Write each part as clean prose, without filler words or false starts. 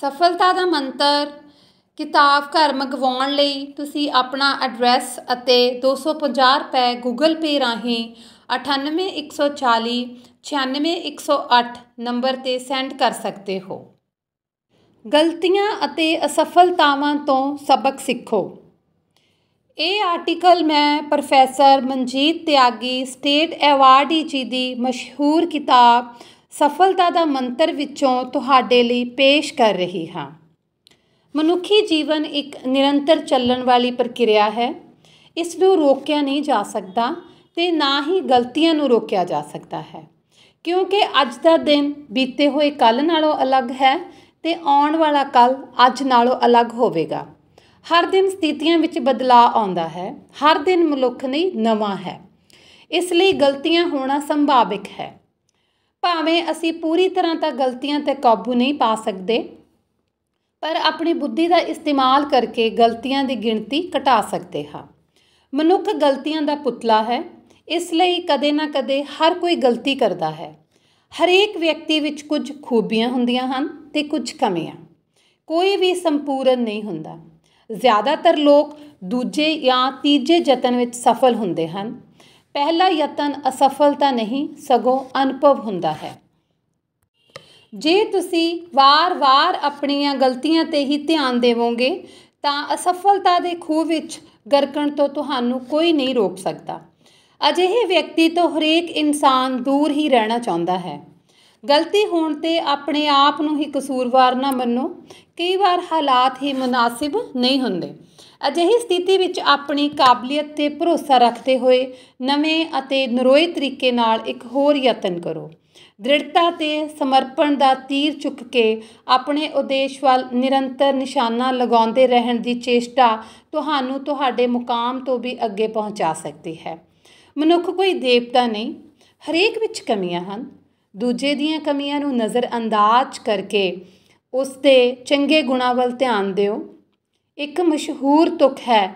ਸਫਲਤਾ ਦਾ ਮੰਤਰ। ਕਿਤਾਬ ਘਰ ਮੰਗਵਾਉਣ ਲਈ ਤੁਸੀਂ ਆਪਣਾ ਐਡਰੈਸ ਅਤੇ 250 ਰੁਪਏ ਗੂਗਲ ਪੇ ਰਾਹੀਂ 9814 96108 ਨੰਬਰ 'ਤੇ ਸੈਂਡ ਕਰ ਸਕਦੇ ਹੋ। ਗਲਤੀਆਂ ਅਤੇ ਅਸਫਲਤਾਵਾਂ ਤੋਂ ਸਬਕ ਸਿੱਖੋ। ਇਹ ਆਰਟੀਕਲ ਮੈਂ ਪ੍ਰੋਫੈਸਰ ਮਨਜੀਤ ਤਿਆਗੀ ਸਟੇਟ ਐਵਾਰਡੀ ਜੀ ਦੀ ਮਸ਼ਹੂਰ ਕਿਤਾਬ ਸਫਲਤਾ ਦਾ ਮੰਤਰ ਵਿੱਚੋਂ ਤੁਹਾਡੇ ਲਈ ਪੇਸ਼ ਕਰ ਰਹੀ ਹਾਂ। ਮਨੁੱਖੀ ਜੀਵਨ ਇੱਕ ਨਿਰੰਤਰ ਚੱਲਣ ਵਾਲੀ ਪ੍ਰਕਿਰਿਆ ਹੈ। ਇਸ ਨੂੰ ਰੋਕਿਆ ਨਹੀਂ ਜਾ ਸਕਦਾ ਅਤੇ ਨਾ ਹੀ ਗਲਤੀਆਂ ਨੂੰ ਰੋਕਿਆ ਜਾ ਸਕਦਾ ਹੈ, ਕਿਉਂਕਿ ਅੱਜ ਦਾ ਦਿਨ ਬੀਤੇ ਹੋਏ ਕੱਲ੍ਹ ਨਾਲੋਂ ਅਲੱਗ ਹੈ ਅਤੇ ਆਉਣ ਵਾਲਾ ਕੱਲ੍ਹ ਅੱਜ ਨਾਲੋਂ ਅਲੱਗ ਹੋਵੇਗਾ। ਹਰ ਦਿਨ ਸਥਿਤੀਆਂ ਵਿੱਚ ਬਦਲਾਅ ਆਉਂਦਾ ਹੈ। ਹਰ ਦਿਨ ਮਨੁੱਖ ਲਈ ਨਵਾਂ ਹੈ, ਇਸ ਲਈ ਗਲਤੀਆਂ ਹੋਣਾ ਸੰਭਾਵਿਕ ਹੈ। ਭਾਵੇਂ ਅਸੀਂ ਪੂਰੀ ਤਰ੍ਹਾਂ ਤਾਂ ਗਲਤੀਆਂ 'ਤੇ ਕਾਬੂ ਨਹੀਂ ਪਾ ਸਕਦੇ, ਪਰ ਆਪਣੀ ਬੁੱਧੀ ਦਾ ਇਸਤੇਮਾਲ ਕਰਕੇ ਗਲਤੀਆਂ ਦੀ ਗਿਣਤੀ ਘਟਾ ਸਕਦੇ ਹਾਂ। ਮਨੁੱਖ ਗਲਤੀਆਂ ਦਾ ਪੁਤਲਾ ਹੈ, ਇਸ ਲਈ ਕਦੇ ਨਾ ਕਦੇ ਹਰ ਕੋਈ ਗਲਤੀ ਕਰਦਾ ਹੈ। ਹਰੇਕ ਵਿਅਕਤੀ ਵਿੱਚ ਕੁਝ ਖੂਬੀਆਂ ਹੁੰਦੀਆਂ ਹਨ ਅਤੇ ਕੁਝ ਕਮੀਆਂ। ਕੋਈ ਵੀ ਸੰਪੂਰਨ ਨਹੀਂ ਹੁੰਦਾ। ਜ਼ਿਆਦਾਤਰ ਲੋਕ ਦੂਜੇ ਜਾਂ ਤੀਜੇ ਯਤਨ ਵਿੱਚ ਸਫਲ ਹੁੰਦੇ ਹਨ। ਪਹਿਲਾ ਯਤਨ ਅਸਫਲਤਾ ਨਹੀਂ, ਸਗੋਂ ਅਨੁਭਵ ਹੁੰਦਾ ਹੈ। ਜੇ ਤੁਸੀਂ ਵਾਰ-ਵਾਰ ਆਪਣੀਆਂ ਗਲਤੀਆਂ 'ਤੇ ਹੀ ਧਿਆਨ ਦੇਵੋਗੇ ਤਾਂ ਅਸਫਲਤਾ ਦੇ ਖੂਹ ਵਿੱਚ ਗਰਕਣ ਤੋਂ ਤੁਹਾਨੂੰ ਕੋਈ ਨਹੀਂ ਰੋਕ ਸਕਦਾ। ਅਜਿਹੇ ਵਿਅਕਤੀ ਤੋਂ ਹਰੇਕ ਇਨਸਾਨ ਦੂਰ ਹੀ ਰਹਿਣਾ ਚਾਹੁੰਦਾ ਹੈ। ਗਲਤੀ ਹੋਣ 'ਤੇ ਆਪਣੇ ਆਪ ਨੂੰ ਹੀ ਕਸੂਰਵਾਰ ਨਾ ਮੰਨੋ। ਕਈ ਵਾਰ ਹਾਲਾਤ ਹੀ ਮੁਨਾਸਿਬ ਨਹੀਂ ਹੁੰਦੇ। ਅਜਿਹੀ ਸਥਿਤੀ ਵਿੱਚ ਆਪਣੀ ਕਾਬਲੀਅਤ 'ਤੇ ਭਰੋਸਾ ਰੱਖਦੇ ਹੋਏ ਨਵੇਂ ਅਤੇ ਨਰੋਏ ਤਰੀਕੇ ਨਾਲ ਇੱਕ ਹੋਰ ਯਤਨ ਕਰੋ। ਦ੍ਰਿੜਤਾ ਅਤੇ ਸਮਰਪਣ ਦਾ ਤੀਰ ਚੁੱਕ ਕੇ ਆਪਣੇ ਉਦੇਸ਼ ਵੱਲ ਨਿਰੰਤਰ ਨਿਸ਼ਾਨਾ ਲਗਾਉਂਦੇ ਰਹਿਣ ਦੀ ਚੇਸ਼ਟਾ ਤੁਹਾਨੂੰ ਤੁਹਾਡੇ ਮੁਕਾਮ ਤੋਂ ਵੀ ਅੱਗੇ ਪਹੁੰਚਾ ਸਕਦੀ ਹੈ। ਮਨੁੱਖ ਕੋਈ ਦੇਵਤਾ ਨਹੀਂ। ਹਰੇਕ ਵਿੱਚ ਕਮੀਆਂ ਹਨ। ਦੂਜੇ ਦੀਆਂ ਕਮੀਆਂ ਨੂੰ ਨਜ਼ਰਅੰਦਾਜ਼ ਕਰਕੇ ਉਸ ਦੇ ਚੰਗੇ ਗੁਣਾਂ ਵੱਲ ਧਿਆਨ ਦਿਓ। ਇੱਕ ਮਸ਼ਹੂਰ ਤੁਕ ਹੈ,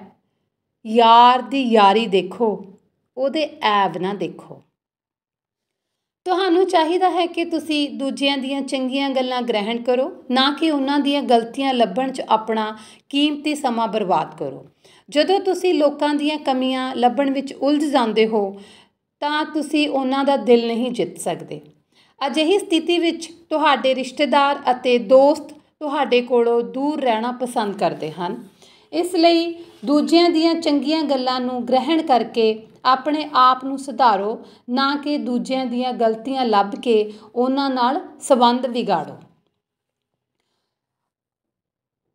ਯਾਰ ਦੀ ਯਾਰੀ ਦੇਖੋ, ਉਹਦੇ ਐਬ ਨਾ ਦੇਖੋ। ਤੁਹਾਨੂੰ ਚਾਹੀਦਾ ਹੈ ਕਿ ਤੁਸੀਂ ਦੂਜਿਆਂ ਦੀਆਂ ਚੰਗੀਆਂ ਗੱਲਾਂ ਗ੍ਰਹਿਣ ਕਰੋ, ਨਾ ਕਿ ਉਹਨਾਂ ਦੀਆਂ ਗਲਤੀਆਂ ਲੱਭਣ 'ਚ ਆਪਣਾ ਕੀਮਤੀ ਸਮਾਂ ਬਰਬਾਦ ਕਰੋ। ਜਦੋਂ ਤੁਸੀਂ ਲੋਕਾਂ ਦੀਆਂ ਕਮੀਆਂ ਲੱਭਣ ਵਿੱਚ ਉਲਝ ਜਾਂਦੇ ਹੋ ਤਾਂ ਤੁਸੀਂ ਉਹਨਾਂ ਦਾ ਦਿਲ ਨਹੀਂ ਜਿੱਤ ਸਕਦੇ। ਅਜਿਹੀ ਸਥਿਤੀ ਵਿੱਚ ਤੁਹਾਡੇ ਰਿਸ਼ਤੇਦਾਰ ਅਤੇ ਦੋਸਤ ਤੁਹਾਡੇ ਕੋਲੋਂ ਦੂਰ ਰਹਿਣਾ ਪਸੰਦ ਕਰਦੇ ਹਨ। ਇਸ ਲਈ ਦੂਜਿਆਂ ਦੀਆਂ ਚੰਗੀਆਂ ਗੱਲਾਂ ਨੂੰ ਗ੍ਰਹਿਣ ਕਰਕੇ ਆਪਣੇ ਆਪ ਨੂੰ ਸੁਧਾਰੋ, ਨਾ ਕਿ ਦੂਜਿਆਂ ਦੀਆਂ ਗਲਤੀਆਂ ਲੱਭ ਕੇ ਉਹਨਾਂ ਨਾਲ ਸੰਬੰਧ ਵਿਗਾੜੋ।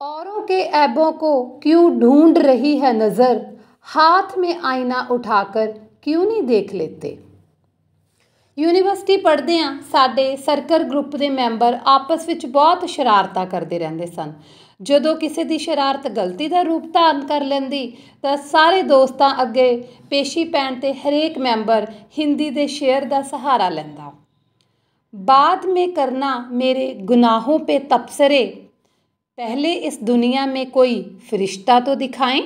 औरों के ऐबों को क्यों ढूंढ रही है नज़र, हाथ में आईना उठाकर क्यों नहीं देख लेते। ਯੂਨੀਵਰਸਿਟੀ ਪੜ੍ਹਦਿਆਂ ਸਾਡੇ ਸਰਕਲ ਗਰੁੱਪ ਦੇ ਮੈਂਬਰ ਆਪਸ ਵਿੱਚ ਬਹੁਤ ਸ਼ਰਾਰਤਾਂ ਕਰਦੇ ਰਹਿੰਦੇ ਸਨ। ਜਦੋਂ ਕਿਸੇ ਦੀ ਸ਼ਰਾਰਤ ਗਲਤੀ ਦਾ ਰੂਪ ਧਾਰਨ ਕਰ ਲੈਂਦੀ ਤਾਂ ਸਾਰੇ ਦੋਸਤਾਂ ਅੱਗੇ ਪੇਸ਼ੀ ਪੈਣ 'ਤੇ ਹਰੇਕ ਮੈਂਬਰ ਹਿੰਦੀ ਦੇ ਸ਼ੇਅਰ ਦਾ ਸਹਾਰਾ ਲੈਂਦਾ। बाद में करना मेरे गुनाहों पे तबसरे, पहले इस दुनिया में कोई फरिश्ता तो दिखाएं।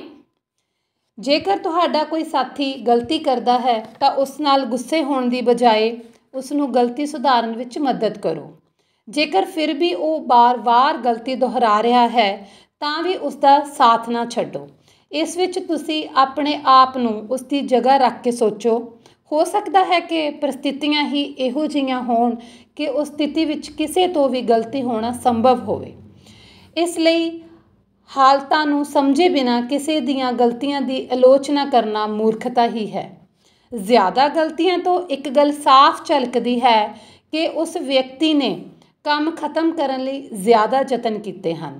ਜੇਕਰ ਤੁਹਾਡਾ ਕੋਈ ਸਾਥੀ ਗਲਤੀ ਕਰਦਾ ਹੈ ਤਾਂ ਉਸ ਨਾਲ ਗੁੱਸੇ ਹੋਣ ਦੀ ਬਜਾਏ ਉਸ ਨੂੰ ਗਲਤੀ ਸੁਧਾਰਨ ਵਿੱਚ ਮਦਦ ਕਰੋ। ਜੇਕਰ ਫਿਰ ਵੀ ਉਹ ਵਾਰ-ਵਾਰ ਗਲਤੀ ਦੁਹਰਾ ਰਿਹਾ ਹੈ ਤਾਂ ਵੀ ਉਸ ਦਾ ਸਾਥ ਨਾ ਛੱਡੋ। ਇਸ ਵਿੱਚ ਤੁਸੀਂ ਆਪਣੇ ਆਪ ਨੂੰ ਉਸ ਦੀ ਜਗ੍ਹਾ ਰੱਖ ਕੇ ਸੋਚੋ। ਹੋ ਸਕਦਾ ਹੈ ਕਿ ਪਰਿਸਥਿਤੀਆਂ ਹੀ ਇਹੋ ਜਿਹੀਆਂ ਹੋਣ ਕਿ ਉਸ ਸਥਿਤੀ ਵਿੱਚ ਕਿਸੇ ਤੋਂ ਵੀ ਗਲਤੀ ਹੋਣਾ ਸੰਭਵ ਹੋਵੇ। ਇਸ ਲਈ ਹਾਲਤਾਂ ਨੂੰ ਸਮਝੇ ਬਿਨਾਂ ਕਿਸੇ ਦੀਆਂ ਗਲਤੀਆਂ ਦੀ ਆਲੋਚਨਾ ਕਰਨਾ ਮੂਰਖਤਾ ਹੀ ਹੈ। ਜ਼ਿਆਦਾ ਗਲਤੀਆਂ ਤੋਂ ਇੱਕ ਗੱਲ ਸਾਫ਼ ਝਲਕਦੀ ਹੈ ਕਿ ਉਸ ਵਿਅਕਤੀ ਨੇ ਕੰਮ ਖਤਮ ਕਰਨ ਲਈ ਜ਼ਿਆਦਾ ਯਤਨ ਕੀਤੇ ਹਨ।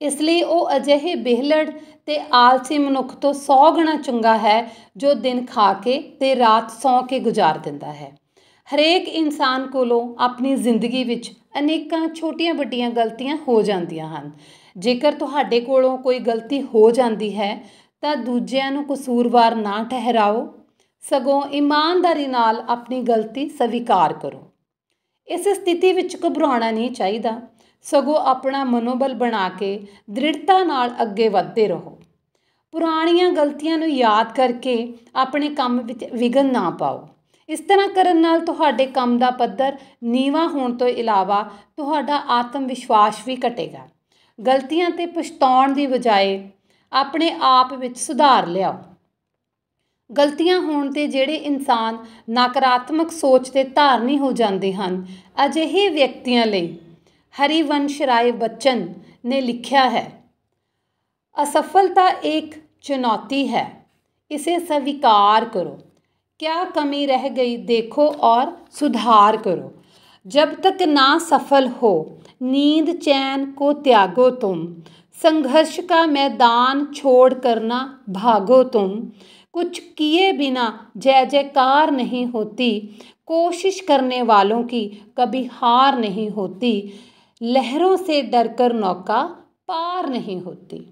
ਇਸ ਲਈ ਉਹ ਅਜਿਹੇ ਵਿਹਲੜ ਅਤੇ ਆਲਸੀ ਮਨੁੱਖ ਤੋਂ 100 ਗੁਣਾ ਚੰਗਾ ਹੈ ਜੋ ਦਿਨ ਖਾ ਕੇ ਅਤੇ ਰਾਤ ਸੌਂ ਕੇ ਗੁਜ਼ਾਰ ਦਿੰਦਾ ਹੈ। ਹਰੇਕ ਇਨਸਾਨ ਕੋਲੋਂ ਆਪਣੀ ਜ਼ਿੰਦਗੀ ਵਿੱਚ ਅਨੇਕਾਂ ਛੋਟੀਆਂ ਵੱਡੀਆਂ ਗਲਤੀਆਂ ਹੋ ਜਾਂਦੀਆਂ ਹਨ। ਜੇਕਰ ਤੁਹਾਡੇ ਕੋਲੋਂ ਕੋਈ ਗਲਤੀ ਹੋ ਜਾਂਦੀ ਹੈ ਤਾਂ ਦੂਜਿਆਂ ਨੂੰ ਕਸੂਰਵਾਰ ਨਾ ਠਹਿਰਾਓ, ਸਗੋਂ ਇਮਾਨਦਾਰੀ ਨਾਲ ਆਪਣੀ ਗਲਤੀ ਸਵੀਕਾਰ ਕਰੋ। ਇਸ ਸਥਿਤੀ ਵਿੱਚ ਘਬਰਾਉਣਾ ਨਹੀਂ ਚਾਹੀਦਾ, ਸਗੋਂ ਆਪਣਾ ਮਨੋਬਲ ਬਣਾ ਕੇ ਦ੍ਰਿੜਤਾ ਨਾਲ ਅੱਗੇ ਵਧਦੇ ਰਹੋ। ਪੁਰਾਣੀਆਂ ਗਲਤੀਆਂ ਨੂੰ ਯਾਦ ਕਰਕੇ ਆਪਣੇ ਕੰਮ ਵਿੱਚ ਵਿਘਨ ਨਾ ਪਾਓ। ਇਸ ਤਰ੍ਹਾਂ ਕਰਨ ਨਾਲ ਤੁਹਾਡੇ ਕੰਮ ਦਾ ਪੱਧਰ ਨੀਵਾਂ ਹੋਣ ਤੋਂ ਇਲਾਵਾ ਤੁਹਾਡਾ ਆਤਮ ਵਿਸ਼ਵਾਸ ਵੀ ਘਟੇਗਾ। ਗਲਤੀਆਂ 'ਤੇ ਪਛਤਾਉਣ ਦੀ ਬਜਾਏ ਆਪਣੇ ਆਪ ਵਿੱਚ ਸੁਧਾਰ ਲਿਆਓ। ਗਲਤੀਆਂ ਹੋਣ 'ਤੇ ਜਿਹੜੇ ਇਨਸਾਨ ਨਕਾਰਾਤਮਕ ਸੋਚ ਦੇ ਧਾਰਨੀ ਹੋ ਜਾਂਦੇ ਹਨ, ਅਜਿਹੇ ਵਿਅਕਤੀਆਂ ਲਈ ਹਰੀਵੰਸ਼ ਰਾਏ ਬੱਚਨ ਨੇ ਲਿਖਿਆ ਹੈ, असफलता एक चुनौती है, इसे स्वीकार करो, क्या कमी रह गई देखो और सुधार करो, जब तक ना सफल हो नींद चैन को त्यागो तुम, संघर्ष का मैदान छोड़ कर ना भागो तुम, कुछ किए बिना जय जयकार नहीं होती, कोशिश करने वालों की कभी हार नहीं होती, लहरों से डरकर नौका पार नहीं होती।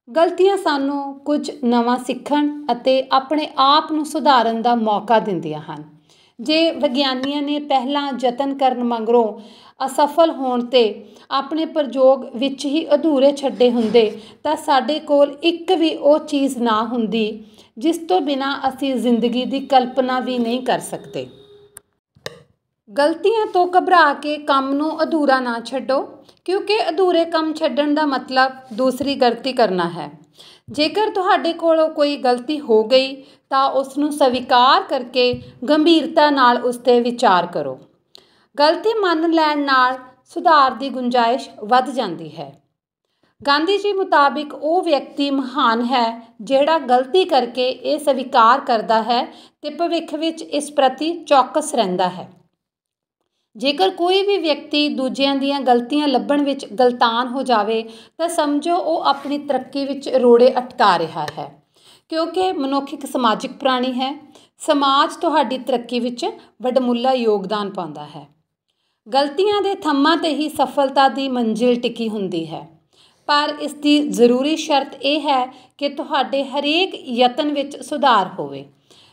ਗਲਤੀਆਂ ਸਾਨੂੰ ਕੁਝ ਨਵਾਂ ਸਿੱਖਣ ਅਤੇ ਆਪਣੇ ਆਪ ਨੂੰ ਸੁਧਾਰਨ ਦਾ ਮੌਕਾ ਦਿੰਦੀਆਂ ਹਨ। ਜੇ ਵਿਗਿਆਨੀਆਂ ਨੇ ਪਹਿਲਾਂ ਯਤਨ ਕਰਨ ਮਗਰੋਂ ਅਸਫਲ ਹੋਣ 'ਤੇ ਆਪਣੇ ਪ੍ਰਯੋਗ ਵਿੱਚ ਹੀ ਅਧੂਰੇ ਛੱਡੇ ਹੁੰਦੇ ਤਾਂ ਸਾਡੇ ਕੋਲ ਇੱਕ ਵੀ ਉਹ ਚੀਜ਼ ਨਾ ਹੁੰਦੀ ਜਿਸ ਤੋਂ ਬਿਨਾਂ ਅਸੀਂ ਜ਼ਿੰਦਗੀ ਦੀ ਕਲਪਨਾ ਵੀ ਨਹੀਂ ਕਰ ਸਕਦੇ। ਗਲਤੀਆਂ ਤੋਂ ਘਬਰਾ ਕੇ ਕੰਮ ਨੂੰ ਅਧੂਰਾ ਨਾ ਛੱਡੋ, ਕਿਉਂਕਿ ਅਧੂਰੇ ਕੰਮ ਛੱਡਣ ਦਾ ਮਤਲਬ ਦੂਸਰੀ ਗਲਤੀ ਕਰਨਾ ਹੈ। ਜੇਕਰ ਤੁਹਾਡੇ ਕੋਲੋਂ ਕੋਈ ਗਲਤੀ ਹੋ ਗਈ ਤਾਂ ਉਸ ਨੂੰ ਸਵੀਕਾਰ ਕਰਕੇ ਗੰਭੀਰਤਾ ਨਾਲ ਉਸ 'ਤੇ ਵਿਚਾਰ ਕਰੋ। ਗਲਤੀ ਮੰਨ ਲੈਣ ਨਾਲ ਸੁਧਾਰ ਦੀ ਗੁੰਜਾਇਸ਼ ਵੱਧ ਜਾਂਦੀ ਹੈ। ਗਾਂਧੀ ਜੀ ਮੁਤਾਬਿਕ ਉਹ ਵਿਅਕਤੀ ਮਹਾਨ ਹੈ ਜਿਹੜਾ ਗਲਤੀ ਕਰਕੇ ਇਹ ਸਵੀਕਾਰ ਕਰਦਾ ਹੈ ਤੇ ਭਵਿੱਖ ਵਿੱਚ ਇਸ ਪ੍ਰਤੀ ਚੌਕਸ ਰਹਿੰਦਾ ਹੈ। ਜੇਕਰ ਕੋਈ ਵੀ ਵਿਅਕਤੀ ਦੂਜਿਆਂ ਦੀਆਂ ਗਲਤੀਆਂ ਲੱਭਣ ਵਿੱਚ ਗਲਤਾਨ ਹੋ ਜਾਵੇ ਤਾਂ ਸਮਝੋ ਉਹ ਆਪਣੀ ਤਰੱਕੀ ਵਿੱਚ ਰੋੜੇ ਅਟਕਾ ਰਿਹਾ ਹੈ, ਕਿਉਂਕਿ ਮਨੁੱਖ ਇੱਕ ਸਮਾਜਿਕ ਪ੍ਰਾਣੀ ਹੈ। ਸਮਾਜ ਤੁਹਾਡੀ ਤਰੱਕੀ ਵਿੱਚ ਵੱਡਮੁੱਲਾ ਯੋਗਦਾਨ ਪਾਉਂਦਾ ਹੈ। ਗਲਤੀਆਂ ਦੇ ਥੰਮਾਂ 'ਤੇ ਹੀ ਸਫਲਤਾ ਦੀ ਮੰਜ਼ਿਲ ਟਿਕੀ ਹੁੰਦੀ ਹੈ, ਪਰ ਇਸ ਦੀ ਜ਼ਰੂਰੀ ਸ਼ਰਤ ਇਹ ਹੈ ਕਿ ਤੁਹਾਡੇ ਹਰੇਕ ਯਤਨ ਵਿੱਚ ਸੁਧਾਰ ਹੋਵੇ।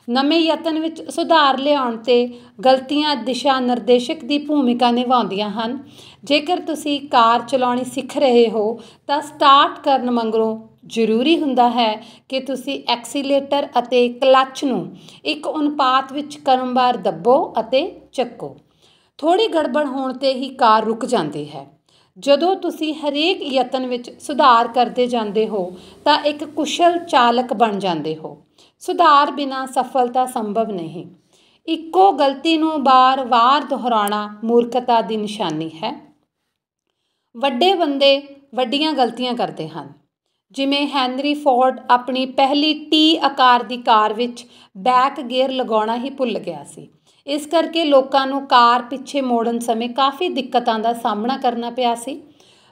ਨਵੇਂ ਯਤਨ ਵਿੱਚ ਸੁਧਾਰ ਲਿਆਉਣ 'ਤੇ ਗਲਤੀਆਂ ਦਿਸ਼ਾ ਨਿਰਦੇਸ਼ਕ ਦੀ ਭੂਮਿਕਾ ਨਿਭਾਉਂਦੀਆਂ ਹਨ। ਜੇਕਰ ਤੁਸੀਂ ਕਾਰ ਚਲਾਉਣੀ ਸਿੱਖ ਰਹੇ ਹੋ ਤਾਂ ਸਟਾਰਟ ਕਰਨ ਮਗਰੋਂ ਜ਼ਰੂਰੀ ਹੁੰਦਾ ਹੈ ਕਿ ਤੁਸੀਂ ਐਕਸੀਲੇਟਰ ਅਤੇ ਕਲੱਚ ਨੂੰ ਇੱਕ ਅਨੁਪਾਤ ਵਿੱਚ ਕ੍ਰਮਵਾਰ ਦੱਬੋ ਅਤੇ ਚੱਕੋ। ਥੋੜ੍ਹੀ ਗੜਬੜ ਹੋਣ 'ਤੇ ਹੀ ਕਾਰ ਰੁਕ ਜਾਂਦੀ ਹੈ। ਜਦੋਂ ਤੁਸੀਂ ਹਰੇਕ ਯਤਨ ਵਿੱਚ ਸੁਧਾਰ ਕਰਦੇ ਜਾਂਦੇ ਹੋ ਤਾਂ ਇੱਕ ਕੁਸ਼ਲ ਚਾਲਕ ਬਣ ਜਾਂਦੇ ਹੋ। ਸੁਧਾਰ ਬਿਨਾਂ ਸਫਲਤਾ ਸੰਭਵ ਨਹੀਂ। ਇੱਕੋ ਗਲਤੀ ਨੂੰ ਵਾਰ-ਵਾਰ ਦੁਹਰਾਉਣਾ ਮੂਰਖਤਾ ਦੀ ਨਿਸ਼ਾਨੀ ਹੈ। ਵੱਡੇ ਬੰਦੇ ਵੱਡੀਆਂ ਗਲਤੀਆਂ ਕਰਦੇ ਹਨ। ਜਿਵੇਂ ਹੈਨਰੀ ਫੋਰਡ ਆਪਣੀ ਪਹਿਲੀ ਟੀ ਆਕਾਰ ਦੀ ਕਾਰ ਵਿੱਚ ਬੈਕ ਗੇਅਰ ਲਗਾਉਣਾ ਹੀ ਭੁੱਲ ਗਿਆ ਸੀ। ਇਸ ਕਰਕੇ ਲੋਕਾਂ ਨੂੰ ਕਾਰ ਪਿੱਛੇ ਮੋੜਨ ਸਮੇਂ ਕਾਫੀ ਦਿੱਕਤਾਂ ਦਾ ਸਾਹਮਣਾ ਕਰਨਾ ਪਿਆ ਸੀ।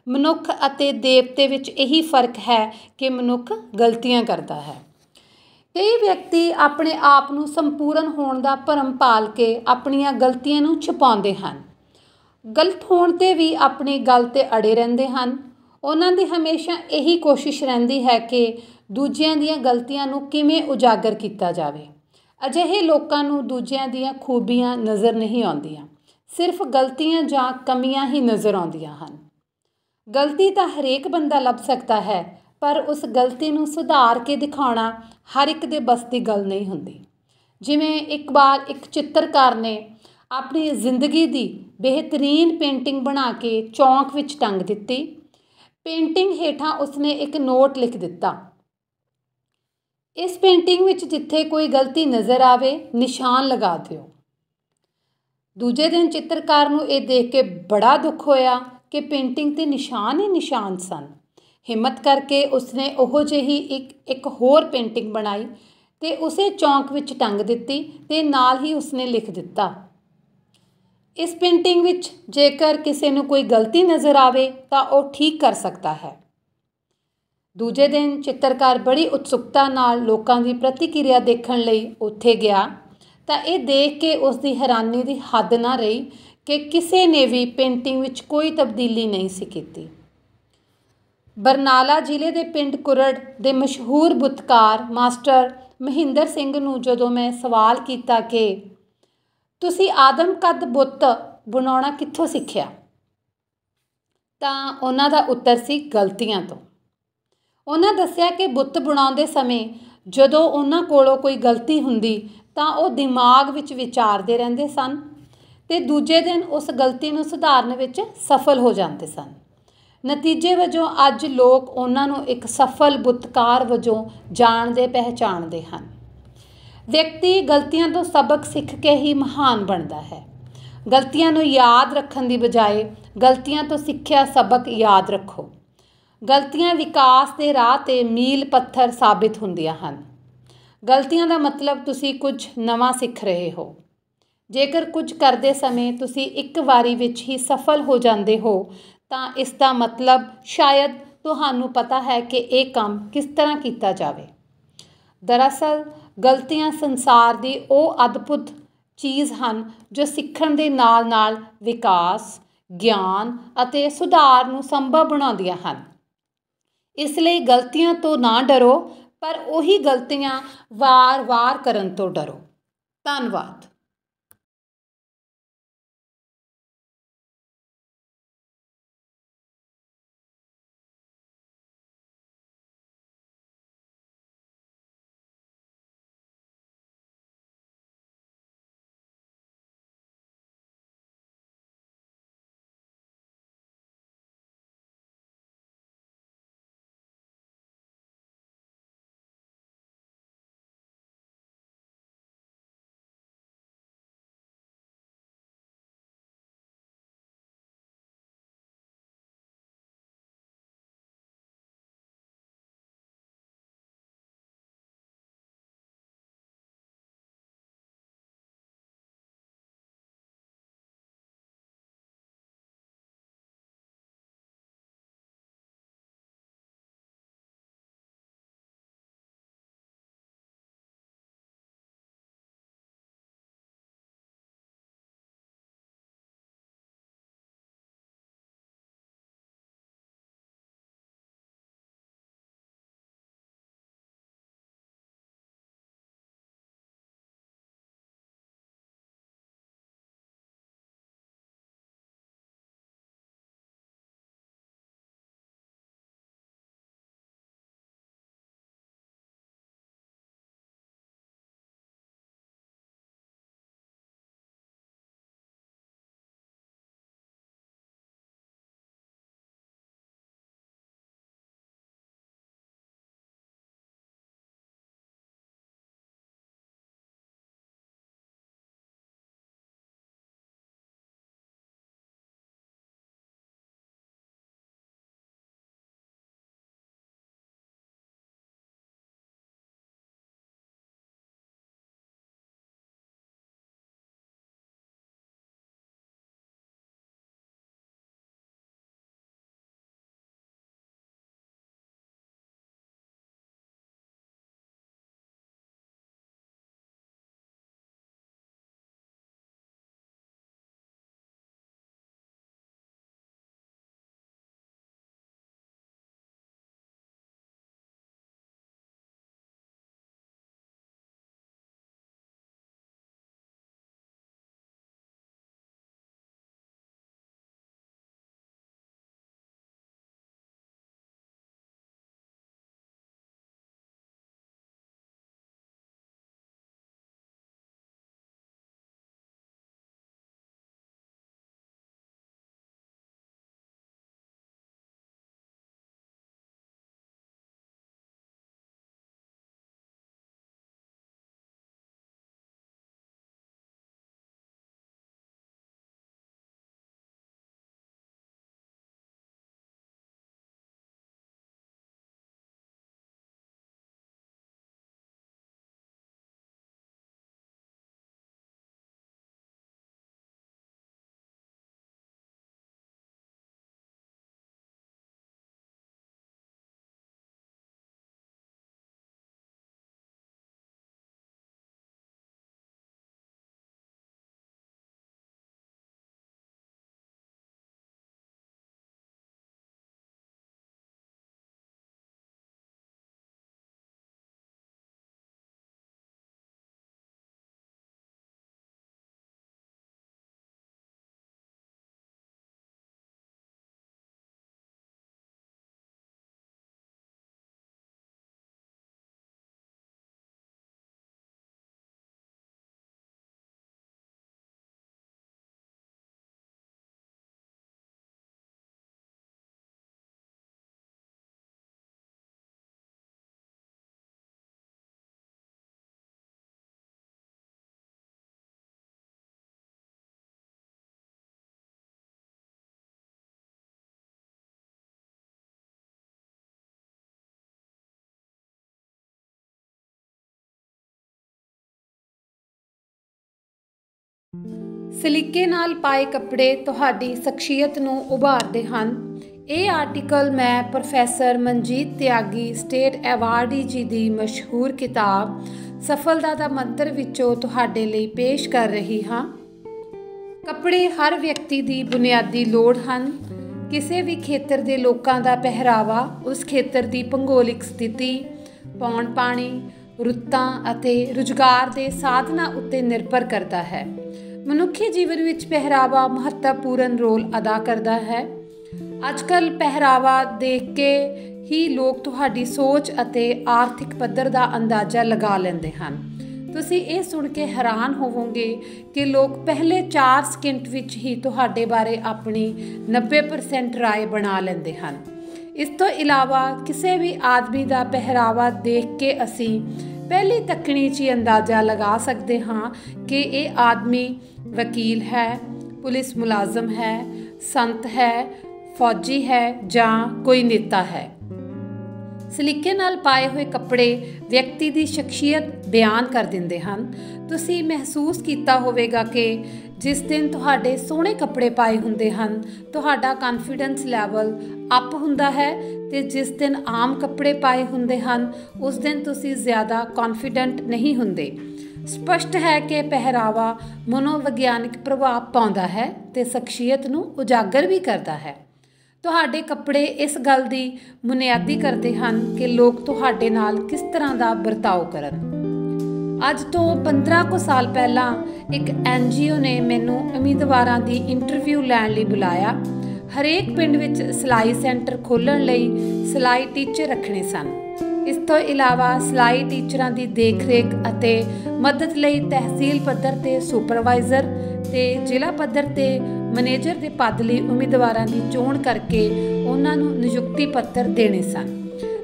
ਮਨੁੱਖ ਅਤੇ ਦੇਵਤੇ ਵਿੱਚ ਇਹੀ ਫਰਕ ਹੈ ਕਿ ਮਨੁੱਖ ਗਲਤੀਆਂ ਕਰਦਾ ਹੈ। ਕਈ ਵਿਅਕਤੀ ਆਪਣੇ ਆਪ ਨੂੰ ਸੰਪੂਰਨ ਹੋਣ ਦਾ ਭਰਮ ਪਾਲ ਕੇ ਆਪਣੀਆਂ ਗਲਤੀਆਂ ਨੂੰ ਛੁਪਾਉਂਦੇ ਹਨ। ਗਲਤ ਹੋਣ 'ਤੇ ਵੀ ਆਪਣੀ ਗੱਲ 'ਤੇ ਅੜੇ ਰਹਿੰਦੇ ਹਨ। ਉਹਨਾਂ ਦੀ ਹਮੇਸ਼ਾ ਇਹੀ ਕੋਸ਼ਿਸ਼ ਰਹਿੰਦੀ ਹੈ ਕਿ ਦੂਜਿਆਂ ਦੀਆਂ ਗਲਤੀਆਂ ਨੂੰ ਕਿਵੇਂ ਉਜਾਗਰ ਕੀਤਾ ਜਾਵੇ। ਅਜਿਹੇ ਲੋਕਾਂ ਨੂੰ ਦੂਜਿਆਂ ਦੀਆਂ ਖੂਬੀਆਂ ਨਜ਼ਰ ਨਹੀਂ ਆਉਂਦੀਆਂ, ਸਿਰਫ ਗਲਤੀਆਂ ਜਾਂ ਕਮੀਆਂ ਹੀ ਨਜ਼ਰ ਆਉਂਦੀਆਂ ਹਨ। ਗਲਤੀ ਤਾਂ ਹਰੇਕ ਬੰਦਾ ਲੱਭ ਸਕਦਾ ਹੈ, ਪਰ ਉਸ ਗਲਤੀ ਨੂੰ ਸੁਧਾਰ ਕੇ ਦਿਖਾਉਣਾ ਹਰ ਇੱਕ ਦੇ ਬਸ ਦੀ ਗੱਲ ਨਹੀਂ ਹੁੰਦੀ। ਜਿਵੇਂ ਇੱਕ ਵਾਰ ਇੱਕ ਚਿੱਤਰਕਾਰ ਨੇ ਆਪਣੀ ਜ਼ਿੰਦਗੀ ਦੀ ਬਿਹਤਰੀਨ ਪੇਂਟਿੰਗ ਬਣਾ ਕੇ ਚੌਂਕ ਵਿੱਚ ਟੰਗ ਦਿੱਤੀ। ਪੇਂਟਿੰਗ ਹੇਠਾਂ ਉਸਨੇ ਇੱਕ ਨੋਟ ਲਿਖ ਦਿੱਤਾ, ਇਸ ਪੇਂਟਿੰਗ ਵਿੱਚ ਜਿੱਥੇ ਕੋਈ ਗਲਤੀ ਨਜ਼ਰ ਆਵੇ ਨਿਸ਼ਾਨ ਲਗਾ ਦਿਓ। ਦੂਜੇ ਦਿਨ ਚਿੱਤਰਕਾਰ ਨੂੰ ਇਹ ਦੇਖ ਕੇ ਬੜਾ ਦੁੱਖ ਹੋਇਆ ਕਿ ਪੇਂਟਿੰਗ 'ਤੇ ਨਿਸ਼ਾਨ ਹੀ ਨਿਸ਼ਾਨ ਸਨ। ਹਿੰਮਤ ਕਰਕੇ ਉਸਨੇ ਉਹੋ ਜਿਹੀ ਇੱਕ ਹੋਰ ਪੇਂਟਿੰਗ ਬਣਾਈ ਅਤੇ ਉਸੇ ਚੌਂਕ ਵਿੱਚ ਟੰਗ ਦਿੱਤੀ ਅਤੇ ਨਾਲ ਹੀ ਉਸਨੇ ਲਿਖ ਦਿੱਤਾ, ਇਸ ਪੇਂਟਿੰਗ ਵਿੱਚ ਜੇਕਰ ਕਿਸੇ ਨੂੰ ਕੋਈ ਗਲਤੀ ਨਜ਼ਰ ਆਵੇ ਤਾਂ ਉਹ ਠੀਕ ਕਰ ਸਕਦਾ ਹੈ। ਦੂਜੇ ਦਿਨ ਚਿੱਤਰਕਾਰ ਬੜੀ ਉਤਸੁਕਤਾ ਨਾਲ ਲੋਕਾਂ ਦੀ ਪ੍ਰਤੀਕਿਰਿਆ ਦੇਖਣ ਲਈ ਉੱਥੇ ਗਿਆ ਤਾਂ ਇਹ ਦੇਖ ਕੇ ਉਸ ਦੀ ਹੈਰਾਨੀ ਦੀ ਹੱਦ ਨਾ ਰਹੀ ਕਿ ਕਿਸੇ ਨੇ ਵੀ ਪੇਂਟਿੰਗ ਵਿੱਚ ਕੋਈ ਤਬਦੀਲੀ ਨਹੀਂ ਸੀ ਕੀਤੀ। ਬਰਨਾਲਾ ਜ਼ਿਲ੍ਹੇ ਦੇ ਪਿੰਡ ਕੁਰੜ ਦੇ ਮਸ਼ਹੂਰ ਬੁੱਤਕਾਰ ਮਾਸਟਰ ਮਹਿੰਦਰ ਸਿੰਘ ਨੂੰ ਜਦੋਂ ਮੈਂ ਸਵਾਲ ਕੀਤਾ ਕਿ ਤੁਸੀਂ ਆਦਮਕਦ ਬੁੱਤ ਬਣਾਉਣਾ ਕਿੱਥੋਂ ਸਿੱਖਿਆ, ਤਾਂ ਉਹਨਾਂ ਦਾ ਉੱਤਰ ਸੀ ਗਲਤੀਆਂ ਤੋਂ। ਉਹਨਾਂ ਦੱਸਿਆ ਕਿ ਬੁੱਤ ਬਣਾਉਂਦੇ ਸਮੇਂ ਜਦੋਂ ਉਹਨਾਂ ਕੋਲੋਂ ਕੋਈ ਗਲਤੀ ਹੁੰਦੀ ਤਾਂ ਉਹ ਦਿਮਾਗ ਵਿੱਚ ਵਿਚਾਰਦੇ ਰਹਿੰਦੇ ਸਨ ਅਤੇ ਦੂਜੇ ਦਿਨ ਉਸ ਗਲਤੀ ਨੂੰ ਸੁਧਾਰਨ ਵਿੱਚ ਸਫਲ ਹੋ ਜਾਂਦੇ ਸਨ। ਨਤੀਜੇ ਵਜੋਂ ਅੱਜ ਲੋਕ ਉਹਨਾਂ ਨੂੰ ਇੱਕ ਸਫਲ ਬੁੱਤਕਾਰ ਵਜੋਂ ਜਾਣਦੇ ਪਹਿਚਾਣਦੇ ਹਨ। ਵਿਅਕਤੀ ਗਲਤੀਆਂ ਤੋਂ ਸਬਕ ਸਿੱਖ ਕੇ ਹੀ ਮਹਾਨ ਬਣਦਾ ਹੈ। ਗਲਤੀਆਂ ਨੂੰ ਯਾਦ ਰੱਖਣ ਦੀ ਬਜਾਏ ਗਲਤੀਆਂ ਤੋਂ ਸਿੱਖਿਆ ਸਬਕ ਯਾਦ ਰੱਖੋ। ਗਲਤੀਆਂ ਵਿਕਾਸ ਦੇ ਰਾਹ 'ਤੇ ਮੀਲ ਪੱਥਰ ਸਾਬਿਤ ਹੁੰਦੀਆਂ ਹਨ। ਗਲਤੀਆਂ ਦਾ ਮਤਲਬ ਤੁਸੀਂ ਕੁਝ ਨਵਾਂ ਸਿੱਖ ਰਹੇ ਹੋ। ਜੇਕਰ ਕੁਝ ਕਰਦੇ ਸਮੇਂ ਤੁਸੀਂ ਇੱਕ ਵਾਰੀ ਵਿੱਚ ਹੀ ਸਫਲ ਹੋ ਜਾਂਦੇ ਹੋ ਤਾਂ ਇਸ ਦਾ ਮਤਲਬ ਸ਼ਾਇਦ ਤੁਹਾਨੂੰ ਪਤਾ ਹੈ ਕਿ ਇਹ ਕੰਮ ਕਿਸ ਤਰ੍ਹਾਂ ਕੀਤਾ ਜਾਵੇ। ਦਰਅਸਲ ਗਲਤੀਆਂ ਸੰਸਾਰ ਦੀ ਉਹ ਅਦਭੁਤ ਚੀਜ਼ ਹਨ ਜੋ ਸਿੱਖਣ ਦੇ ਨਾਲ ਨਾਲ ਵਿਕਾਸ, ਗਿਆਨ ਅਤੇ ਸੁਧਾਰ ਨੂੰ ਸੰਭਵ ਬਣਾਉਂਦੀਆਂ ਹਨ। ਇਸ ਲਈ ਗਲਤੀਆਂ ਤੋਂ ਨਾ ਡਰੋ, ਪਰ ਉਹੀ ਗਲਤੀਆਂ ਵਾਰ-ਵਾਰ ਕਰਨ ਤੋਂ ਡਰੋ। ਧੰਨਵਾਦ। ਸਲੀਕੇ ਨਾਲ ਪਾਏ ਕੱਪੜੇ ਤੁਹਾਡੀ ਸ਼ਖਸੀਅਤ ਨੂੰ ਉਭਾਰਦੇ ਹਨ। ਇਹ ਆਰਟੀਕਲ ਮੈਂ ਪ੍ਰੋਫੈਸਰ ਮਨਜੀਤ ਤਿਆਗੀ ਸਟੇਟ ਐਵਾਰਡੀ ਜੀ ਦੀ ਮਸ਼ਹੂਰ ਕਿਤਾਬ ਸਫਲਤਾ ਦਾ ਮੰਤਰ ਵਿੱਚੋਂ ਤੁਹਾਡੇ ਲਈ ਪੇਸ਼ ਕਰ ਰਹੀ ਹਾਂ। ਕੱਪੜੇ ਹਰ ਵਿਅਕਤੀ ਦੀ ਬੁਨਿਆਦੀ ਲੋੜ ਹਨ। ਕਿਸੇ ਵੀ ਖੇਤਰ ਦੇ ਲੋਕਾਂ ਦਾ ਪਹਿਰਾਵਾ ਉਸ ਖੇਤਰ ਦੀ ਭੂਗੋਲਿਕ ਸਥਿਤੀ, ਪੌਣ ਪਾਣੀ, ਰੁੱਤਾਂ ਅਤੇ ਰੁਜ਼ਗਾਰ ਦੇ ਸਾਧਨਾਂ ਉੱਤੇ ਨਿਰਭਰ ਕਰਦਾ ਹੈ। ਮਨੁੱਖੀ ਜੀਵਨ ਵਿੱਚ ਪਹਿਰਾਵਾ ਮਹੱਤਵਪੂਰਨ ਰੋਲ ਅਦਾ ਕਰਦਾ ਹੈ। ਅੱਜ ਕੱਲ੍ਹ ਪਹਿਰਾਵਾ ਦੇਖ ਕੇ ਹੀ ਲੋਕ ਤੁਹਾਡੀ ਸੋਚ ਅਤੇ ਆਰਥਿਕ ਪੱਧਰ ਦਾ ਅੰਦਾਜ਼ਾ ਲਗਾ ਲੈਂਦੇ ਹਨ। ਤੁਸੀਂ ਇਹ ਸੁਣ ਕੇ ਹੈਰਾਨ ਹੋਵੋਗੇ ਕਿ ਲੋਕ ਪਹਿਲੇ 4 ਸਕਿੰਟ ਵਿੱਚ ਹੀ ਤੁਹਾਡੇ ਬਾਰੇ ਆਪਣੀ 90% ਰਾਏ ਬਣਾ ਲੈਂਦੇ ਹਨ। ਇਸ ਤੋਂ ਇਲਾਵਾ ਕਿਸੇ ਵੀ ਆਦਮੀ ਦਾ ਪਹਿਰਾਵਾ ਦੇਖ ਕੇ ਅਸੀਂ ਪਹਿਲੀ ਤੱਕਣੀ 'ਚ ਹੀ ਅੰਦਾਜ਼ਾ ਲਗਾ ਸਕਦੇ ਹਾਂ ਕਿ ਇਹ ਆਦਮੀ ਵਕੀਲ ਹੈ, ਪੁਲਿਸ ਮੁਲਾਜ਼ਮ ਹੈ, ਸੰਤ ਹੈ, ਫੌਜੀ ਹੈ ਜਾਂ ਕੋਈ ਨੇਤਾ ਹੈ। ਸਲੀਕੇ ਨਾਲ ਪਾਏ ਹੋਏ ਕੱਪੜੇ ਵਿਅਕਤੀ ਦੀ ਸ਼ਖਸੀਅਤ ਬਿਆਨ ਕਰ ਦਿੰਦੇ ਹਨ। ਤੁਸੀਂ ਮਹਿਸੂਸ ਕੀਤਾ ਹੋਵੇਗਾ ਕਿ ਜਿਸ ਦਿਨ ਤੁਹਾਡੇ ਸੋਹਣੇ ਕੱਪੜੇ ਪਾਏ ਹੁੰਦੇ ਹਨ ਤੁਹਾਡਾ ਕਾਨਫੀਡੈਂਸ ਲੈਵਲ ਅਪ ਹੁੰਦਾ ਹੈ ਤੇ ਜਿਸ ਦਿਨ ਆਮ ਕੱਪੜੇ ਪਾਏ ਹੁੰਦੇ ਹਨ ਉਸ ਦਿਨ ਤੁਸੀਂ ਜ਼ਿਆਦਾ ਕੌਨਫੀਡੈਂਟ ਨਹੀਂ ਹੁੰਦੇ। ਸਪਸ਼ਟ ਹੈ ਕਿ ਪਹਿਰਾਵਾ ਮਨੋਵਿਗਿਆਨਿਕ ਪ੍ਰਭਾਵ ਪਾਉਂਦਾ ਹੈ ਤੇ ਸ਼ਖਸੀਅਤ ਨੂੰ ਉਜਾਗਰ ਵੀ ਕਰਦਾ ਹੈ। ਤੁਹਾਡੇ ਕੱਪੜੇ ਇਸ ਗੱਲ ਦੀ ਬੁਨਿਆਦੀ ਕਰਦੇ ਹਨ ਕਿ ਲੋਕ ਤੁਹਾਡੇ ਨਾਲ ਕਿਸ ਤਰ੍ਹਾਂ ਦਾ ਵਰਤਾਓ ਕਰਨ। ਅੱਜ ਤੋਂ 15 ਕੁ ਸਾਲ ਪਹਿਲਾਂ ਇੱਕ NGO ਨੇ ਮੈਨੂੰ ਉਮੀਦਵਾਰਾਂ ਦੀ ਇੰਟਰਵਿਊ ਲੈਣ ਲਈ ਬੁਲਾਇਆ। ਹਰੇਕ ਪਿੰਡ ਵਿੱਚ ਸਿਲਾਈ ਸੈਂਟਰ ਖੋਲ੍ਹਣ ਲਈ ਸਿਲਾਈ ਟੀਚਰ ਰੱਖਣੇ ਸਨ। ਇਸ ਤੋਂ ਇਲਾਵਾ ਸਿਲਾਈ ਟੀਚਰਾਂ ਦੀ ਦੇਖਰੇਖ ਅਤੇ ਮਦਦ ਲਈ ਤਹਿਸੀਲ ਪੱਧਰ 'ਤੇ ਸੁਪਰਵਾਈਜ਼ਰ ਤੇ ਜ਼ਿਲ੍ਹਾ ਪੱਧਰ 'ਤੇ ਮੈਨੇਜਰ ਦੇ ਪਦ ਲਈ ਉਮੀਦਵਾਰਾਂ ਦੀ ਚੋਣ ਕਰਕੇ ਉਹਨਾਂ ਨੂੰ ਨਿਯੁਕਤੀ ਪੱਤਰ ਦੇਣੇ ਸਨ।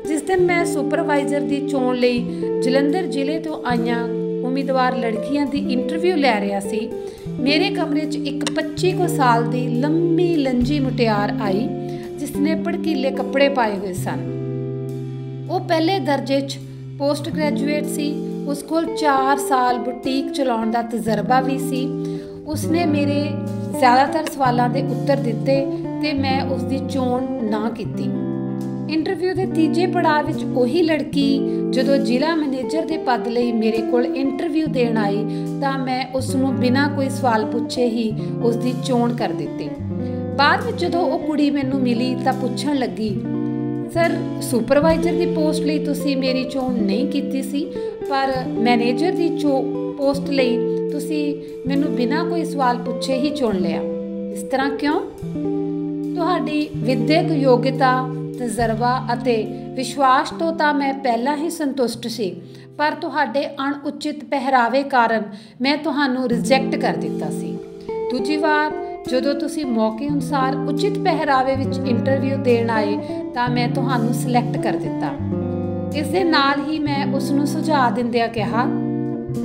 ਜਿਸ ਦਿਨ ਮੈਂ ਸੁਪਰਵਾਈਜ਼ਰ ਦੀ ਚੋਣ ਲਈ ਜਲੰਧਰ ਜ਼ਿਲ੍ਹੇ ਤੋਂ ਆਈਆਂ ਉਮੀਦਵਾਰ ਲੜਕੀਆਂ ਦੀ ਇੰਟਰਵਿਊ ਲੈ ਰਿਹਾ ਸੀ, ਮੇਰੇ ਕਮਰੇ 'ਚ ਇੱਕ 25 ਕੁ ਸਾਲ ਦੀ ਲੰਮੀ ਲੰਜੀ ਮੁਟਿਆਰ ਆਈ ਜਿਸ ਨੇ ਭੜਕੀਲੇ ਕੱਪੜੇ ਪਾਏ ਹੋਏ ਸਨ। ਉਹ ਪਹਿਲੇ ਦਰਜੇ 'ਚ ਪੋਸਟ ਗ੍ਰੈਜੂਏਟ ਸੀ। ਉਸ ਕੋਲ 4 ਸਾਲ ਬੁਟੀਕ ਚਲਾਉਣ ਦਾ ਤਜਰਬਾ ਵੀ ਸੀ। ਉਸਨੇ ਮੇਰੇ ਜ਼ਿਆਦਾਤਰ ਸਵਾਲਾਂ ਦੇ ਉੱਤਰ ਦਿੱਤੇ ਤੇ ਮੈਂ ਉਸ ਦੀ ਚੋਣ ਨਾ ਕੀਤੀ। ਇੰਟਰਵਿਊ ਦੇ ਤੀਜੇ ਪੜਾਅ ਵਿੱਚ ਉਹੀ ਲੜਕੀ ਜਦੋਂ ਜ਼ਿਲ੍ਹਾ ਮੈਨੇਜਰ ਦੇ ਪਦ ਲਈ ਮੇਰੇ ਕੋਲ ਇੰਟਰਵਿਊ ਦੇਣ ਆਈ ਤਾਂ ਮੈਂ ਉਸ ਨੂੰ ਬਿਨਾਂ ਕੋਈ ਸਵਾਲ ਪੁੱਛੇ ਹੀ ਉਸ ਦੀ ਚੋਣ ਕਰ ਦਿੱਤੀ। ਬਾਅਦ ਵਿੱਚ ਜਦੋਂ ਉਹ ਕੁੜੀ ਮੈਨੂੰ ਮਿਲੀ ਤਾਂ ਪੁੱਛਣ ਲੱਗੀ, ਸਰ ਸੁਪਰਵਾਈਜ਼ਰ ਦੀ ਪੋਸਟ ਲਈ ਤੁਸੀਂ ਮੇਰੀ ਚੋਣ ਨਹੀਂ ਕੀਤੀ ਸੀ ਪਰ ਮੈਨੇਜਰ ਦੀ ਪੋਸਟ ਲਈ ਤੁਸੀਂ ਮੈਨੂੰ ਬਿਨਾਂ ਕੋਈ ਸਵਾਲ ਪੁੱਛੇ ਹੀ ਚੁਣ ਲਿਆ। ਇਸ ਤਰ੍ਹਾਂ ਕਿਉਂ? ਤੁਹਾਡੀ ਵਿਦਿਅਕ ਯੋਗਤਾ, ਤਜਰਬਾ ਅਤੇ ਵਿਸ਼ਵਾਸ ਤੋਂ ਤਾਂ ਮੈਂ ਪਹਿਲਾਂ ਹੀ ਸੰਤੁਸ਼ਟ ਸੀ ਪਰ ਤੁਹਾਡੇ ਅਣਉਚਿਤ ਪਹਿਰਾਵੇ ਕਾਰਨ ਮੈਂ ਤੁਹਾਨੂੰ ਰਿਜੈਕਟ ਕਰ ਦਿੱਤਾ ਸੀ। ਦੂਜੀ ਵਾਰ ਜਦੋਂ ਤੁਸੀਂ ਮੌਕੇ ਅਨੁਸਾਰ ਉਚਿਤ ਪਹਿਰਾਵੇ ਵਿੱਚ ਇੰਟਰਵਿਊ ਦੇਣ ਆਏ ਤਾਂ ਮੈਂ ਤੁਹਾਨੂੰ ਸਿਲੈਕਟ ਕਰ ਦਿੱਤਾ। ਇਸ ਦੇ ਨਾਲ ਹੀ ਮੈਂ ਉਸ ਨੂੰ ਸੁਝਾਅ ਦਿੰਦਿਆਂ ਕਿਹਾ,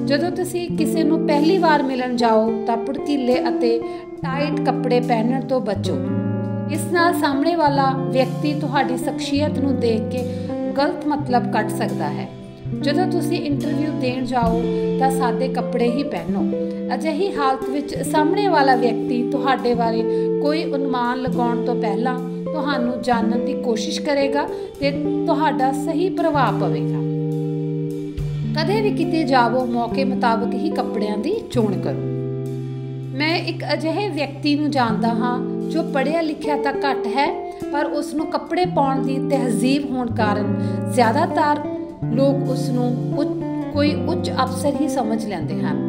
ਜਦੋਂ ਤੁਸੀਂ ਕਿਸੇ ਨੂੰ ਪਹਿਲੀ ਵਾਰ ਮਿਲਣ ਜਾਓ ਤਾਂ ਭੜਕੀਲੇ ਅਤੇ ਟਾਈਟ ਕੱਪੜੇ ਪਹਿਨਣ ਤੋਂ ਬਚੋ। ਇਸ ਨਾਲ ਸਾਹਮਣੇ ਵਾਲਾ ਵਿਅਕਤੀ ਤੁਹਾਡੀ ਸ਼ਖਸੀਅਤ ਨੂੰ ਦੇਖ ਕੇ ਗਲਤ ਮਤਲਬ ਕੱਢ ਸਕਦਾ ਹੈ। ਜਦੋਂ ਤੁਸੀਂ ਇੰਟਰਵਿਊ ਦੇਣ ਜਾਓ ਤਾਂ ਸਾਦੇ ਕੱਪੜੇ ਹੀ ਪਹਿਨੋ। ਅਜਿਹੀ ਹਾਲਤ ਵਿੱਚ ਸਾਹਮਣੇ ਵਾਲਾ ਵਿਅਕਤੀ ਤੁਹਾਡੇ ਬਾਰੇ ਕੋਈ ਅਨੁਮਾਨ ਲਗਾਉਣ ਤੋਂ ਪਹਿਲਾਂ ਤੁਹਾਨੂੰ ਜਾਣਨ ਦੀ ਕੋਸ਼ਿਸ਼ ਕਰੇਗਾ ਤੇ ਤੁਹਾਡਾ ਸਹੀ ਪ੍ਰਭਾਵ ਪਵੇਗਾ। ਕਦੇ ਵੀ ਕਿਤੇ ਜਾਵੋ ਮੌਕੇ ਮੁਤਾਬਕ ਹੀ ਕੱਪੜਿਆਂ ਦੀ ਚੋਣ ਕਰੋ। ਮੈਂ ਇੱਕ ਅਜਿਹੇ ਵਿਅਕਤੀ ਨੂੰ ਜਾਣਦਾ ਹਾਂ ਜੋ ਪੜ੍ਹਿਆ ਲਿਖਿਆ ਤਾਂ ਘੱਟ ਹੈ ਪਰ ਉਸ ਨੂੰ ਕੱਪੜੇ ਪਾਉਣ ਦੀ ਤਹਿਜ਼ੀਬ ਹੋਣ ਕਾਰਨ ਜ਼ਿਆਦਾਤਰ ਲੋਕ ਉਸ ਨੂੰ ਕੋਈ ਉੱਚ ਅਫਸਰ ਹੀ ਸਮਝ ਲੈਂਦੇ ਹਨ।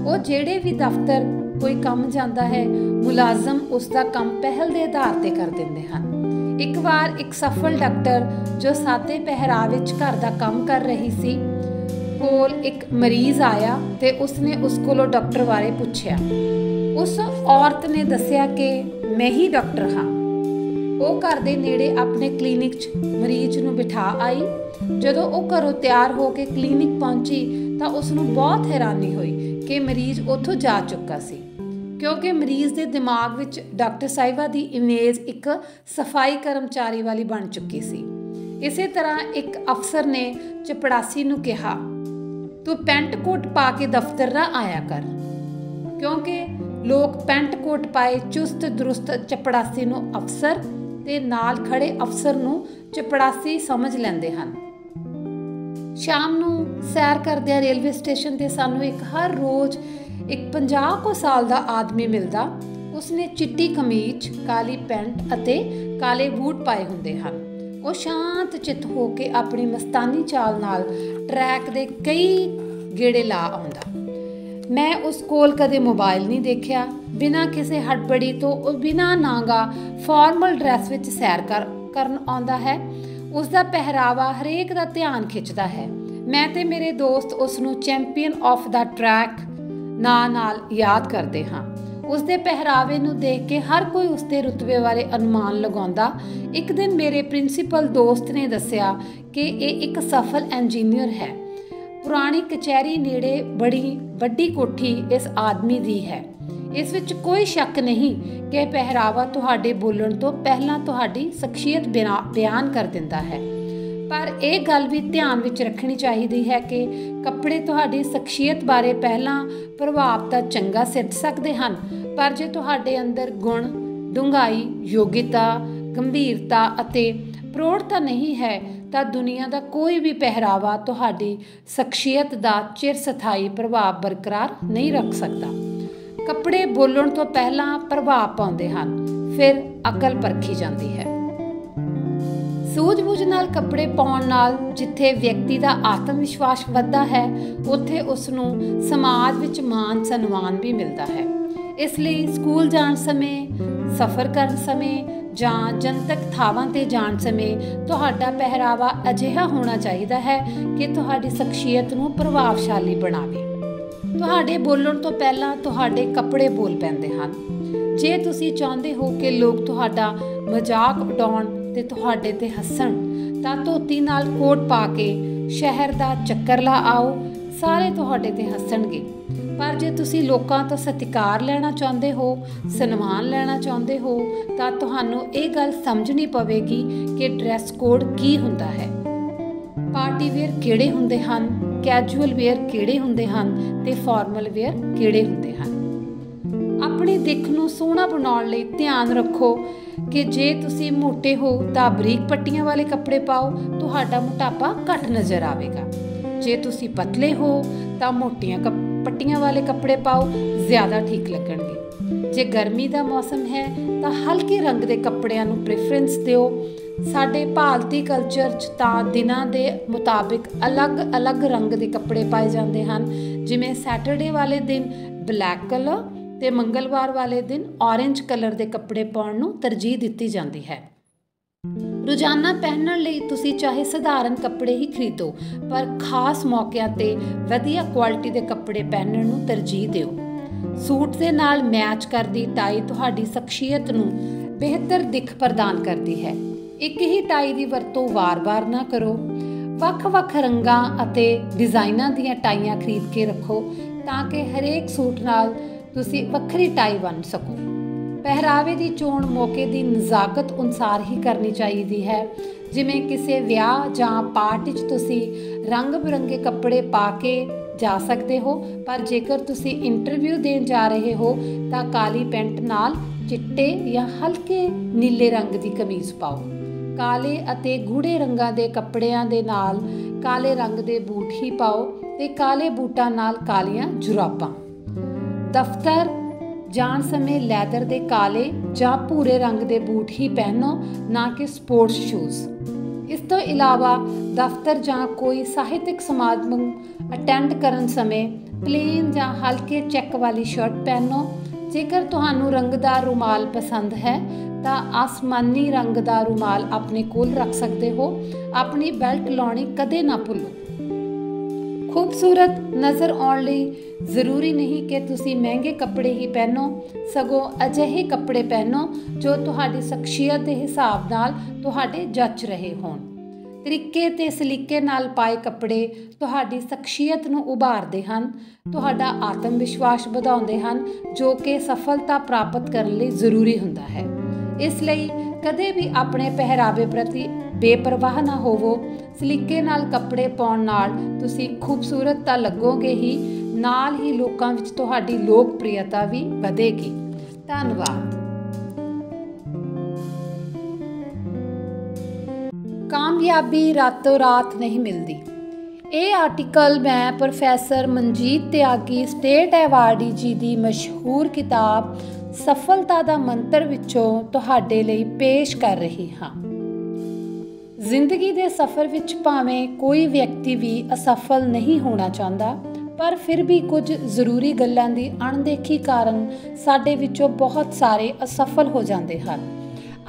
ਉਹ ਜਿਹੜੇ ਵੀ ਦਫ਼ਤਰ ਕੋਈ ਕੰਮ ਜਾਂਦਾ ਹੈ ਮੁਲਾਜ਼ਮ ਉਸ ਦਾ ਕੰਮ ਪਹਿਲ ਦੇ ਆਧਾਰ 'ਤੇ ਕਰ ਦਿੰਦੇ ਹਨ। ਇੱਕ ਵਾਰ ਇੱਕ ਸਫਲ ਡਾਕਟਰ ਜੋ ਸਾਦੇ ਪਹਿਰਾਵੇ ਵਿੱਚ ਘਰ ਦਾ ਕੰਮ ਕਰ ਰਹੀ ਸੀ ਕੋਲ ਇੱਕ ਮਰੀਜ਼ ਆਇਆ ਤੇ ਉਸਨੇ ਉਸ ਕੋਲੋਂ ਡਾਕਟਰ ਬਾਰੇ ਪੁੱਛਿਆ। ਉਸ ਔਰਤ ਨੇ ਦੱਸਿਆ ਕਿ ਮੈਂ ਹੀ ਡਾਕਟਰ ਹਾਂ। ਉਹ ਘਰ ਦੇ ਨੇੜੇ ਆਪਣੇ ਕਲੀਨਿਕ 'ਚ ਮਰੀਜ਼ ਨੂੰ ਬਿਠਾ ਆਈ। ਜਦੋਂ ਉਹ ਘਰੋਂ ਤਿਆਰ ਹੋ ਕੇ ਕਲੀਨਿਕ ਪਹੁੰਚੀ ਤਾਂ ਉਸ ਨੂੰ ਬਹੁਤ ਹੈਰਾਨੀ ਹੋਈ ਕਿ ਮਰੀਜ਼ ਉੱਥੋਂ ਜਾ ਚੁੱਕਾ ਸੀ, ਕਿਉਂਕਿ ਮਰੀਜ਼ ਦੇ ਦਿਮਾਗ ਵਿੱਚ ਡਾਕਟਰ ਸਾਹਿਬਾ ਦੀ ਇਮੇਜ ਇੱਕ ਸਫਾਈ ਕਰਮਚਾਰੀ ਵਾਲੀ ਬਣ ਚੁੱਕੀ ਸੀ। ਇਸੇ ਤਰ੍ਹਾਂ ਇੱਕ ਅਫਸਰ ਨੇ ਚਪੜਾਸੀ ਨੂੰ ਕਿਹਾ, ਤੂੰ ਪੈਂਟ ਕੋਟ ਪਾ ਕੇ ਦਫ਼ਤਰ ਨਾ ਆਇਆ ਕਰ। क्योंकि लोग पैंट कोट पाए चुस्त दुरुस्त चपड़ासी नूं अफसर ते नाल खड़े अफसर नूं चपड़ासी समझ लैंदे हन। शाम नूं सैर करदिआं रेलवे स्टेशन ते सानूं एक हर रोज़ एक 50 कुछ साल दा आदमी मिलदा। उसने चिट्टी कमीज, काली पैंट अते काले बूट पाए हुंदे हन। ਉਹ शांत चित हो के अपनी मस्तानी चाल नाल ट्रैक दे कई गेड़े ला आउंदा। मैं उस कोल कदे मोबाइल नहीं देखिया। बिना किसी हड़बड़ी तो बिना नांगा फॉर्मल ड्रैस विच सैर करन आउंदा है। उसका पहरावा हरेक दा ध्यान खिंचदा है। मैं ते मेरे दोस्त उसनूं चैंपीयन ऑफ द ट्रैक ਨਾਂ नाल याद करते हाँ। उसके पहरावे नूं देख के हर कोई उसके रुतबे बारे अनुमान लगाउंदा। एक दिन मेरे प्रिंसीपल दोस्त ने दस्सिया कि यह एक सफल इंजीनियर है। पुरानी कचहरी नेड़े बड़ी वड्डी कोठी इस आदमी दी है। इस विच कोई शक नहीं कि पहरावा तुहाडे बोलण तो पहलां तुहाडी शख्सियत बयान कर दिंदा है। पर यह गल भी ध्यान विच रखनी चाहिए है कि कपड़े तुहाडी शख्सियत बारे पहलां प्रभाव तां चंगा सिद्ध सकदे हन, पर जे तुहाडे अंदर गुण, डूंघाई, योग्यता, गंभीरता अते प्रौढ़ता नहीं है तां दुनिया दा कोई भी पहरावा तुहाडी शख्सियत दा चिरस्थाई प्रभाव बरकरार नहीं रख सकता। कपड़े बोलण तो पहलां प्रभाव पाउंदे हन, फिर अकल परखी जाती है। सूझ-बूझ नाल कपड़े पाउण नाल जिथे व्यक्ति का आत्म विश्वास वधदा है, उत्थे उसनूं समाज विच मान सन्मान भी मिलता है। इसलिए स्कूल जाण समय, सफ़र करन समय जां जनतक थावां ते जाण समय तुहाडा पहरावा अजिहा होना चाहिए है कि तुहाडी शख्सियत नूं प्रभावशाली बनावे। तुहाडे बोलण तो पहलां तुहाडे कपड़े बोल पैंदे हन। जे तुसीं चाहुंदे हो कि लोग तुहाडा मजाक उडाउण ते तुहाडे ते हੱਸਣ तां धोती नाल कोट पा के शहर दा चक्कर ला आओ, सारे तुहाडे ते हੱਸਣਗੇ। पर जे तुसीं लोकां तो सत्कार लेना चाहुंदे हो, सन्मान लेना चाहुंदे हो तां तुहानूं इह गल समझनी पवेगी कि ड्रैस कोड की हुंदा है। पार्टी वेयर किहड़े हुंदे हन, कैजुअल वेयर किहड़े हुंदे हन ते फॉर्मल वेयर किहड़े हुंदे हन। अपनी दिख नूं सोहना बनाउण लई ध्यान रखो कि जे तुसीं मोटे हो तां बरीक पट्टियां वाले कपड़े पाओ, तुहाडा मोटापा घट नज़र आवेगा। जे तुसीं पतले हो तां मोटियां पट्टियां वाले कपड़े पाओ, ज़्यादा ठीक लगणगे। जे गर्मी का मौसम है तां हल्के रंग के कपड़िਆਂ नूं प्रेफरेंस दिओ। साडे भारती कल्चर च तां दिनां दे मुताबिक अलग अलग रंग के कपड़े पाए जाते हैं। जिमें सैटरडे वाले दिन ब्लैक कलर ते मंगलवार वाले दिन ऑरेंज कलर के कपड़े पाउण नूं तरजीह दित्ती जाती है। रोजाना पहनण लई तुसीं चाहे सधारण कपड़े ही खरीदो, पर खास मौक़िਆਂ ते वधिया क्वालिटी के कपड़े पहनण नूं तरजीह दिओ। सूट दे नाल मैच करदी टाई तुहाडी शख्सियत नूं बेहतर दिख प्रदान करती है। एक ही टाई की वरतों वार-वार ना करो। ਵੱਖ-ਵੱਖ रंगां अते डिज़ाइनां दीयां टाइयां खरीद के रखो तां कि हरेक सूट नाल तुसीं वक्खरी टाई बन सको। पहरावे की चोण मौके की नज़ाकत अनुसार ही करनी चाहिए है। जिमें किसी विआह जां पार्टी च तुसीं रंग बिरंगे कपड़े पा के जा सकते हो, पर जेकर तुसीं इंटरव्यू देण जा रहे हो तां काली पैंट नाल चिट्टे या हल्के नीले रंग की कमीज पाओ। काले अते गूढ़े रंगां दे कपड़िਆਂ दे नाल काले रंग के बूट ही पाओ ते काले बूटां नाल कालियां जुराबां। दफ्तर जाण समय लैदर के काले जां भूरे रंग के बूट ही पहनो, ना कि स्पोर्ट्स शूज़। इस तो इलावा दफ्तर जां कोई साहित्यक समागम अटेंड करन समय प्लेन जां हल्के चैक वाली शर्ट पहनो। जेकर तुहानूं रंगदार रुमाल पसंद है तां आसमानी रंग का रुमाल अपने कोल रख सकते हो। अपनी बेल्ट लाउणी कदे ना भुल्लो। खूबसूरत नज़र आउण लई ज़रूरी नहीं कि तुसीं महंगे कपड़े ही पहनो, सगों अजिहे कपड़े पहनो जो तुहाडी शख्सियत के हिसाब नाल तुहाडे जच रहे होण। तरीके ते सलीके नाल पाए कपड़े तुहाडी शख्सियत नूं उभारदे हन, तुहाडा आत्म विश्वास वधाउंदे हन, जो कि सफलता प्राप्त करन लई जरूरी हुंदा है। इसलिए कदे भी अपने पहरावे प्रति बेपरवाह ना होवो। सलीके नाल कपड़े पाउण नाल तुसीं खूबसूरत तां लगोगे ही, ਨਾਲ ਹੀ ਲੋਕਾਂ ਵਿੱਚ ਤੁਹਾਡੀ ਲੋਕਪ੍ਰਿਯਤਾ ਵੀ ਵਧੇਗੀ। ਧੰਨਵਾਦ। ਕਾਮਯਾਬੀ ਰਾਤੋਂ ਰਾਤ ਨਹੀਂ ਮਿਲਦੀ। ਇਹ ਆਰਟੀਕਲ ਮੈਂ ਪ੍ਰੋਫੈਸਰ ਮਨਜੀਤ ਤਿਆਗੀ ਸਟੇਟ ਐਵਾਰਡੀ ਜੀ ਦੀ ਮਸ਼ਹੂਰ ਕਿਤਾਬ ਸਫਲਤਾ ਦਾ ਮੰਤਰ ਵਿੱਚੋਂ ਤੁਹਾਡੇ ਲਈ ਪੇਸ਼ ਕਰ ਰਹੀ ਹਾਂ। ਜ਼ਿੰਦਗੀ ਦੇ ਸਫ਼ਰ ਵਿੱਚ ਭਾਵੇਂ ਕੋਈ ਵਿਅਕਤੀ ਵੀ ਅਸਫਲ ਨਹੀਂ ਹੋਣਾ ਚਾਹੁੰਦਾ, ਪਰ ਫਿਰ ਵੀ ਕੁਝ ਜ਼ਰੂਰੀ ਗੱਲਾਂ ਦੀ ਅਣਦੇਖੀ ਕਾਰਨ ਸਾਡੇ ਵਿੱਚੋਂ ਬਹੁਤ ਸਾਰੇ ਅਸਫਲ ਹੋ ਜਾਂਦੇ ਹਨ।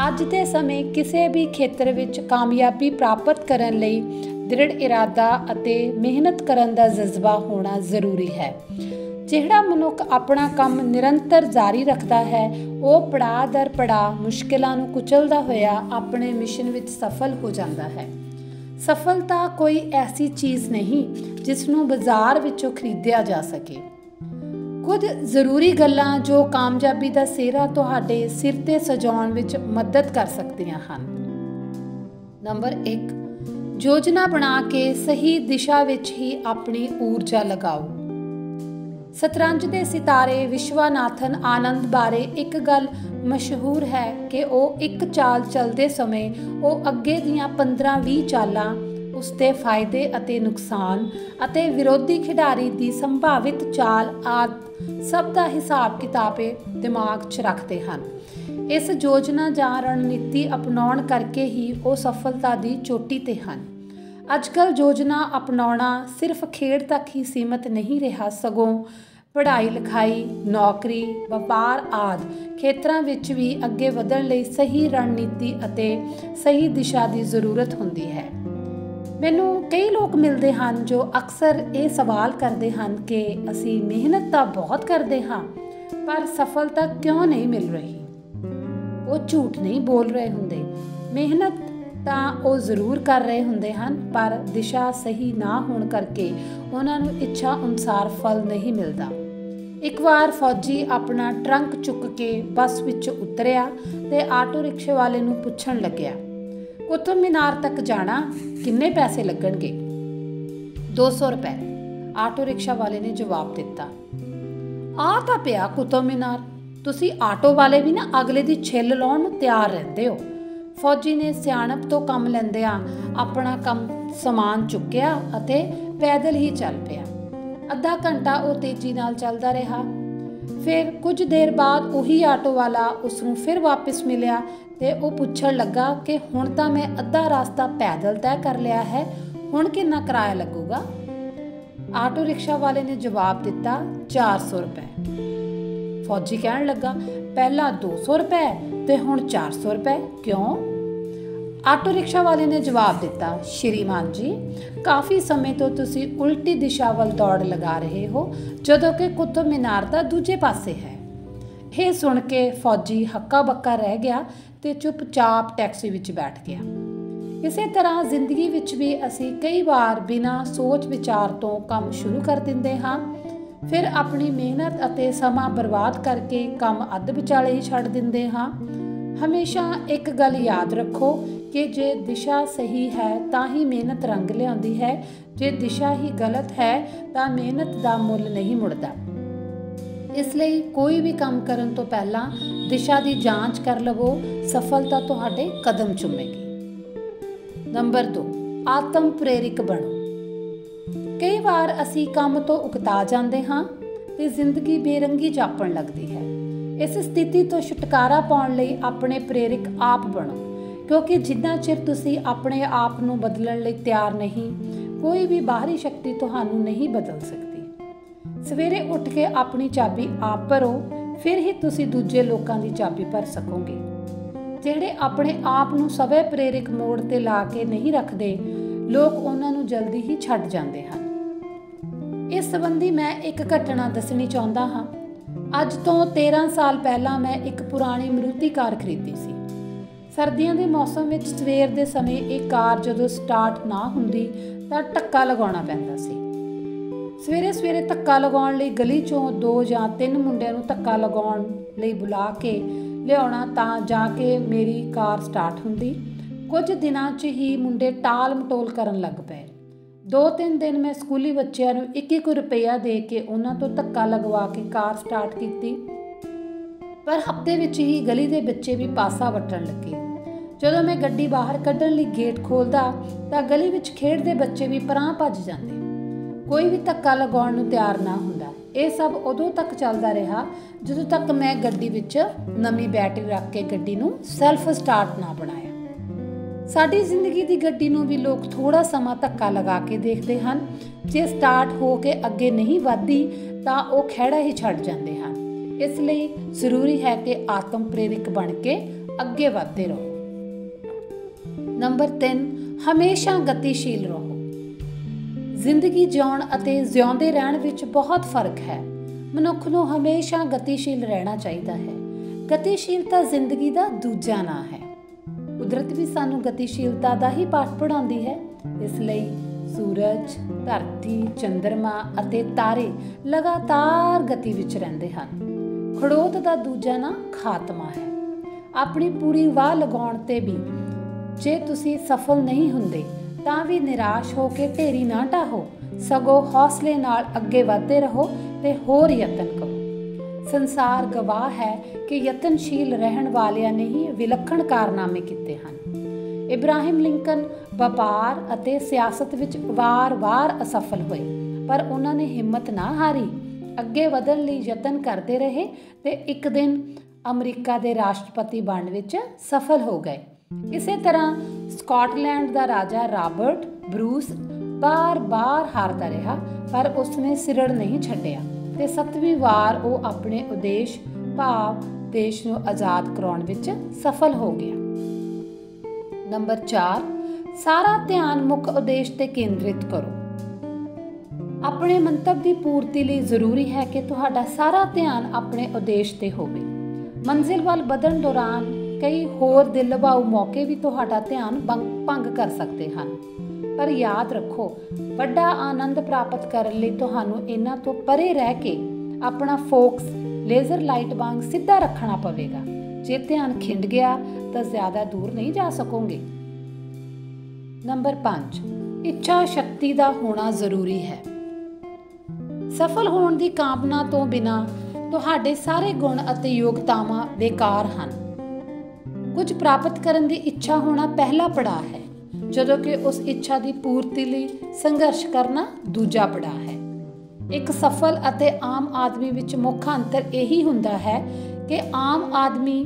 ਅੱਜ ਦੇ ਸਮੇਂ ਕਿਸੇ ਵੀ ਖੇਤਰ ਵਿੱਚ ਕਾਮਯਾਬੀ ਪ੍ਰਾਪਤ ਕਰਨ ਲਈ ਦ੍ਰਿੜ ਇਰਾਦਾ ਅਤੇ ਮਿਹਨਤ ਕਰਨ ਦਾ ਜਜ਼ਬਾ ਹੋਣਾ ਜ਼ਰੂਰੀ ਹੈ। ਜਿਹੜਾ ਮਨੁੱਖ ਆਪਣਾ ਕੰਮ ਨਿਰੰਤਰ ਜਾਰੀ ਰੱਖਦਾ ਹੈ, ਉਹ ਪੜਾਅ ਦਰ ਪੜਾਅ ਮੁਸ਼ਕਿਲਾਂ ਨੂੰ ਕੁਚਲਦਾ ਹੋਇਆ ਆਪਣੇ ਮਿਸ਼ਨ ਵਿੱਚ ਸਫਲ ਹੋ ਜਾਂਦਾ ਹੈ। ਸਫਲਤਾ ਕੋਈ ਐਸੀ ਚੀਜ਼ ਨਹੀਂ ਜਿਸ ਨੂੰ ਬਾਜ਼ਾਰ ਵਿੱਚੋਂ ਖਰੀਦਿਆ ਜਾ ਸਕੇ। ਕੁਝ ਜ਼ਰੂਰੀ ਗੱਲਾਂ ਜੋ ਕਾਮਯਾਬੀ ਦਾ ਸਿਹਰਾ ਤੁਹਾਡੇ ਸਿਰ ਤੇ ਸਜਾਉਣ ਵਿੱਚ ਮਦਦ ਕਰ ਸਕਦੀਆਂ ਹਨ। ਨੰਬਰ 1, ਯੋਜਨਾ ਬਣਾ ਕੇ ਸਹੀ ਦਿਸ਼ਾ ਵਿੱਚ ਹੀ ਆਪਣੀ ਊਰਜਾ ਲਗਾਓ। ਸ਼ਤਰੰਜ ਦੇ ਸਿਤਾਰੇ ਵਿਸ਼ਵਾਨਾਥਨ ਆਨੰਦ ਬਾਰੇ ਇੱਕ ਗੱਲ ਮਸ਼ਹੂਰ ਹੈ ਕਿ ਉਹ ਇੱਕ ਚਾਲ ਚੱਲਦੇ ਸਮੇਂ ਉਹ ਅੱਗੇ ਦੀਆਂ 15-20 ਚਾਲਾਂ, ਉਸਦੇ ਫਾਇਦੇ ਅਤੇ ਨੁਕਸਾਨ ਅਤੇ ਵਿਰੋਧੀ ਖਿਡਾਰੀ ਦੀ ਸੰਭਾਵਿਤ ਚਾਲ ਆਦਿ ਸਭ ਦਾ ਹਿਸਾਬ ਕਿਤਾਬ ਦਿਮਾਗ 'ਚ ਰੱਖਦੇ ਹਨ। ਇਸ ਯੋਜਨਾ ਜਾਂ ਰਣਨੀਤੀ ਅਪਣਾਉਣ ਕਰਕੇ ਹੀ ਉਹ ਸਫਲਤਾ ਦੀ ਚੋਟੀ 'ਤੇ ਹਨ। ਅੱਜ ਕੱਲ੍ਹ ਯੋਜਨਾ ਅਪਣਾਉਣਾ ਸਿਰਫ ਖੇਡ ਤੱਕ ਹੀ ਸੀਮਤ ਨਹੀਂ ਰਿਹਾ, ਸਗੋਂ ਪੜ੍ਹਾਈ ਲਿਖਾਈ, ਨੌਕਰੀ, ਵਪਾਰ ਆਦਿ ਖੇਤਰਾਂ ਵਿੱਚ ਵੀ ਅੱਗੇ ਵਧਣ ਲਈ ਸਹੀ ਰਣਨੀਤੀ ਅਤੇ ਸਹੀ ਦਿਸ਼ਾ ਦੀ ਜ਼ਰੂਰਤ ਹੁੰਦੀ ਹੈ। ਮੈਨੂੰ ਕਈ ਲੋਕ ਮਿਲਦੇ ਹਨ ਜੋ ਅਕਸਰ ਇਹ ਸਵਾਲ ਕਰਦੇ ਹਨ ਕਿ ਅਸੀਂ ਮਿਹਨਤ ਤਾਂ ਬਹੁਤ ਕਰਦੇ ਹਾਂ, ਪਰ ਸਫਲਤਾ ਕਿਉਂ ਨਹੀਂ ਮਿਲ ਰਹੀ। ਉਹ ਝੂਠ ਨਹੀਂ ਬੋਲ ਰਹੇ ਹੁੰਦੇ। ਮਿਹਨਤ ਤਾਂ ਉਹ ਜ਼ਰੂਰ ਕਰ ਰਹੇ ਹੁੰਦੇ ਹਨ, ਪਰ ਦਿਸ਼ਾ ਸਹੀ ਨਾ ਹੋਣ ਕਰਕੇ ਉਹਨਾਂ ਨੂੰ ਇੱਛਾ ਅਨੁਸਾਰ ਫਲ ਨਹੀਂ ਮਿਲਦਾ। ਇੱਕ ਵਾਰ ਫੌਜੀ ਆਪਣਾ ਟਰੰਕ ਚੁੱਕ ਕੇ ਬੱਸ ਵਿੱਚ ਉਤਰਿਆ ਤੇ ਆਟੋ ਰਿਕਸ਼ੇ ਵਾਲੇ ਨੂੰ ਪੁੱਛਣ ਲੱਗਿਆ, ਕੁਤਬ ਮੀਨਾਰ ਤੱਕ ਜਾਣਾ ਕਿੰਨੇ ਪੈਸੇ ਲੱਗਣਗੇ? 200 ਰੁਪਏ। ਆਟੋ ਰਿਕਸ਼ਾ ਵਾਲੇ ਨੇ ਜਵਾਬ ਦਿੱਤਾ। ਆ ਤਾਂ ਪਿਆ ਕੁਤਬ ਮੀਨਾਰ, ਤੁਸੀਂ ਆਟੋ ਵਾਲੇ ਵੀ ਨਾ ਅਗਲੇ ਦੀ ਛਿੱਲ ਲਾਉਣ ਨੂੰ ਤਿਆਰ ਰਹਿੰਦੇ ਹੋ। ਫੌਜੀ ਨੇ ਸਿਆਣਪ ਤੋਂ ਕੰਮ ਲੈਂਦਿਆਂ ਆਪਣਾ ਸਮਾਨ ਚੁੱਕਿਆ ਅਤੇ ਪੈਦਲ ਹੀ ਚੱਲ ਪਿਆ। ਅੱਧਾ ਘੰਟਾ ਉਹ ਤੇਜ਼ੀ ਨਾਲ ਚੱਲਦਾ ਰਿਹਾ। ਫਿਰ ਕੁਝ ਦੇਰ ਬਾਅਦ ਉਹੀ ਆਟੋ ਵਾਲਾ ਉਸ ਨੂੰ ਫਿਰ ਵਾਪਿਸ ਮਿਲਿਆ ਤੇ ਉਹ ਪੁੱਛਣ ਲੱਗਾ ਕਿ ਹੁਣ ਤਾਂ ਮੈਂ ਅੱਧਾ ਰਸਤਾ ਪੈਦਲ ਤੈਅ ਕਰ ਲਿਆ ਹੈ, ਹੁਣ ਕਿੰਨਾ ਕਿਰਾਇਆ ਲੱਗੂਗਾ? ਆਟੋ ਰਿਕਸ਼ਾ ਵਾਲੇ ਨੇ ਜਵਾਬ ਦਿੱਤਾ, 400 ਰੁਪਏ। ਫੌਜੀ ਕਹਿਣ ਲੱਗਾ, ਪਹਿਲਾਂ 200 ਰੁਪਏ ਤੇ ਹੁਣ 400 ਰੁਪਏ, ਕਿਉਂ? ਆਟੋ ਰਿਕਸ਼ਾ ਵਾਲੇ ਨੇ ਜਵਾਬ ਦਿੱਤਾ, ਸ਼੍ਰੀਮਾਨ ਜੀ, ਕਾਫੀ ਸਮੇਂ ਤੋਂ ਤੁਸੀਂ ਉਲਟੀ ਦਿਸ਼ਾ ਵੱਲ ਦੌੜ ਲਗਾ ਰਹੇ ਹੋ, ਜਦੋਂ ਕਿ ਕੁਤਬ ਮੀਨਾਰ ਤਾਂ ਦੂਜੇ ਪਾਸੇ ਹੈ। ਇਹ ਸੁਣ ਕੇ ਫੌਜੀ ਹੱਕਾ ਬੱਕਾ ਰਹਿ ਗਿਆ ਤੇ ਚੁੱਪਚਾਪ ਟੈਕਸੀ ਵਿੱਚ ਬੈਠ ਗਿਆ। ਇਸੇ ਤਰ੍ਹਾਂ ਜ਼ਿੰਦਗੀ ਵਿੱਚ ਵੀ ਅਸੀਂ ਕਈ ਵਾਰ ਬਿਨਾਂ ਸੋਚ ਵਿਚਾਰ ਤੋਂ ਕੰਮ ਸ਼ੁਰੂ ਕਰ ਦਿੰਦੇ ਹਾਂ, ਫਿਰ ਆਪਣੀ ਮਿਹਨਤ ਅਤੇ ਸਮਾਂ ਬਰਬਾਦ ਕਰਕੇ ਕੰਮ ਅੱਧ ਵਿਚਾਲੇ ਹੀ ਛੱਡ ਦਿੰਦੇ ਹਾਂ। ਹਮੇਸ਼ਾ ਇੱਕ ਗੱਲ ਯਾਦ ਰੱਖੋ ਕਿ ਜੇ ਦਿਸ਼ਾ ਸਹੀ ਹੈ ਤਾਂ ਹੀ ਮਿਹਨਤ ਰੰਗ ਲਿਆਉਂਦੀ ਹੈ, ਜੇ ਦਿਸ਼ਾ ਹੀ ਗਲਤ ਹੈ ਤਾਂ ਮਿਹਨਤ ਦਾ ਮੁੱਲ ਨਹੀਂ ਮੁੜਦਾ। ਇਸ ਲਈ ਕੋਈ ਵੀ ਕੰਮ ਕਰਨ ਤੋਂ ਪਹਿਲਾਂ ਦਿਸ਼ਾ ਦੀ ਜਾਂਚ ਕਰ ਲਵੋ, ਸਫਲਤਾ ਤੁਹਾਡੇ ਕਦਮ ਚੁੰਮੇਗੀ। ਨੰਬਰ 2, ਆਤਮ ਪ੍ਰੇਰਿਤ ਬਣੋ। ਕਈ ਵਾਰ ਅਸੀਂ ਕੰਮ ਤੋਂ ਉਕਤਾ ਜਾਂਦੇ ਹਾਂ ਤੇ ਜ਼ਿੰਦਗੀ ਬੇਰੰਗੀ ਜਾਪਣ ਲੱਗਦੀ ਹੈ। ਇਸ ਸਥਿਤੀ ਤੋਂ ਛੁਟਕਾਰਾ ਪਾਉਣ ਲਈ ਆਪਣੇ ਪ੍ਰੇਰਕ ਆਪ ਬਣੋ, ਕਿਉਂਕਿ ਜਿੰਨਾ ਚਿਰ ਤੁਸੀਂ ਆਪਣੇ ਆਪ ਨੂੰ ਬਦਲਣ ਲਈ ਤਿਆਰ ਨਹੀਂ, ਕੋਈ ਵੀ ਬਾਹਰੀ ਸ਼ਕਤੀ ਤੁਹਾਨੂੰ ਨਹੀਂ ਬਦਲ ਸਕਦੀ। ਸਵੇਰੇ ਉੱਠ ਕੇ ਆਪਣੀ ਚਾਬੀ ਆਪ ਭਰੋ, ਫਿਰ ਹੀ ਤੁਸੀਂ ਦੂਜੇ ਲੋਕਾਂ ਦੀ ਚਾਬੀ ਭਰ ਸਕੋਗੇ। ਜਿਹੜੇ ਆਪਣੇ ਆਪ ਨੂੰ ਸਵੈ ਪ੍ਰੇਰਕ ਮੋੜ ਤੇ ਲਾ ਕੇ ਨਹੀਂ ਰੱਖਦੇ, ਲੋਕ ਉਹਨਾਂ ਨੂੰ ਜਲਦੀ ਹੀ ਛੱਡ ਜਾਂਦੇ ਹਨ। ਇਸ ਸੰਬੰਧੀ ਮੈਂ ਇੱਕ ਘਟਨਾ ਦੱਸਣੀ ਚਾਹੁੰਦਾ ਹਾਂ। ਅੱਜ ਤੋਂ 13 ਸਾਲ ਪਹਿਲਾਂ ਮੈਂ ਇੱਕ ਪੁਰਾਣੀ ਮਾਰੂਤੀ ਕਾਰ ਖਰੀਦੀ ਸੀ। ਸਰਦੀਆਂ ਦੇ ਮੌਸਮ ਵਿੱਚ ਸਵੇਰ ਦੇ ਸਮੇਂ ਇਹ ਕਾਰ ਜਦੋਂ ਸਟਾਰਟ ਨਾ ਹੁੰਦੀ ਤਾਂ ਧੱਕਾ ਲਗਾਉਣਾ ਪੈਂਦਾ ਸੀ। ਸਵੇਰੇ ਸਵੇਰੇ ਧੱਕਾ ਲਗਾਉਣ ਲਈ ਗਲੀ 'ਚੋਂ 2 ਜਾਂ 3 ਮੁੰਡਿਆਂ ਨੂੰ ਧੱਕਾ ਲਗਾਉਣ ਲਈ ਬੁਲਾ ਕੇ ਲਿਆਉਣਾ ਤਾਂ ਜਾ ਕੇ ਮੇਰੀ ਕਾਰ ਸਟਾਰਟ ਹੁੰਦੀ। ਕੁਝ ਦਿਨਾਂ 'ਚ ਹੀ ਮੁੰਡੇ ਟਾਲ ਮਟੋਲ ਕਰਨ ਲੱਗ ਪਏ। 2-3 दिन मैं स्कूली बच्चों को 1-1 रुपया दे के उन्होंने तो धक्का लगवा के कार स्टार्ट की, पर हफ्ते विच ही गली के बच्चे भी पासा वटन लगे। जदों मैं गड्डी बाहर कढ़न लई गेट खोलदा तां गली विच खेडदे बच्चे भी परां भज जांदे, कोई भी धक्का लगाउण नूं तैयार ना हुंदा। ये सब उदों तक चलदा रहा जदों तक मैं गड्डी विच नवीं बैटरी रख के गड्डी नूं सैल्फ स्टार्ट ना बनाया। साडी जिंदगी दी गड्डी नूं भी लोग थोड़ा समा धक्का लगा के देखते हैं, जे स्टार्ट हो के अगे नहीं वधदी तां ओह खैड़ा ही छड्ड जांदे हैं। इसलिए जरूरी है कि आत्म प्रेरित बन के अगे वधदे रहो। नंबर 3, हमेशा गतिशील रहो। जिंदगी जिउण अते जिउंदे रहण विच बहुत फर्क है। मनुख नूं हमेशा गतिशील रहना चाहिए है। गतिशीलता जिंदगी का दूजा नाम है। कुदरत भी सानू गतिशीलता का ही पाठ पढ़ाती है। इसलिए सूरज, धरती, चंद्रमा अते तारे लगातार गति विच रहिंदे हन। खड़ोत का दूजा नाम खात्मा है। अपनी पूरी वाह लगाउण ते भी जे तुसी सफल नहीं हुंदे तां भी निराश हो के ढेरी ना ढाहो, सगों हौसले नाल अगे वधदे रहो ते होर यतन करो। संसार गवाह है कि यतनशील रहण वालियां ने ही विलक्षण कारनामे कीते हन। इब्राहिम लिंकन व्यापार अते सियासत विच वार-वार असफल होए, पर उन्होंने हिम्मत ना हारी, अगे वधण लई यतन करते रहे ते एक दिन अमरीका के राष्ट्रपति बनने विच सफल हो गए। इसे तरह स्कॉटलैंड का राजा रॉबर्ट ब्रूस बार-बार हारता रहा, पर उसने सिरड़ नहीं छड्डिया ते 7वीं वार वो अपने उद्देश भाव देश को आज़ाद कराउण विच सफल हो गया। नंबर 4, सारा ध्यान मुख उद्देश ते केंद्रित करो। अपने मंतव की पूर्ति लिए जरूरी है कि तुहाडा सारा ध्यान अपने उद्देश ते होवे। मंजिल वाल वधण दौरान कई होर दिल लभाऊ मौके भी तुहाडा ध्यान भंग कर सकते हैं, पर याद रखो वड्डा आनंद प्राप्त करने लई तुहानू इन्हां तो परे रह के अपना फोकस लेजर लाइट वांग सीधा रखना पवेगा। जे ध्यान खिंड गया तो ज़्यादा दूर नहीं जा सकोगे। नंबर 5, इच्छा शक्ति का होना जरूरी है। सफल होने की कामना तो बिना तुहाडे सारे गुण अते योग्यतावां बेकार हैं। कुछ प्राप्त करने की इच्छा होना पहला पड़ाव है, जदों कि उस इच्छा की पूर्ति लिए संघर्ष करना दूजा पड़ाव है। एक सफल अते आम आदमी विच मुख्य अंतर यही हुंदा है कि आम आदमी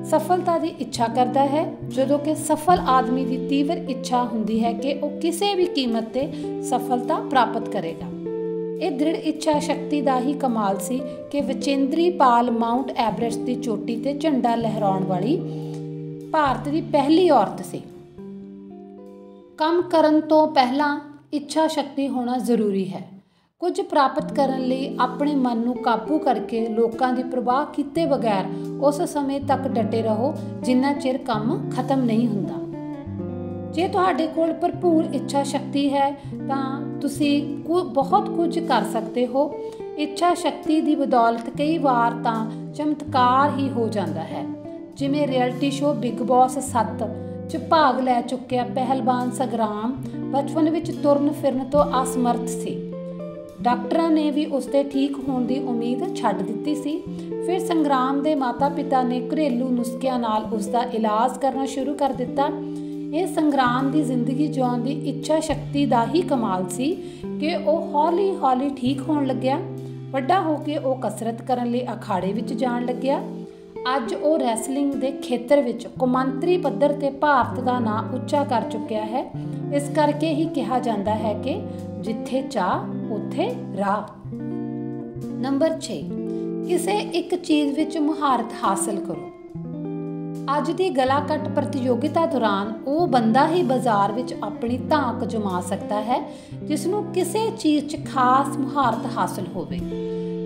सफलता की इच्छा करता है, जदों कि सफल आदमी की तीव्र इच्छा हुंदी है कि वह किसी भी कीमत ते सफलता प्राप्त करेगा। ये दृढ़ इच्छा शक्ति का ही कमाल सी कि विचेंद्री पाल माउंट एवरेस्ट की चोटी ते झंडा लहराउण वाली भारत की पहली औरत सी। काम करन तो पहला इच्छा शक्ति होना जरूरी है। कुछ प्राप्त करने लिए अपने मन को काबू करके लोगों की परवाह किए बगैर उस समय तक डटे रहो जिन्ना चिर काम खत्म नहीं हुंदा। जे तुहाडे कोल भरपूर इच्छा शक्ति है तां तुसी बहुत कुछ कर सकते हो। इच्छा शक्ति की बदौलत कई बार तां चमत्कार ही हो जाता है, जिमें रियलिटी शो बिग बॉस 7 च भाग लै चुकिया पहलवान संग्राम बचपन विच तुरन फिरन तो असमर्थ सी। डॉक्टरां ने भी उसके ठीक होने की उम्मीद छड्ड दित्ती सी। फिर संग्राम के माता पिता ने घरेलू नुस्खियां नाल उसका इलाज करना शुरू कर दिता। ये संग्राम की जिंदगी जिउण की इच्छा शक्ति का ही कमाल सी कि वह हौली हौली ठीक होने लग्या। वड्डा होके वह कसरत करन लई अखाड़े विच जाण लग्या। अज वो रैसलिंग के खेत्र विच कौमांतरी पद्धर ते भारत का नाम उच्चा कर चुकिया है। इस करके ही कहा जाता है कि जिथे चाह उत्थे राह। नंबर 6, किसी एक चीज़ विच मुहारत हासिल करो। अज की गलाकट प्रतियोगिता दौरान वो बंदा ही बाजार विच अपनी धाक जमा सकता है जिसनों किसी चीज़ च खास मुहारत हासिल होवे।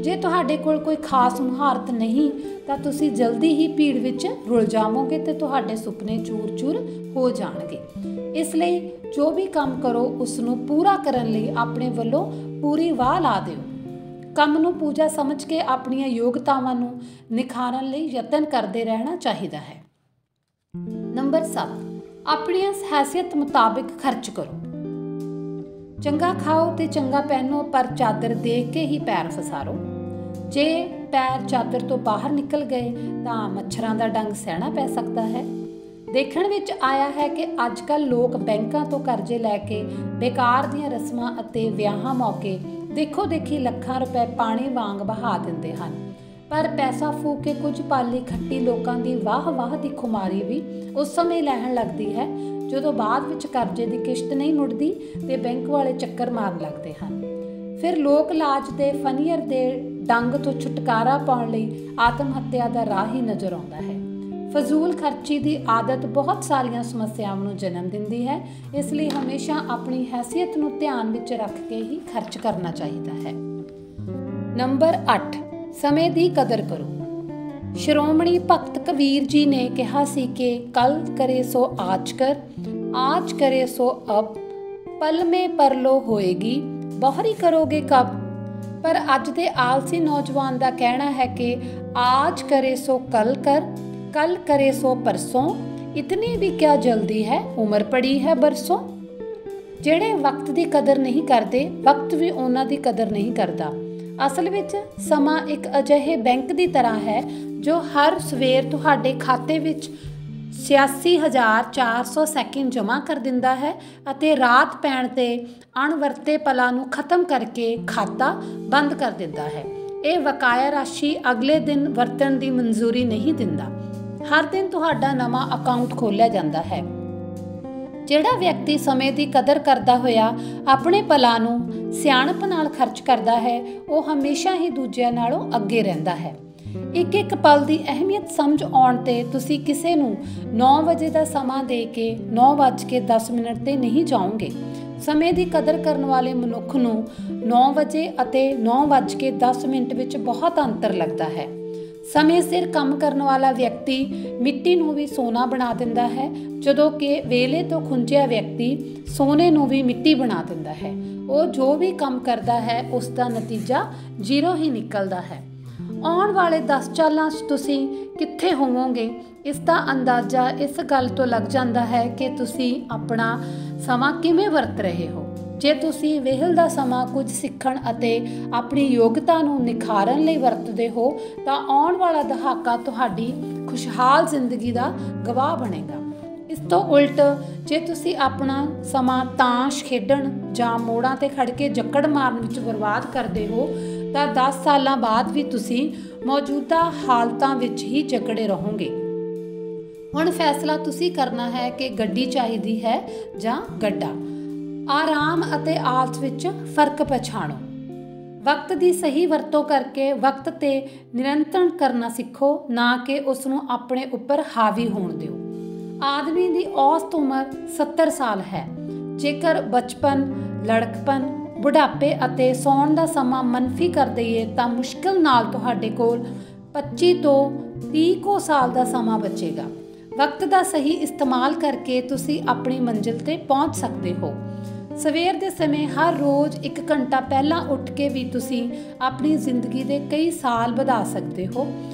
जे तुहाडे कोल कोई खास मुहारत नहीं तां तुसी जल्दी ही भीड़ विच रुल जावोगे ते तुहाडे सुपने चूर चूर हो जाणगे। इसलिए जो भी काम करो उसनूं पूरा करन लई अपने वल्लों पूरी वाह ला दिओ। काम नूं पूजा समझ के अपनियां योग्यतावां नूं निखारन लई यतन करते रहना चाहिए है। नंबर 7, अपनी हैसियत मुताबिक खर्च करो। ਚੰਗਾ ਖਾਓ ਤੇ ਚੰਗਾ ਪਹਿਨੋ, ਪਰ ਚਾਦਰ ਦੇਖ ਕੇ ਹੀ ਪੈਰ ਫਸਾਰੋ। ਜੇ ਪੈਰ ਚਾਦਰ ਤੋਂ ਬਾਹਰ ਨਿਕਲ ਗਏ ਤਾਂ ਮੱਛਰਾਂ ਦਾ ਡੰਗ ਸਹਿਣਾ ਪੈ ਸਕਦਾ ਹੈ। ਦੇਖਣ ਵਿੱਚ ਆਇਆ ਹੈ ਕਿ ਅੱਜ ਕੱਲ੍ਹ ਲੋਕ ਬੈਂਕਾਂ ਤੋਂ ਕਰਜ਼ੇ ਲੈ ਕੇ ਬੇਕਾਰ ਦੀਆਂ ਰਸਮਾਂ ਅਤੇ ਵਿਆਹਾਂ ਮੌਕੇ ਦੇਖੋ ਦੇਖੀ ਲੱਖਾਂ ਰੁਪਏ ਪਾਣੀ ਵਾਂਗ ਬਹਾ ਦਿੰਦੇ ਹਨ। ਪਰ ਪੈਸਾ ਫੂਕ ਕੇ ਕੁਝ ਪਾਲੀ ਖੱਟੀ ਲੋਕਾਂ ਦੀ ਵਾਹ ਵਾਹ ਦੀ ਖੁਮਾਰੀ ਵੀ ਉਸ ਸਮੇਂ ਲੈਣ ਲੱਗਦੀ ਹੈ ਜਦੋਂ ਬਾਅਦ ਵਿੱਚ ਕਰਜ਼ੇ ਦੀ ਕਿਸ਼ਤ ਨਹੀਂ ਮੁੜਦੀ ਤੇ ਬੈਂਕ ਵਾਲੇ ਚੱਕਰ ਮਾਰਨ ਲੱਗਦੇ ਹਨ। ਫਿਰ ਲੋਕ ਲਾਜ ਦੇ ਫਨੀਅਰ ਦੇ ਡੰਗ ਤੋਂ ਛੁਟਕਾਰਾ ਪਾਉਣ ਲਈ ਆਤਮ ਹੱਤਿਆ ਦਾ ਰਾਹ ਹੀ ਨਜ਼ਰ ਆਉਂਦਾ ਹੈ। ਫਜ਼ੂਲ ਖਰਚੀ ਦੀ ਆਦਤ ਬਹੁਤ ਸਾਰੀਆਂ ਸਮੱਸਿਆਵਾਂ ਨੂੰ ਜਨਮ ਦਿੰਦੀ ਹੈ, ਇਸ ਲਈ ਹਮੇਸ਼ਾ ਆਪਣੀ ਹੈਸੀਅਤ ਨੂੰ ਧਿਆਨ ਵਿੱਚ ਰੱਖ ਕੇ ਹੀ ਖਰਚ ਕਰਨਾ ਚਾਹੀਦਾ ਹੈ। ਨੰਬਰ 8, ਸਮੇਂ ਦੀ ਕਦਰ ਕਰੋ। ਸ਼੍ਰੋਮਣੀ ਭਗਤ ਕਬੀਰ ਜੀ ਨੇ ਕਿਹਾ ਸੀ ਕਿ ਕੱਲ ਕਰੇ ਸੋ ਆਜ ਕਰੇ ਸੋ ਅਬ, ਪਲ ਮੇ ਪਰਲੋ ਹੋਏਗੀ, ਬਹੁਰੀ ਕਰੋਗੇ ਕਬ। ਪਰ ਅੱਜ ਦੇ ਆਲਸੀ ਨੌਜਵਾਨ ਦਾ ਕਹਿਣਾ ਹੈ ਕਿ ਆਜ ਕਰੇ ਸੋ ਕੱਲ करे सो परसों, इतनी भी क्या जल्दी है, उम्र पड़ी है बरसों। ਜਿਹੜੇ ਵਕਤ ਦੀ ਕਦਰ ਨਹੀਂ ਕਰਦੇ, ਵਕਤ ਵੀ ਉਹਨਾਂ ਦੀ ਕਦਰ ਨਹੀਂ ਕਰਦਾ। ਅਸਲ ਵਿੱਚ ਸਮਾਂ ਇੱਕ ਅਜਿਹੇ ਬੈਂਕ ਦੀ ਤਰ੍ਹਾਂ ਹੈ ਜੋ ਹਰ ਸਵੇਰ ਤੁਹਾਡੇ ਖਾਤੇ ਵਿੱਚ 86,400 ਸੈਕਿੰਡ ਜਮ੍ਹਾਂ ਕਰ ਦਿੰਦਾ ਹੈ ਅਤੇ ਰਾਤ ਪੈਣ ਤੇ ਅਣਵਰਤੇ ਪਲਾਂ ਨੂੰ ਖਤਮ ਕਰਕੇ ਖਾਤਾ ਬੰਦ ਕਰ ਦਿੰਦਾ ਹੈ। ਇਹ ਬਕਾਇਆ ਰਾਸ਼ੀ ਅਗਲੇ ਦਿਨ ਵਰਤਣ ਦੀ ਮਨਜ਼ੂਰੀ ਨਹੀਂ ਦਿੰਦਾ। ਹਰ ਦਿਨ ਤੁਹਾਡਾ ਨਵਾਂ ਅਕਾਊਂਟ ਖੋਲ੍ਹਿਆ ਜਾਂਦਾ ਹੈ। ਜਿਹੜਾ ਵਿਅਕਤੀ ਸਮੇਂ ਦੀ ਕਦਰ ਕਰਦਾ ਹੋਇਆ ਆਪਣੇ ਪਲਾਂ ਨੂੰ ਸਿਆਣਪ ਨਾਲ ਖਰਚ ਕਰਦਾ ਹੈ, ਉਹ ਹਮੇਸ਼ਾ ਹੀ ਦੂਜਿਆਂ ਨਾਲੋਂ ਅੱਗੇ ਰਹਿੰਦਾ ਹੈ। ਇੱਕ ਇੱਕ ਪਲ ਦੀ ਅਹਿਮੀਅਤ ਸਮਝ ਆਉਣ ਤੇ ਤੁਸੀਂ ਕਿਸੇ ਨੂੰ 9 ਵਜੇ ਦਾ ਸਮਾਂ ਦੇ ਕੇ 9:10 ਤੇ ਨਹੀਂ ਜਾਓਗੇ। ਸਮੇਂ ਦੀ ਕਦਰ ਕਰਨ ਵਾਲੇ ਮਨੁੱਖ ਨੂੰ 9 ਵਜੇ ਅਤੇ 9:10 ਵਿੱਚ ਬਹੁਤ ਅੰਤਰ ਲੱਗਦਾ ਹੈ। ਸਮੇਂ ਸਿਰ ਕੰਮ ਕਰਨ ਵਾਲਾ ਵਿਅਕਤੀ ਮਿੱਟੀ ਨੂੰ ਵੀ ਸੋਨਾ ਬਣਾ ਦਿੰਦਾ ਹੈ, ਜਦੋਂ ਕਿ ਵੇਲੇ ਤੋਂ ਖੁੰਝਿਆ ਵਿਅਕਤੀ ਸੋਨੇ ਨੂੰ ਵੀ ਮਿੱਟੀ ਬਣਾ ਦਿੰਦਾ ਹੈ। ਉਹ ਜੋ ਵੀ ਕੰਮ ਕਰਦਾ ਹੈ ਉਸ ਦਾ ਨਤੀਜਾ 0 ਹੀ ਨਿਕਲਦਾ ਹੈ। ਆਉਣ ਵਾਲੇ 10 ਸਾਲਾਂ 'ਚ ਤੁਸੀਂ ਕਿੱਥੇ ਹੋਵੋਗੇ, ਇਸ ਦਾ ਅੰਦਾਜ਼ਾ ਇਸ ਗੱਲ ਤੋਂ ਲੱਗ ਜਾਂਦਾ ਹੈ ਕਿ ਤੁਸੀਂ ਆਪਣਾ ਸਮਾਂ ਕਿਵੇਂ ਵਰਤ ਰਹੇ ਹੋ। ਜੇ ਤੁਸੀਂ ਵਿਹਲ ਦਾ ਸਮਾਂ ਕੁਝ ਸਿੱਖਣ ਅਤੇ ਆਪਣੀ ਯੋਗਤਾ ਨੂੰ ਨਿਖਾਰਨ ਲਈ ਵਰਤਦੇ ਹੋ ਤਾਂ ਆਉਣ ਵਾਲਾ ਦਹਾਕਾ ਤੁਹਾਡੀ ਖੁਸ਼ਹਾਲ ਜ਼ਿੰਦਗੀ ਦਾ ਗਵਾਹ ਬਣੇਗਾ। ਇਸ ਤੋਂ ਉਲਟ ਜੇ ਤੁਸੀਂ ਆਪਣਾ ਸਮਾਂ ਤਾਸ਼ ਖੇਡਣ ਜਾਂ ਮੋੜਾਂ 'ਤੇ ਖੜ੍ਹ ਕੇ ਜੱਕੜ ਮਾਰਨ ਵਿੱਚ ਬਰਬਾਦ ਕਰਦੇ ਹੋ ਤਾਂ 10 ਸਾਲਾਂ ਬਾਅਦ ਵੀ ਤੁਸੀਂ ਮੌਜੂਦਾ ਹਾਲਤਾਂ ਵਿੱਚ ਹੀ ਜਕੜੇ ਰਹੋਗੇ। ਹੁਣ ਫੈਸਲਾ ਤੁਸੀਂ ਕਰਨਾ ਹੈ ਕਿ ਗੱਡੀ ਚਾਹੀਦੀ ਹੈ ਜਾਂ ਗੱਡਾ। ਆਰਾਮ ਅਤੇ ਆਲਸ ਵਿੱਚ ਫਰਕ ਪਛਾਣੋ। ਵਕਤ ਦੀ ਸਹੀ ਵਰਤੋਂ ਕਰਕੇ ਵਕਤ 'ਤੇ ਨਿਯੰਤਰਣ ਕਰਨਾ ਸਿੱਖੋ, ਨਾ ਕਿ ਉਸ ਨੂੰ ਆਪਣੇ ਉੱਪਰ ਹਾਵੀ ਹੋਣ ਦਿਓ। ਆਦਮੀ ਦੀ ਔਸਤ ਉਮਰ 70 ਸਾਲ ਹੈ। ਜੇਕਰ ਬਚਪਨ, ਲੜਕਪਨ, ਬੁਢਾਪੇ ਅਤੇ ਸੌਣ ਦਾ ਸਮਾਂ ਮੰਨਫੀ ਕਰ ਦਈਏ ਤਾਂ ਮੁਸ਼ਕਿਲ ਨਾਲ ਤੁਹਾਡੇ ਕੋਲ 25 ਤੋਂ 30 ਸਾਲ ਦਾ ਸਮਾਂ ਬਚੇਗਾ। ਵਕਤ ਦਾ ਸਹੀ ਇਸਤੇਮਾਲ ਕਰਕੇ ਤੁਸੀਂ ਆਪਣੀ ਮੰਜ਼ਿਲ 'ਤੇ ਪਹੁੰਚ ਸਕਦੇ ਹੋ। ਸਵੇਰ ਦੇ ਸਮੇਂ ਹਰ ਰੋਜ਼ 1 ਘੰਟਾ ਪਹਿਲਾਂ ਉੱਠ ਕੇ ਵੀ ਤੁਸੀਂ ਆਪਣੀ ਜ਼ਿੰਦਗੀ ਦੇ ਕਈ ਸਾਲ ਵਧਾ ਸਕਦੇ ਹੋ।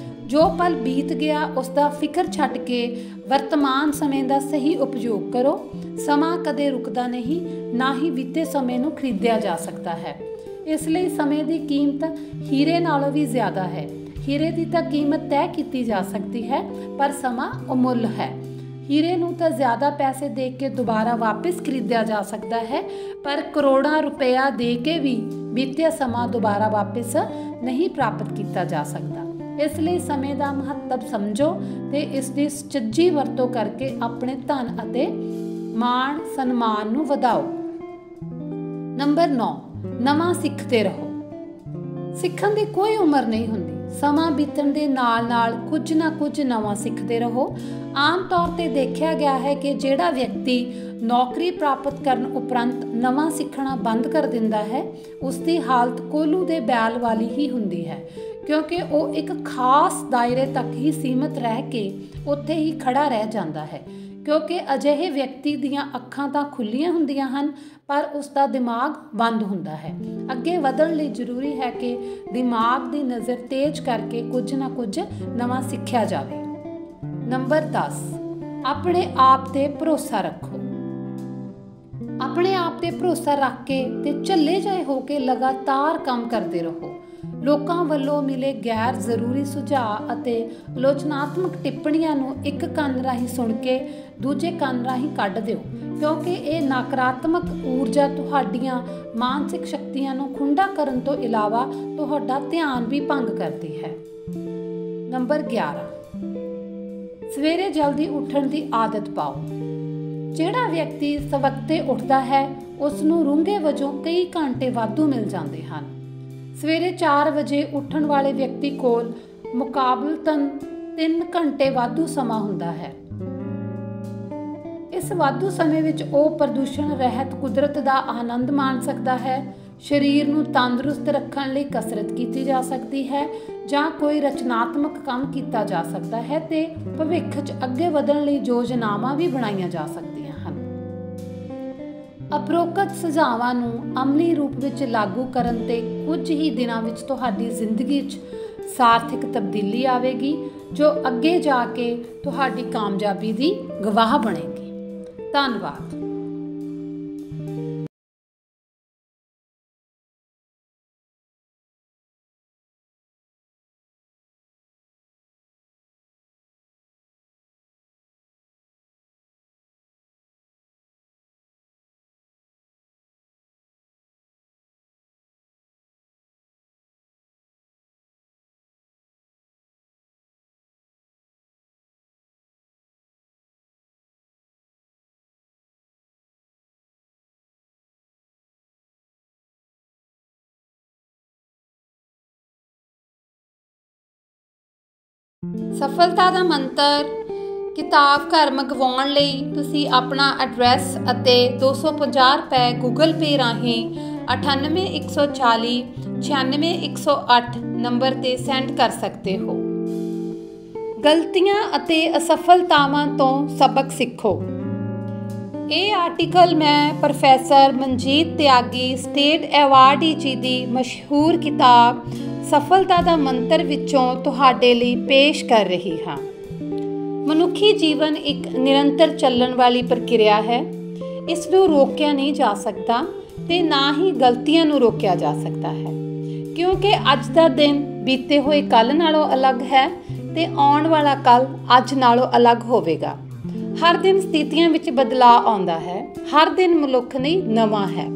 ਜੋ ਪਲ ਬੀਤ ਗਿਆ ਉਸ ਦਾ ਫਿਕਰ ਛੱਡ ਕੇ ਵਰਤਮਾਨ ਸਮੇਂ ਦਾ ਸਹੀ ਉਪਯੋਗ ਕਰੋ। ਸਮਾਂ ਕਦੇ ਰੁਕਦਾ ਨਹੀਂ, ਨਾ ਹੀ ਬੀਤੇ ਸਮੇਂ ਨੂੰ ਖਰੀਦਿਆ ਜਾ ਸਕਦਾ ਹੈ। ਇਸ ਲਈ ਸਮੇਂ ਦੀ ਕੀਮਤ ਹੀਰੇ ਨਾਲੋਂ ਵੀ ਜ਼ਿਆਦਾ ਹੈ। ਹੀਰੇ ਦੀ ਤਾਂ ਕੀਮਤ ਤੈਅ ਕੀਤੀ ਜਾ ਸਕਦੀ ਹੈ, ਪਰ ਸਮਾਂ ਅਮੁੱਲ ਹੈ। ਹੀਰੇ ਨੂੰ ਤਾਂ ਜ਼ਿਆਦਾ ਪੈਸੇ ਦੇ ਕੇ ਦੁਬਾਰਾ ਵਾਪਿਸ ਖਰੀਦਿਆ ਜਾ ਸਕਦਾ ਹੈ, ਪਰ ਕਰੋੜਾਂ ਰੁਪਇਆ ਦੇ ਕੇ ਵੀ ਬੀਤਿਆ ਸਮਾਂ ਦੁਬਾਰਾ ਵਾਪਿਸ ਨਹੀਂ ਪ੍ਰਾਪਤ ਕੀਤਾ ਜਾ ਸਕਦਾ। ਇਸ ਲਈ ਸਮੇਂ ਦਾ ਮਹੱਤਵ ਸਮਝੋ ਤੇ ਇਸ ਦੀ ਸੁਚੱਜੀ ਵਰਤੋਂ ਕਰਕੇ ਆਪਣੇ ਧਨ ਅਤੇ ਮਾਣ ਸਨਮਾਨ ਨੂੰ ਵਧਾਓ। ਨੰਬਰ 9, ਨਵਾਂ ਸਿੱਖਦੇ ਰਹੋ। ਸਿੱਖਣ ਦੀ ਕੋਈ ਉਮਰ ਨਹੀਂ ਹੁੰਦੀ। ਸਮਾਂ ਬੀਤਣ ਦੇ ਨਾਲ ਨਾਲ ਕੁਝ ਨਾ ਕੁਝ ਨਵਾਂ ਸਿੱਖਦੇ ਰਹੋ। ਆਮ ਤੌਰ 'ਤੇ ਦੇਖਿਆ ਗਿਆ ਹੈ ਕਿ ਜਿਹੜਾ ਵਿਅਕਤੀ ਨੌਕਰੀ ਪ੍ਰਾਪਤ ਕਰਨ ਉਪਰੰਤ ਨਵਾਂ ਸਿੱਖਣਾ ਬੰਦ ਕਰ ਦਿੰਦਾ ਹੈ, ਉਸ ਦੀ ਹਾਲਤ ਕੋਹਲੂ ਦੇ ਬੈਲ ਵਾਲੀ ਹੀ ਹੁੰਦੀ ਹੈ, ਕਿਉਂਕਿ ਉਹ ਇੱਕ ਖਾਸ ਦਾਇਰੇ ਤੱਕ ਹੀ ਸੀਮਤ ਰਹਿ ਕੇ ਉੱਥੇ ਹੀ ਖੜਾ ਰਹਿ ਜਾਂਦਾ ਹੈ। ਕਿਉਂਕਿ ਅਜਿਹੇ ਵਿਅਕਤੀ ਦੀਆਂ ਅੱਖਾਂ ਤਾਂ ਖੁੱਲ੍ਹੀਆਂ ਹੁੰਦੀਆਂ ਹਨ, ਪਰ ਉਸ ਦਾ ਦਿਮਾਗ ਬੰਦ ਹੁੰਦਾ ਹੈ। ਅੱਗੇ ਵਧਣ ਲਈ ਜ਼ਰੂਰੀ ਹੈ ਕਿ ਦਿਮਾਗ ਦੀ ਨਜ਼ਰ ਤੇਜ਼ ਕਰਕੇ ਕੁਝ ਨਾ ਕੁਝ ਨਵਾਂ ਸਿੱਖਿਆ ਜਾਵੇ। ਨੰਬਰ 10, ਆਪਣੇ ਆਪ 'ਤੇ ਭਰੋਸਾ ਰੱਖੋ। ਆਪਣੇ ਆਪ ਤੇ ਭਰੋਸਾ ਰੱਖ ਕੇ ਤੇ ਝੱਲੇ ਜਾਏ ਹੋ ਕੇ ਲਗਾਤਾਰ ਕੰਮ ਕਰਦੇ ਰਹੋ। ਲੋਕਾਂ ਵੱਲੋਂ ਮਿਲੇ ਗੈਰ ਜ਼ਰੂਰੀ ਸੁਝਾਅ ਅਤੇ ਆਲੋਚਨਾਤਮਕ ਟਿੱਪਣੀਆਂ ਨੂੰ ਇੱਕ ਕੰਨ ਰਾਹੀਂ ਸੁਣ ਕੇ ਦੂਜੇ ਕੰਨ ਰਾਹੀਂ ਕੱਢ ਦਿਓ, ਕਿਉਂਕਿ ਇਹ ਨਕਾਰਾਤਮਕ ਊਰਜਾ ਤੁਹਾਡੀਆਂ ਮਾਨਸਿਕ ਸ਼ਕਤੀਆਂ ਨੂੰ ਖੁੰਡਾ ਕਰਨ ਤੋਂ ਇਲਾਵਾ ਤੁਹਾਡਾ ਧਿਆਨ ਵੀ ਭੰਗ ਕਰਦੀ ਹੈ। ਨੰਬਰ 11, ਸਵੇਰੇ ਜਲਦੀ ਉੱਠਣ ਦੀ ਆਦਤ ਪਾਓ। ਜਿਹੜਾ ਵਿਅਕਤੀ ਸਵਖਤੇ ਉੱਠਦਾ ਹੈ ਉਸ ਨੂੰ ਰੂੰਘੇ ਵਜੋਂ ਕਈ ਘੰਟੇ ਵਾਧੂ ਮਿਲ ਜਾਂਦੇ ਹਨ। ਸਵੇਰੇ 4 ਵਜੇ ਉੱਠਣ ਵਾਲੇ ਵਿਅਕਤੀ ਕੋਲ ਮੁਕਾਬਲਤਨ 3 ਘੰਟੇ ਵਾਧੂ ਸਮਾਂ ਹੁੰਦਾ ਹੈ। ਇਸ ਵਾਧੂ ਸਮੇਂ ਵਿੱਚ ਉਹ ਪ੍ਰਦੂਸ਼ਣ ਰਹਿਤ ਕੁਦਰਤ ਦਾ ਆਨੰਦ ਮਾਣ ਸਕਦਾ ਹੈ, ਸਰੀਰ ਨੂੰ ਤੰਦਰੁਸਤ ਰੱਖਣ ਲਈ ਕਸਰਤ ਕੀਤੀ ਜਾ ਸਕਦੀ ਹੈ ਜਾਂ ਕੋਈ ਰਚਨਾਤਮਕ ਕੰਮ ਕੀਤਾ ਜਾ ਸਕਦਾ ਹੈ ਤੇ ਭਵਿੱਖ 'ਚ ਅੱਗੇ ਵਧਣ ਲਈ ਯੋਜਨਾਵਾਂ ਵੀ ਬਣਾਈਆਂ ਜਾ ਸਕਦੀਆਂ ਹਨ। ਉਪਰੋਕਤ ਸੁਝਾਵਾਂ ਨੂੰ ਅਮਲੀ ਰੂਪ ਵਿੱਚ ਲਾਗੂ ਕਰਨ ਤੇ ਕੁਝ ਹੀ ਦਿਨਾਂ ਵਿੱਚ ਤੁਹਾਡੀ ਜ਼ਿੰਦਗੀ 'ਚ ਸਾਰਥਕ ਤਬਦੀਲੀ ਆਵੇਗੀ ਜੋ ਅੱਗੇ ਜਾ ਕੇ ਤੁਹਾਡੀ ਕਾਮਯਾਬੀ ਦੀ ਗਵਾਹ ਬਣੇਗੀ। ਧੰਨਵਾਦ। ਸਫਲਤਾ ਦਾ ਮੰਤਰ। ਕਿਤਾਬ ਘਰ ਮੰਗਵਾਉਣ ਲਈ ਤੁਸੀਂ ਆਪਣਾ ਐਡਰੈਸ ਅਤੇ 250 ਰੁਪਏ ਗੂਗਲ ਪੇ ਰਾਹੀਂ 9814 96108 ਨੰਬਰ 'ਤੇ ਸੈਂਡ ਕਰ ਸਕਦੇ ਹੋ। ਗਲਤੀਆਂ ਅਤੇ ਅਸਫਲਤਾਵਾਂ ਤੋਂ ਸਬਕ ਸਿੱਖੋ। ਇਹ ਆਰਟੀਕਲ ਮੈਂ ਪ੍ਰੋਫੈਸਰ ਮਨਜੀਤ ਤਿਆਗੀ ਸਟੇਟ ਐਵਾਰਡੀ ਜੀ ਦੀ ਮਸ਼ਹੂਰ ਕਿਤਾਬ ਸਫਲਤਾ ਦਾ ਮੰਤਰ ਵਿੱਚੋਂ ਤੁਹਾਡੇ ਲਈ ਪੇਸ਼ ਕਰ ਰਹੀ ਹਾਂ। ਮਨੁੱਖੀ ਜੀਵਨ ਇੱਕ ਨਿਰੰਤਰ ਚੱਲਣ ਵਾਲੀ ਪ੍ਰਕਿਰਿਆ ਹੈ। ਇਸ ਨੂੰ ਰੋਕਿਆ ਨਹੀਂ ਜਾ ਸਕਦਾ ਤੇ ਨਾ ਹੀ ਗਲਤੀਆਂ ਨੂੰ ਰੋਕਿਆ ਜਾ ਸਕਦਾ ਹੈ, ਕਿਉਂਕਿ ਅੱਜ ਦਾ ਦਿਨ ਬੀਤੇ ਹੋਏ ਕੱਲ੍ਹ ਨਾਲੋਂ ਅਲੱਗ ਹੈ ਤੇ ਆਉਣ ਵਾਲਾ ਕੱਲ੍ਹ ਅੱਜ ਨਾਲੋਂ ਅਲੱਗ ਹੋਵੇਗਾ। ਹਰ ਦਿਨ ਸਥਿਤੀਆਂ ਵਿੱਚ ਬਦਲਾਅ ਆਉਂਦਾ ਹੈ, ਹਰ ਦਿਨ ਮਨੁੱਖ ਲਈ ਨਵਾਂ ਹੈ।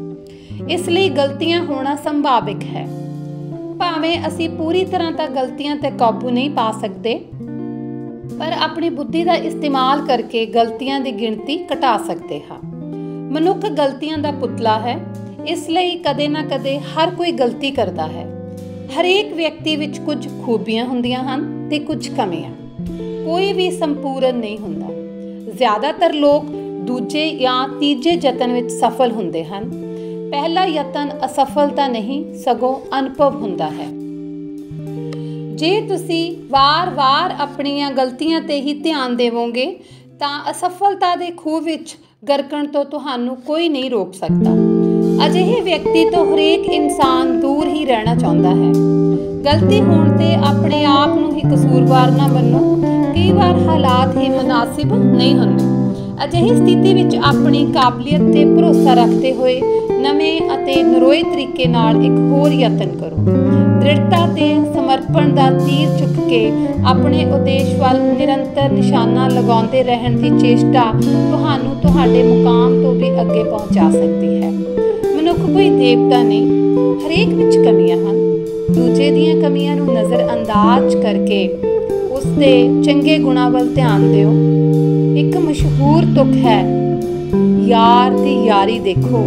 ਇਸ ਲਈ ਗਲਤੀਆਂ ਹੋਣਾ ਸੰਭਾਵਿਕ ਹੈ। ਭਾਵੇਂ ਅਸੀਂ ਪੂਰੀ ਤਰ੍ਹਾਂ ਤਾਂ ਗਲਤੀਆਂ 'ਤੇ ਕਾਬੂ ਨਹੀਂ ਪਾ ਸਕਦੇ, ਪਰ ਆਪਣੀ ਬੁੱਧੀ ਦਾ ਇਸਤੇਮਾਲ ਕਰਕੇ ਗਲਤੀਆਂ ਦੀ ਗਿਣਤੀ ਘਟਾ ਸਕਦੇ ਹਾਂ। ਮਨੁੱਖ ਗਲਤੀਆਂ ਦਾ ਪੁਤਲਾ ਹੈ, ਇਸ ਲਈ ਕਦੇ ਨਾ ਕਦੇ ਹਰ ਕੋਈ ਗਲਤੀ ਕਰਦਾ ਹੈ। ਹਰੇਕ ਵਿਅਕਤੀ ਵਿੱਚ ਕੁਝ ਖੂਬੀਆਂ ਹੁੰਦੀਆਂ ਹਨ ਤੇ ਕੁਝ ਕਮੀਆਂ। ਕੋਈ ਵੀ ਸੰਪੂਰਨ ਨਹੀਂ ਹੁੰਦਾ। ਜ਼ਿਆਦਾਤਰ ਲੋਕ ਦੂਜੇ ਜਾਂ ਤੀਜੇ ਯਤਨ ਵਿੱਚ ਸਫਲ ਹੁੰਦੇ ਹਨ। ਪਹਿਲਾ ਯਤਨ ਅਸਫਲਤਾ ਨਹੀਂ ਸਗੋਂ ਅਨੁਭਵ ਹੁੰਦਾ ਹੈ। ਜੇ ਤੁਸੀਂ ਵਾਰ-ਵਾਰ ਆਪਣੀਆਂ ਗਲਤੀਆਂ 'ਤੇ ਹੀ ਧਿਆਨ ਦੇਵੋਗੇ ਤਾਂ ਅਸਫਲਤਾ ਦੇ ਖੂਹ ਵਿੱਚ ਗਰਕਣ ਤੋਂ ਤੁਹਾਨੂੰ ਕੋਈ ਨਹੀਂ ਰੋਕ ਸਕਦਾ। ਅਜਿਹੇ ਵਿਅਕਤੀ ਤੋਂ ਹਰੇਕ ਇਨਸਾਨ ਦੂਰ ਹੀ ਰਹਿਣਾ ਚਾਹੁੰਦਾ ਹੈ। ਗਲਤੀ ਹੋਣ 'ਤੇ ਆਪਣੇ ਆਪ ਨੂੰ ਹੀ ਕਸੂਰਵਾਰ ਨਾ ਮੰਨੋ। ਕਈ ਵਾਰ ਹਾਲਾਤ ਹੀ ਮੁਨਾਸਿਬ ਨਹੀਂ ਹੁੰਦੇ। ਅਜਿਹੀ ਸਥਿਤੀ ਵਿੱਚ ਆਪਣੀ ਕਾਬਲੀਅਤ 'ਤੇ ਭਰੋਸਾ ਰੱਖਦੇ ਹੋਏ ਨਵੇਂ ਅਤੇ ਨਰੋਏ ਤਰੀਕੇ ਨਾਲ ਇੱਕ ਹੋਰ ਯਤਨ ਕਰੋ। ਦ੍ਰਿੜਤਾ ਤੇ ਸਮਰਪਣ ਦਾ ਤੀਰ ਚੁੱਕ ਕੇ ਆਪਣੇ ਉਦੇਸ਼ ਵੱਲ ਨਿਰੰਤਰ ਨਿਸ਼ਾਨਾ ਲਗਾਉਂਦੇ ਰਹਿਣ ਦੀ ਚੇਸ਼ਟਾ ਤੁਹਾਨੂੰ ਤੁਹਾਡੇ ਮੁਕਾਮ ਤੋਂ ਵੀ ਅੱਗੇ ਪਹੁੰਚਾ ਸਕਦੀ ਹੈ। ਮਨੁੱਖ ਕੋਈ ਦੇਵਤਾ ਨਹੀਂ, ਹਰੇਕ ਵਿੱਚ ਕਮੀਆਂ ਹਨ। ਦੂਜੇ ਦੀਆਂ ਕਮੀਆਂ ਨੂੰ ਨਜ਼ਰ ਅੰਦਾਜ਼ ਕਰਕੇ ਉਸ ਦੇ ਚੰਗੇ ਗੁਣਾਂ ਵੱਲ ਧਿਆਨ ਦਿਓ। ਇੱਕ ਮਸ਼ਹੂਰ ਤੁਕ ਹੈ, ਯਾਰ ਦੀ ਯਾਰੀ ਦੇਖੋ,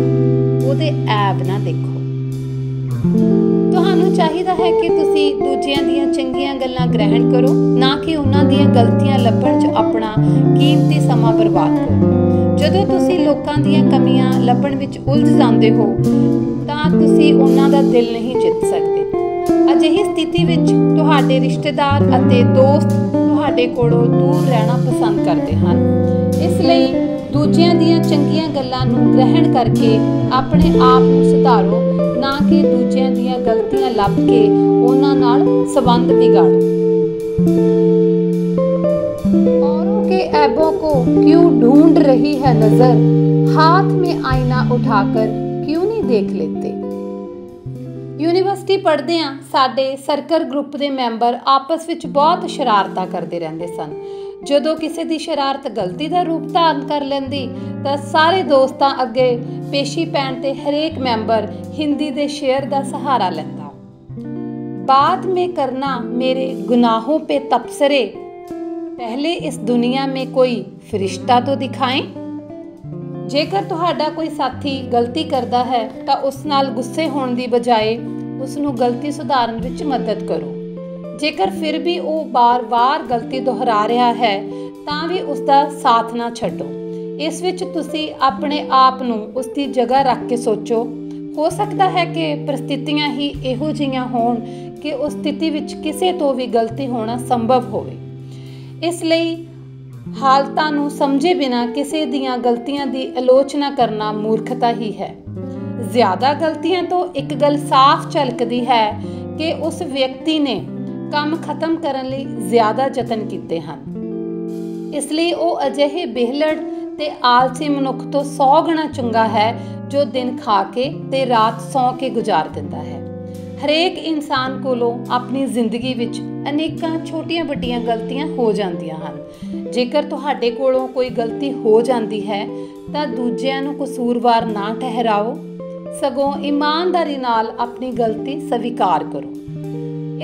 ਉਹਦੇ ਐਬ ਨਾ ਦੇਖੋ। ਤੁਹਾਨੂੰ ਚਾਹੀਦਾ ਹੈ ਕਿ ਤੁਸੀਂ ਦੂਜਿਆਂ ਦੀਆਂ ਚੰਗੀਆਂ ਗੱਲਾਂ ਗ੍ਰਹਿਣ ਕਰੋ, ਨਾ ਕਿ ਉਹਨਾਂ ਦੀਆਂ ਗਲਤੀਆਂ ਲੱਭਣ 'ਚ ਆਪਣਾ ਕੀਮਤੀ ਸਮਾਂ ਬਰਬਾਦ ਕਰੋ। ਜਦੋਂ ਤੁਸੀਂ ਲੋਕਾਂ ਦੀਆਂ ਕਮੀਆਂ ਲੱਭਣ ਵਿੱਚ ਉਲਝ ਜਾਂਦੇ ਹੋ ਤਾਂ ਤੁਸੀਂ ਉਹਨਾਂ ਦਾ ਦਿਲ ਨਹੀਂ ਜਿੱਤ ਸਕਦੇ। ਅਜਿਹੀ ਸਥਿਤੀ ਵਿੱਚ ਤੁਹਾਡੇ ਰਿਸ਼ਤੇਦਾਰ ਅਤੇ ਦੋਸਤ ਤੁਹਾਡੇ ਕੋਲੋਂ ਦੂਰ ਰਹਿਣਾ ਪਸੰਦ ਕਰਦੇ ਹਨ। ਇਸ ਲਈ ਦੂਜਿਆਂ ਦੀਆਂ ਚੰਗੀਆਂ ਗੱਲਾਂ ਨੂੰ ਗ੍ਰਹਿਣ ਕਰਕੇ ਆਪਣੇ ਆਪ ਨੂੰ ਸੁਧਾਰੋ, ਨਾ ਕਿ ਦੂਜਿਆਂ ਦੀਆਂ ਗਲਤੀਆਂ ਲੱਭ ਕੇ ਉਹਨਾਂ ਨਾਲ ਸੰਬੰਧ ਵਿਗਾੜੋ। औरों के ऐबों को क्यों ढूंढ रही है नजर, हाथ में आईना उठाकर क्यों नहीं देख लेते। यूनिवर्सिटी पढ़दे साडे सर्कल ग्रुप के मैंबर आपस ਵਿੱਚ बहुत शरारतां करते रहंदे सन। ਜਦੋਂ ਕਿਸੇ ਦੀ ਸ਼ਰਾਰਤ ਗਲਤੀ ਦਾ ਰੂਪ ਧਾਰਨ ਕਰ ਲੈਂਦੀ ਤਾਂ ਸਾਰੇ ਦੋਸਤਾਂ ਅੱਗੇ ਪੇਸ਼ੀ ਪੈਣ ਤੇ ਹਰੇਕ ਮੈਂਬਰ ਹਿੰਦੀ ਦੇ ਸ਼ੇਅਰ ਦਾ ਸਹਾਰਾ ਲੈਂਦਾ। बाद में करना मेरे गुनाहों पे तबसरे, पहले इस दुनिया में कोई फरिश्ता तो दिखाएं। जेकर तुहाडा कोई साथी गलती करता है तो उस नाल गुस्से होने की बजाय उसनूं गलती सुधारन विच मदद करो। जेकर फिर भी वो बार बार गलती दोहरा रहा है तां भी उसका साथ ना छड्डो। इस विच तुसी अपने आप नूं उसकी जगह रख के सोचो, हो सकता है कि परिस्थितियां ही इहो जिहियां होण कि उस स्थिति विच किसी तो भी गलती होना संभव होवे। इसलिए हालतां नूं समझे बिना किसी दियां गलतियां दी आलोचना करना मूर्खता ही है। ज़्यादा गलतियां तो एक गल साफ झलकदी है कि उस व्यक्ति ने काम खत्म करने लई ज़्यादा यतन कीते हन। इसलिए वो अजिहे बेहलड़ ते आलसी मनुख तो 100 गुना चंगा है जो दिन खा के ते रात सौ के गुजार दिंदा है। हरेक इंसान कोलों अपनी जिंदगी विच अनेकां छोटियां वड्डियां गलतियां हो जांदियां हन। जेकर तुहाडे कोलों कोई गलती हो जाती है तां दूजिआं नूं कसूरवार ना ठहराओ, सगों ईमानदारी नाल अपनी गलती स्वीकार करो।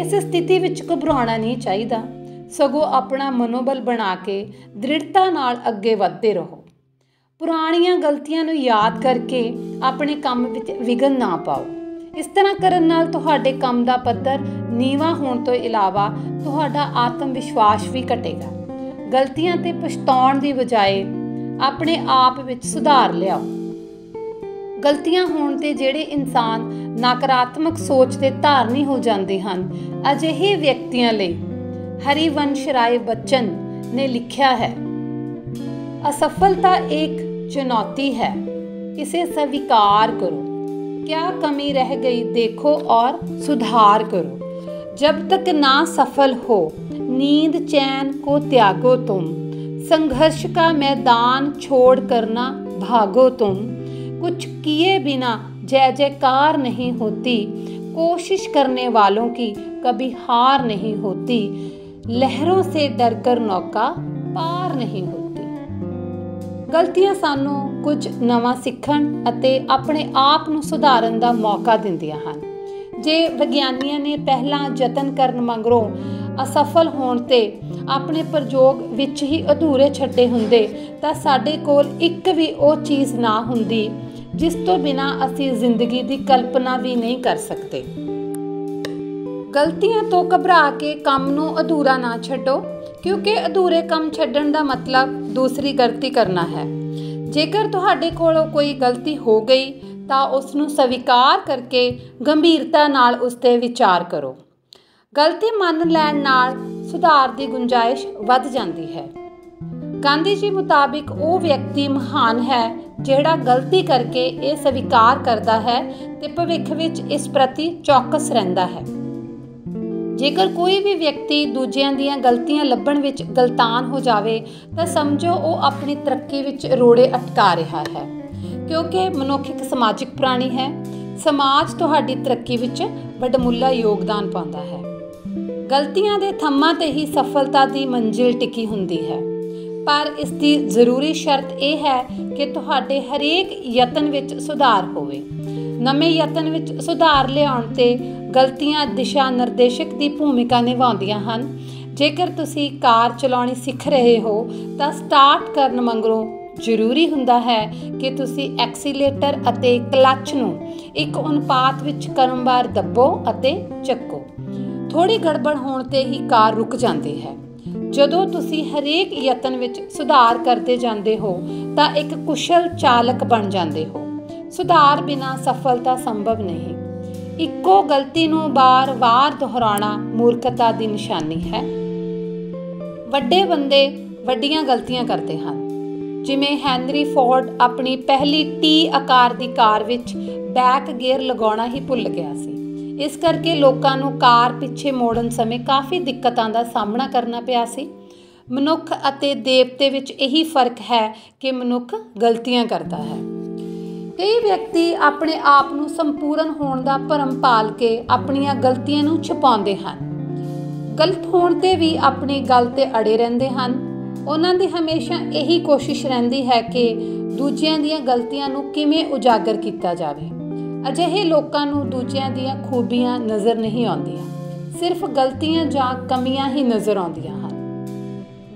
इस स्थिति विच घबराउणा नहीं चाहिदा, सगों अपना मनोबल बना के दृढ़ता नाल अगे वधदे रहो। पुराणियां गलतियां नूं याद करके अपने काम विच विघन ना पाओ। इस तरह करन नाल तुहाडे काम दा पੱਧਰ नीवा होण तो इलावा तुहाडा आत्म विश्वास भी घटेगा। गलतियां ते पछताउण दी बजाय अपने आप विच सुधार लियाओ। गलतियां होण ते ਜਿਹੜੇ इंसान नकारात्मक सोच के धारनी हो जाते हैं, अजिहे व्यक्तियों ਲਈ हरिवंश राय बच्चन ने लिखा है, असफलता एक चुनौती है, इसे स्वीकार करो, क्या कमी रह गई देखो और सुधार करो। जब तक ना सफल हो नींद चैन को त्यागो तुम, संघर्ष का मैदान छोड़ कर ना भागो तुम। कुछ किए बिना जय जयकार नहीं होती, कोशिश करने वालों की कभी हार नहीं होती, लहरों से डरकर नौका पार नहीं होती। गलतियां सानू कुछ नवा सीखण अते अपने आप नू सुधारन दा मौका दिंदियां हन। जे विग्यानियां ने पहला यतन करन मगरों असफल होण ते अपने प्रयोग विच ही अधूरे छड्डे हुंदे तां साडे कोल एक भी वो चीज़ ना हुंदी जिस तो बिना असी जिंदगी की कल्पना भी नहीं कर सकते। गलतियां तो घबरा के काम नूं अधूरा ना छड्डो, क्योंकि अधूरे काम छड्डण दा मतलब दूसरी गलती करना है। जेकर तुहाडे कोलों कोई गलती हो गई तां उस नूं स्वीकार करके गंभीरता नाल उस ते विचार करो। गलती मन लैण नाल सुधार की गुंजाइश वध जाती है। गांधी जी मुताबिक वो व्यक्ति महान है जिहड़ा गलती करके ये स्वीकार करता है ते भविख विच इस प्रति चौकस रहिंदा है। जेकर कोई भी व्यक्ति दूजिआं दीआं गलतियां लभण विच गलतान हो जावे तां समझो वो अपनी तरक्की विच रोड़े अटका रहा है, क्योंकि मनुख एक समाजिक प्राणी है। समाज तुहाडी तरक्की विच वडमुल्ला योगदान पाउंदा है। गलतियां दे थम्मां ते ही सफलता दी मंजिल टिकी हुंदी है, पर इसकी जरूरी शर्त यह है कि तुहाडे हरेक यतन विच सुधार होवे। नवे यतन विच सुधार लियाउण ते गलतियां दिशा निर्देशक की भूमिका निभाउंदियां हन। जेकर तुसी कार चलाउणी सीख रहे हो तां स्टार्ट करन मगरों जरूरी हुंदा है कि तुसी एक्सीलेटर अते क्लच नूं एक अनुपात विच क्रमवार दब्बो अते चक्को। थोड़ी गड़बड़ होण ते ही कार रुक जाती है। जदों तुसी हरेक यतन विच सुधार करते जाते हो तां एक कुशल चालक बन जाते हो। सुधार बिना सफलता संभव नहीं। इक्को गलती नूं बार बार दोहराउणा मूर्खता की निशानी है। वड्डे बंदे वड्डियां गलतियां करते हैं। जिमें हैनरी फोर्ड अपनी पहली टी आकार की कार विच बैक गेयर लगाउणा ही भुल गया सी। इस करके लोगों नूं कार पिछे मोड़न समय काफ़ी दिक्कतों का सामना करना पिया सी। ਮਨੁੱਖ ਅਤੇ ਦੇਵਤੇ ਵਿੱਚ ਇਹੀ ਫਰਕ ਹੈ ਕਿ ਮਨੁੱਖ ਗਲਤੀਆਂ ਕਰਦਾ ਹੈ। ਕਈ ਵਿਅਕਤੀ ਆਪਣੇ ਆਪ ਨੂੰ ਸੰਪੂਰਨ ਹੋਣ ਦਾ ਭਰਮ ਪਾਲ ਕੇ ਆਪਣੀਆਂ ਗਲਤੀਆਂ ਨੂੰ ਛੁਪਾਉਂਦੇ ਹਨ। ਗਲਤ ਹੋਣ 'ਤੇ ਵੀ ਆਪਣੀ ਗੱਲ 'ਤੇ ਅੜੇ ਰਹਿੰਦੇ ਹਨ। ਉਹਨਾਂ ਦੀ ਹਮੇਸ਼ਾ ਇਹੀ ਕੋਸ਼ਿਸ਼ ਰਹਿੰਦੀ ਹੈ ਕਿ ਦੂਜਿਆਂ ਦੀਆਂ ਗਲਤੀਆਂ ਨੂੰ ਕਿਵੇਂ ਉਜਾਗਰ ਕੀਤਾ ਜਾਵੇ। ਅਜਿਹੇ ਲੋਕਾਂ ਨੂੰ ਦੂਜਿਆਂ ਦੀਆਂ ਖੂਬੀਆਂ ਨਜ਼ਰ ਨਹੀਂ ਆਉਂਦੀਆਂ, ਸਿਰਫ ਗਲਤੀਆਂ ਜਾਂ ਕਮੀਆਂ ਹੀ ਨਜ਼ਰ ਆਉਂਦੀਆਂ ਹਨ।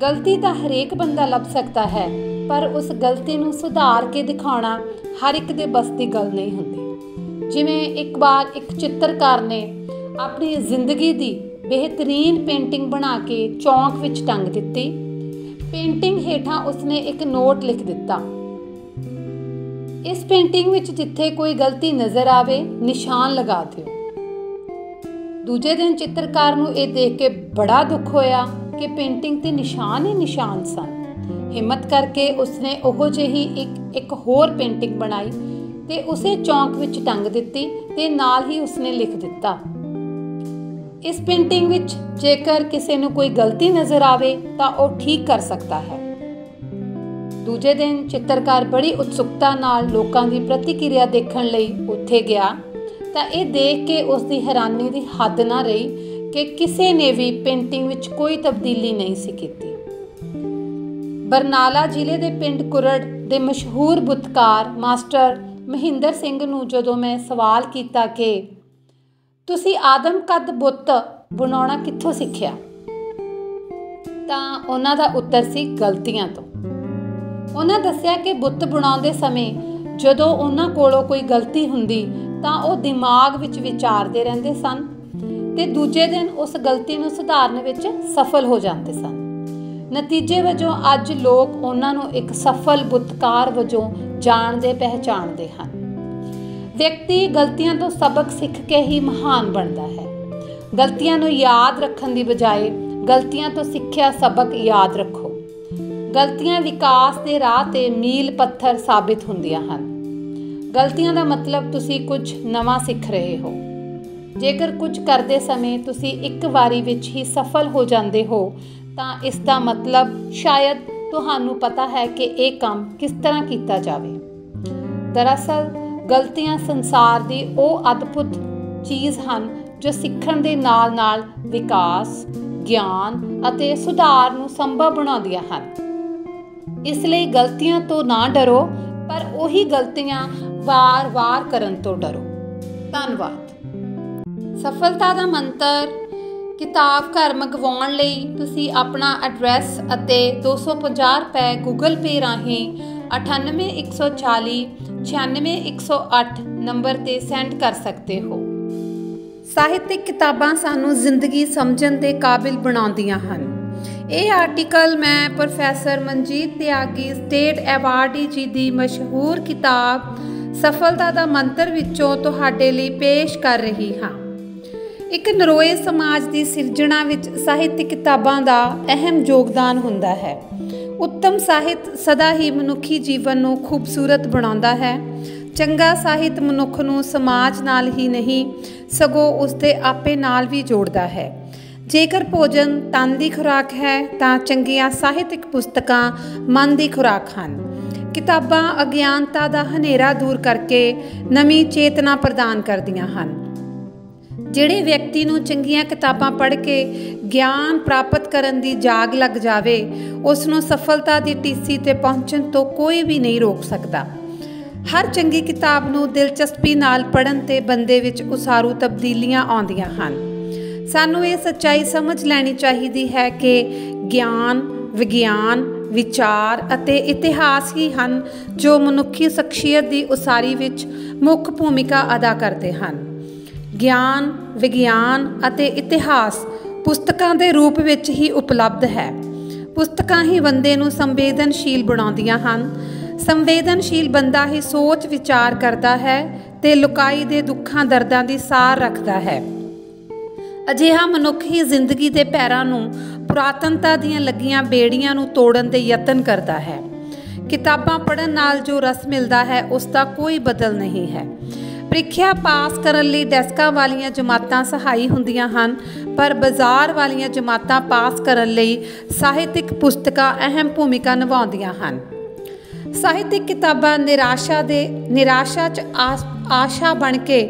ਗਲਤੀ ਤਾਂ ਹਰੇਕ ਬੰਦਾ ਲੱਭ ਸਕਦਾ ਹੈ, ਪਰ ਉਸ ਗਲਤੀ ਨੂੰ ਸੁਧਾਰ ਕੇ ਦਿਖਾਉਣਾ ਹਰ ਇੱਕ ਦੇ ਬਸ ਦੀ ਗੱਲ ਨਹੀਂ ਹੁੰਦੀ। ਜਿਵੇਂ ਇੱਕ ਵਾਰ ਇੱਕ ਚਿੱਤਰਕਾਰ ਨੇ ਆਪਣੀ ਜ਼ਿੰਦਗੀ ਦੀ ਬਿਹਤਰੀਨ ਪੇਂਟਿੰਗ ਬਣਾ ਕੇ ਚੌਂਕ ਵਿੱਚ ਟੰਗ ਦਿੱਤੀ। ਪੇਂਟਿੰਗ ਹੇਠਾਂ ਉਸਨੇ ਇੱਕ ਨੋਟ ਲਿਖ ਦਿੱਤਾ, ਇਸ ਪੇਂਟਿੰਗ ਵਿੱਚ ਜਿੱਥੇ ਕੋਈ ਗਲਤੀ ਨਜ਼ਰ ਆਵੇ ਨਿਸ਼ਾਨ ਲਗਾ ਦਿਓ। ਦੂਜੇ ਦਿਨ ਚਿੱਤਰਕਾਰ ਨੂੰ ਇਹ ਦੇਖ ਕੇ ਬੜਾ ਦੁੱਖ ਹੋਇਆ ਕਿ ਪੇਂਟਿੰਗ 'ਤੇ ਨਿਸ਼ਾਨ ਹੀ ਨਿਸ਼ਾਨ ਸਨ। ਹਿੰਮਤ ਕਰਕੇ ਉਸਨੇ ਉਹੋ ਜਿਹੀ ਇੱਕ ਹੋਰ ਪੇਂਟਿੰਗ ਬਣਾਈ ਤੇ ਉਸੇ ਚੌਂਕ ਵਿੱਚ ਟੰਗ ਦਿੱਤੀ ਤੇ ਨਾਲ ਹੀ ਉਸਨੇ ਲਿਖ ਦਿੱਤਾ, ਇਸ ਪੇਂਟਿੰਗ ਵਿੱਚ ਜੇਕਰ ਕਿਸੇ ਨੂੰ ਕੋਈ ਗਲਤੀ ਨਜ਼ਰ ਆਵੇ ਤਾਂ ਉਹ ਠੀਕ ਕਰ ਸਕਦਾ ਹੈ। ਦੂਜੇ ਦਿਨ ਚਿੱਤਰਕਾਰ ਬੜੀ ਉਤਸੁਕਤਾ ਨਾਲ ਲੋਕਾਂ ਦੀ ਪ੍ਰਤੀਕਿਰਿਆ ਦੇਖਣ ਲਈ ਉੱਥੇ ਗਿਆ ਤਾਂ ਇਹ ਦੇਖ ਕੇ ਉਸ ਦੀ ਹੈਰਾਨੀ ਦੀ ਹੱਦ ਨਾ ਰਹੀ ਕਿ ਕਿਸੇ ਨੇ ਵੀ ਪੇਂਟਿੰਗ ਵਿੱਚ ਕੋਈ ਤਬਦੀਲੀ ਨਹੀਂ ਸੀ ਕੀਤੀ। ਬਰਨਾਲਾ ਜ਼ਿਲ੍ਹੇ ਦੇ ਪਿੰਡ ਕੁਰੜ ਦੇ ਮਸ਼ਹੂਰ ਬੁੱਤਕਾਰ ਮਾਸਟਰ ਮਹਿੰਦਰ ਸਿੰਘ ਨੂੰ ਜਦੋਂ ਮੈਂ ਸਵਾਲ ਕੀਤਾ ਕਿ ਤੁਸੀਂ ਆਦਮ ਕੱਦ ਬੁੱਤ ਬਣਾਉਣਾ ਕਿੱਥੋਂ ਸਿੱਖਿਆ, ਤਾਂ ਉਹਨਾਂ ਦਾ ਉੱਤਰ ਸੀ ਗਲਤੀਆਂ ਤੋਂ। ਉਹਨਾਂ ਦੱਸਿਆ ਕਿ ਬੁੱਤ ਬਣਾਉਂਦੇ ਸਮੇਂ ਜਦੋਂ ਉਹਨਾਂ ਕੋਲੋਂ ਕੋਈ ਗਲਤੀ ਹੁੰਦੀ ਤਾਂ ਉਹ ਦਿਮਾਗ ਵਿੱਚ ਵਿਚਾਰਦੇ ਰਹਿੰਦੇ ਸਨ ਤੇ ਦੂਜੇ ਦਿਨ ਉਸ ਗਲਤੀ ਨੂੰ ਸੁਧਾਰਨ ਵਿੱਚ ਸਫਲ ਹੋ ਜਾਂਦੇ ਸਨ। ਨਤੀਜੇ ਵਜੋਂ ਅੱਜ ਲੋਕ ਉਹਨਾਂ ਨੂੰ ਇੱਕ ਸਫਲ ਬੁੱਤਕਾਰ ਵਜੋਂ ਜਾਣਦੇ ਪਹਿਚਾਣਦੇ ਹਨ। ਵਿਅਕਤੀ ਗਲਤੀਆਂ ਤੋਂ ਸਬਕ ਸਿੱਖ ਕੇ ਹੀ ਮਹਾਨ ਬਣਦਾ ਹੈ। ਗਲਤੀਆਂ ਨੂੰ ਯਾਦ ਰੱਖਣ ਦੀ ਬਜਾਏ ਗਲਤੀਆਂ ਤੋਂ ਸਿੱਖਿਆ ਸਬਕ ਯਾਦ ਰੱਖੋ। ਗਲਤੀਆਂ ਵਿਕਾਸ ਦੇ ਰਾਹ 'ਤੇ ਮੀਲ ਪੱਥਰ ਸਾਬਿਤ ਹੁੰਦੀਆਂ ਹਨ। ਗਲਤੀਆਂ ਦਾ ਮਤਲਬ ਤੁਸੀਂ ਕੁਝ ਨਵਾਂ ਸਿੱਖ ਰਹੇ ਹੋ। ਜੇਕਰ ਕੁਝ ਕਰਦੇ ਸਮੇਂ ਤੁਸੀਂ ਇੱਕ ਵਾਰੀ ਵਿੱਚ ਹੀ ਸਫਲ ਹੋ ਜਾਂਦੇ ਹੋ ਤਾਂ ਇਸ ਦਾ ਮਤਲਬ ਸ਼ਾਇਦ ਤੁਹਾਨੂੰ ਪਤਾ ਹੈ ਕਿ ਇਹ ਕੰਮ ਕਿਸ ਤਰ੍ਹਾਂ ਕੀਤਾ ਜਾਵੇ। ਦਰਅਸਲ ਗਲਤੀਆਂ ਸੰਸਾਰ ਦੀ ਉਹ ਅਦਭੁਤ ਚੀਜ਼ ਹਨ ਜੋ ਸਿੱਖਣ ਦੇ ਨਾਲ ਨਾਲ ਵਿਕਾਸ, ਗਿਆਨ ਅਤੇ ਸੁਧਾਰ ਨੂੰ ਸੰਭਵ ਬਣਾਉਂਦੀਆਂ ਹਨ। ਇਸ ਲਈ ਗਲਤੀਆਂ ਤੋਂ ਨਾ ਡਰੋ, ਪਰ ਉਹੀ ਗਲਤੀਆਂ ਵਾਰ-ਵਾਰ ਕਰਨ ਤੋਂ ਡਰੋ। ਧੰਨਵਾਦ। ਸਫਲਤਾ ਦਾ ਮੰਤਰ। ਕਿਤਾਬ ਘਰ ਮੰਗਵਾਉਣ ਲਈ ਤੁਸੀਂ ਆਪਣਾ ਐਡਰੈਸ ਅਤੇ 250 ਰੁਪਏ ਗੂਗਲ ਪੇ ਰਾਹੀਂ 9814 96108 ਨੰਬਰ 'ਤੇ ਸੈਂਡ ਕਰ ਸਕਦੇ ਹੋ। ਸਾਹਿਤਕ ਕਿਤਾਬਾਂ ਸਾਨੂੰ ਜ਼ਿੰਦਗੀ ਸਮਝਣ ਦੇ ਕਾਬਿਲ ਬਣਾਉਂਦੀਆਂ ਹਨ। ਇਹ ਆਰਟੀਕਲ ਮੈਂ ਪ੍ਰੋਫੈਸਰ ਮਨਜੀਤ ਤਿਆਗੀ ਸਟੇਟ ਐਵਾਰਡੀ ਜੀ ਦੀ ਮਸ਼ਹੂਰ ਕਿਤਾਬ ਸਫਲਤਾ ਦਾ ਮੰਤਰ ਵਿੱਚੋਂ ਤੁਹਾਡੇ ਲਈ ਪੇਸ਼ ਕਰ ਰਹੀ ਹਾਂ। ਇੱਕ ਨਰੋਏ ਸਮਾਜ ਦੀ ਸਿਰਜਣਾ ਵਿੱਚ ਸਾਹਿਤਕ ਕਿਤਾਬਾਂ ਦਾ ਅਹਿਮ ਯੋਗਦਾਨ ਹੁੰਦਾ ਹੈ। ਉੱਤਮ ਸਾਹਿਤ ਸਦਾ ਹੀ ਮਨੁੱਖੀ ਜੀਵਨ ਨੂੰ ਖੂਬਸੂਰਤ ਬਣਾਉਂਦਾ ਹੈ। ਚੰਗਾ ਸਾਹਿਤ ਮਨੁੱਖ ਨੂੰ ਸਮਾਜ ਨਾਲ ਹੀ ਨਹੀਂ ਸਗੋਂ ਉਸਦੇ ਆਪੇ ਨਾਲ ਵੀ ਜੋੜਦਾ ਹੈ। ਜੇਕਰ ਭੋਜਨ ਤਨ ਦੀ ਖੁਰਾਕ ਹੈ ਤਾਂ ਚੰਗੀਆਂ ਸਾਹਿਤਕ ਪੁਸਤਕਾਂ ਮਨ ਦੀ ਖੁਰਾਕ ਹਨ। ਕਿਤਾਬਾਂ ਅਗਿਆਨਤਾ ਦਾ ਹਨੇਰਾ ਦੂਰ ਕਰਕੇ ਨਵੀਂ ਚੇਤਨਾ ਪ੍ਰਦਾਨ ਕਰਦੀਆਂ ਹਨ। ਜਿਹੜੇ ਵਿਅਕਤੀ ਨੂੰ ਚੰਗੀਆਂ ਕਿਤਾਬਾਂ ਪੜ੍ਹ ਕੇ ਗਿਆਨ ਪ੍ਰਾਪਤ ਕਰਨ ਦੀ ਜਾਗ ਲੱਗ ਜਾਵੇ, ਉਸ ਨੂੰ ਸਫਲਤਾ ਦੀ ਟੀਸੀ 'ਤੇ ਪਹੁੰਚਣ ਤੋਂ ਕੋਈ ਵੀ ਨਹੀਂ ਰੋਕ ਸਕਦਾ। ਹਰ ਚੰਗੀ ਕਿਤਾਬ ਨੂੰ ਦਿਲਚਸਪੀ ਨਾਲ ਪੜ੍ਹਨ 'ਤੇ ਬੰਦੇ ਵਿੱਚ ਉਸਾਰੂ ਤਬਦੀਲੀਆਂ ਆਉਂਦੀਆਂ ਹਨ। ਸਾਨੂੰ ਇਹ ਸੱਚਾਈ ਸਮਝ ਲੈਣੀ ਚਾਹੀਦੀ ਹੈ ਕਿ ਗਿਆਨ, ਵਿਗਿਆਨ, ਵਿਚਾਰ ਅਤੇ ਇਤਿਹਾਸ ਹੀ ਹਨ ਜੋ ਮਨੁੱਖੀ ਸ਼ਖਸੀਅਤ ਦੀ ਉਸਾਰੀ ਵਿੱਚ ਮੁੱਖ ਭੂਮਿਕਾ ਅਦਾ ਕਰਦੇ ਹਨ। ਗਿਆਨ, ਵਿਗਿਆਨ ਅਤੇ ਇਤਿਹਾਸ ਪੁਸਤਕਾਂ ਦੇ ਰੂਪ ਵਿੱਚ ਹੀ ਉਪਲਬਧ ਹੈ। ਪੁਸਤਕਾਂ ਹੀ ਬੰਦੇ ਨੂੰ ਸੰਵੇਦਨਸ਼ੀਲ ਬਣਾਉਂਦੀਆਂ ਹਨ। ਸੰਵੇਦਨਸ਼ੀਲ ਬੰਦਾ ਹੀ ਸੋਚ ਵਿਚਾਰ ਕਰਦਾ ਹੈ ਤੇ ਲੁਕਾਈ ਦੇ ਦੁੱਖਾਂ ਦਰਦਾਂ ਦੀ ਸਾਰ ਰੱਖਦਾ ਹੈ। ਅਜਿਹਾ ਮਨੁੱਖ ਹੀ ਜ਼ਿੰਦਗੀ ਦੇ ਪੈਰਾਂ ਨੂੰ ਪੁਰਾਤਨਤਾ ਦੀਆਂ ਲੱਗੀਆਂ ਬੇੜੀਆਂ ਨੂੰ ਤੋੜਨ ਦੇ ਯਤਨ ਕਰਦਾ ਹੈ। ਕਿਤਾਬਾਂ ਪੜ੍ਹਨ ਨਾਲ ਜੋ ਰਸ ਮਿਲਦਾ ਹੈ ਉਸ ਦਾ ਕੋਈ ਬਦਲ ਨਹੀਂ ਹੈ। ਪ੍ਰੀਖਿਆ ਪਾਸ ਕਰਨ ਲਈ ਡੈਸਕਾਂ ਵਾਲੀਆਂ ਜਮਾਤਾਂ ਸਹਾਈ ਹੁੰਦੀਆਂ ਹਨ, पर बाज़ार वालियां जमातां पास करन लई ਸਾਹਿਤਿਕ पुस्तकां अहम भूमिका निभाउंदियां हन। ਸਾਹਿਤਿਕ किताबां निराशा च आशा बन के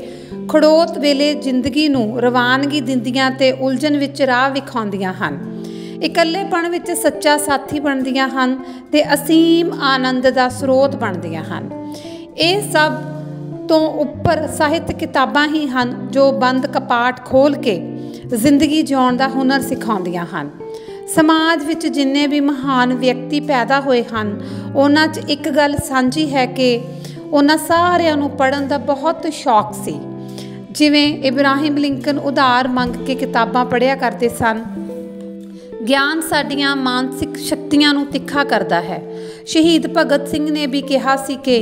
खड़ोत वेले जिंदगी नूं रवानगी दिंदियां ते उलझन विच राह विखाउंदियां हन। इकल्लेपण विच सच्चा साथी बनदियां हन ते असीम आनंद दा स्रोत बनदियां हन। ਇਹ सब तो उपर ਸਾਹਿਤਿਕ किताबां ही हन जो बंद कपाट खोल के जिंदगी जिउण दा हुनर सिखाउंदियां हन। समाज विच जिन्ने भी महान व्यक्ति पैदा होए हन उन्हां च एक गल सांझी है कि उन्हां सारिआं नूं पढ़न दा बहुत शौक सी। जिवें इब्राहिम लिंकन उधार मंग के किताबां पढ़िया करते सन। ਗਿਆਨ ਸਾਡੀਆਂ ਮਾਨਸਿਕ ਸ਼ਕਤੀਆਂ ਨੂੰ ਤਿੱਖਾ ਕਰਦਾ ਹੈ। ਸ਼ਹੀਦ ਭਗਤ ਸਿੰਘ ਨੇ ਵੀ ਕਿਹਾ ਸੀ ਕਿ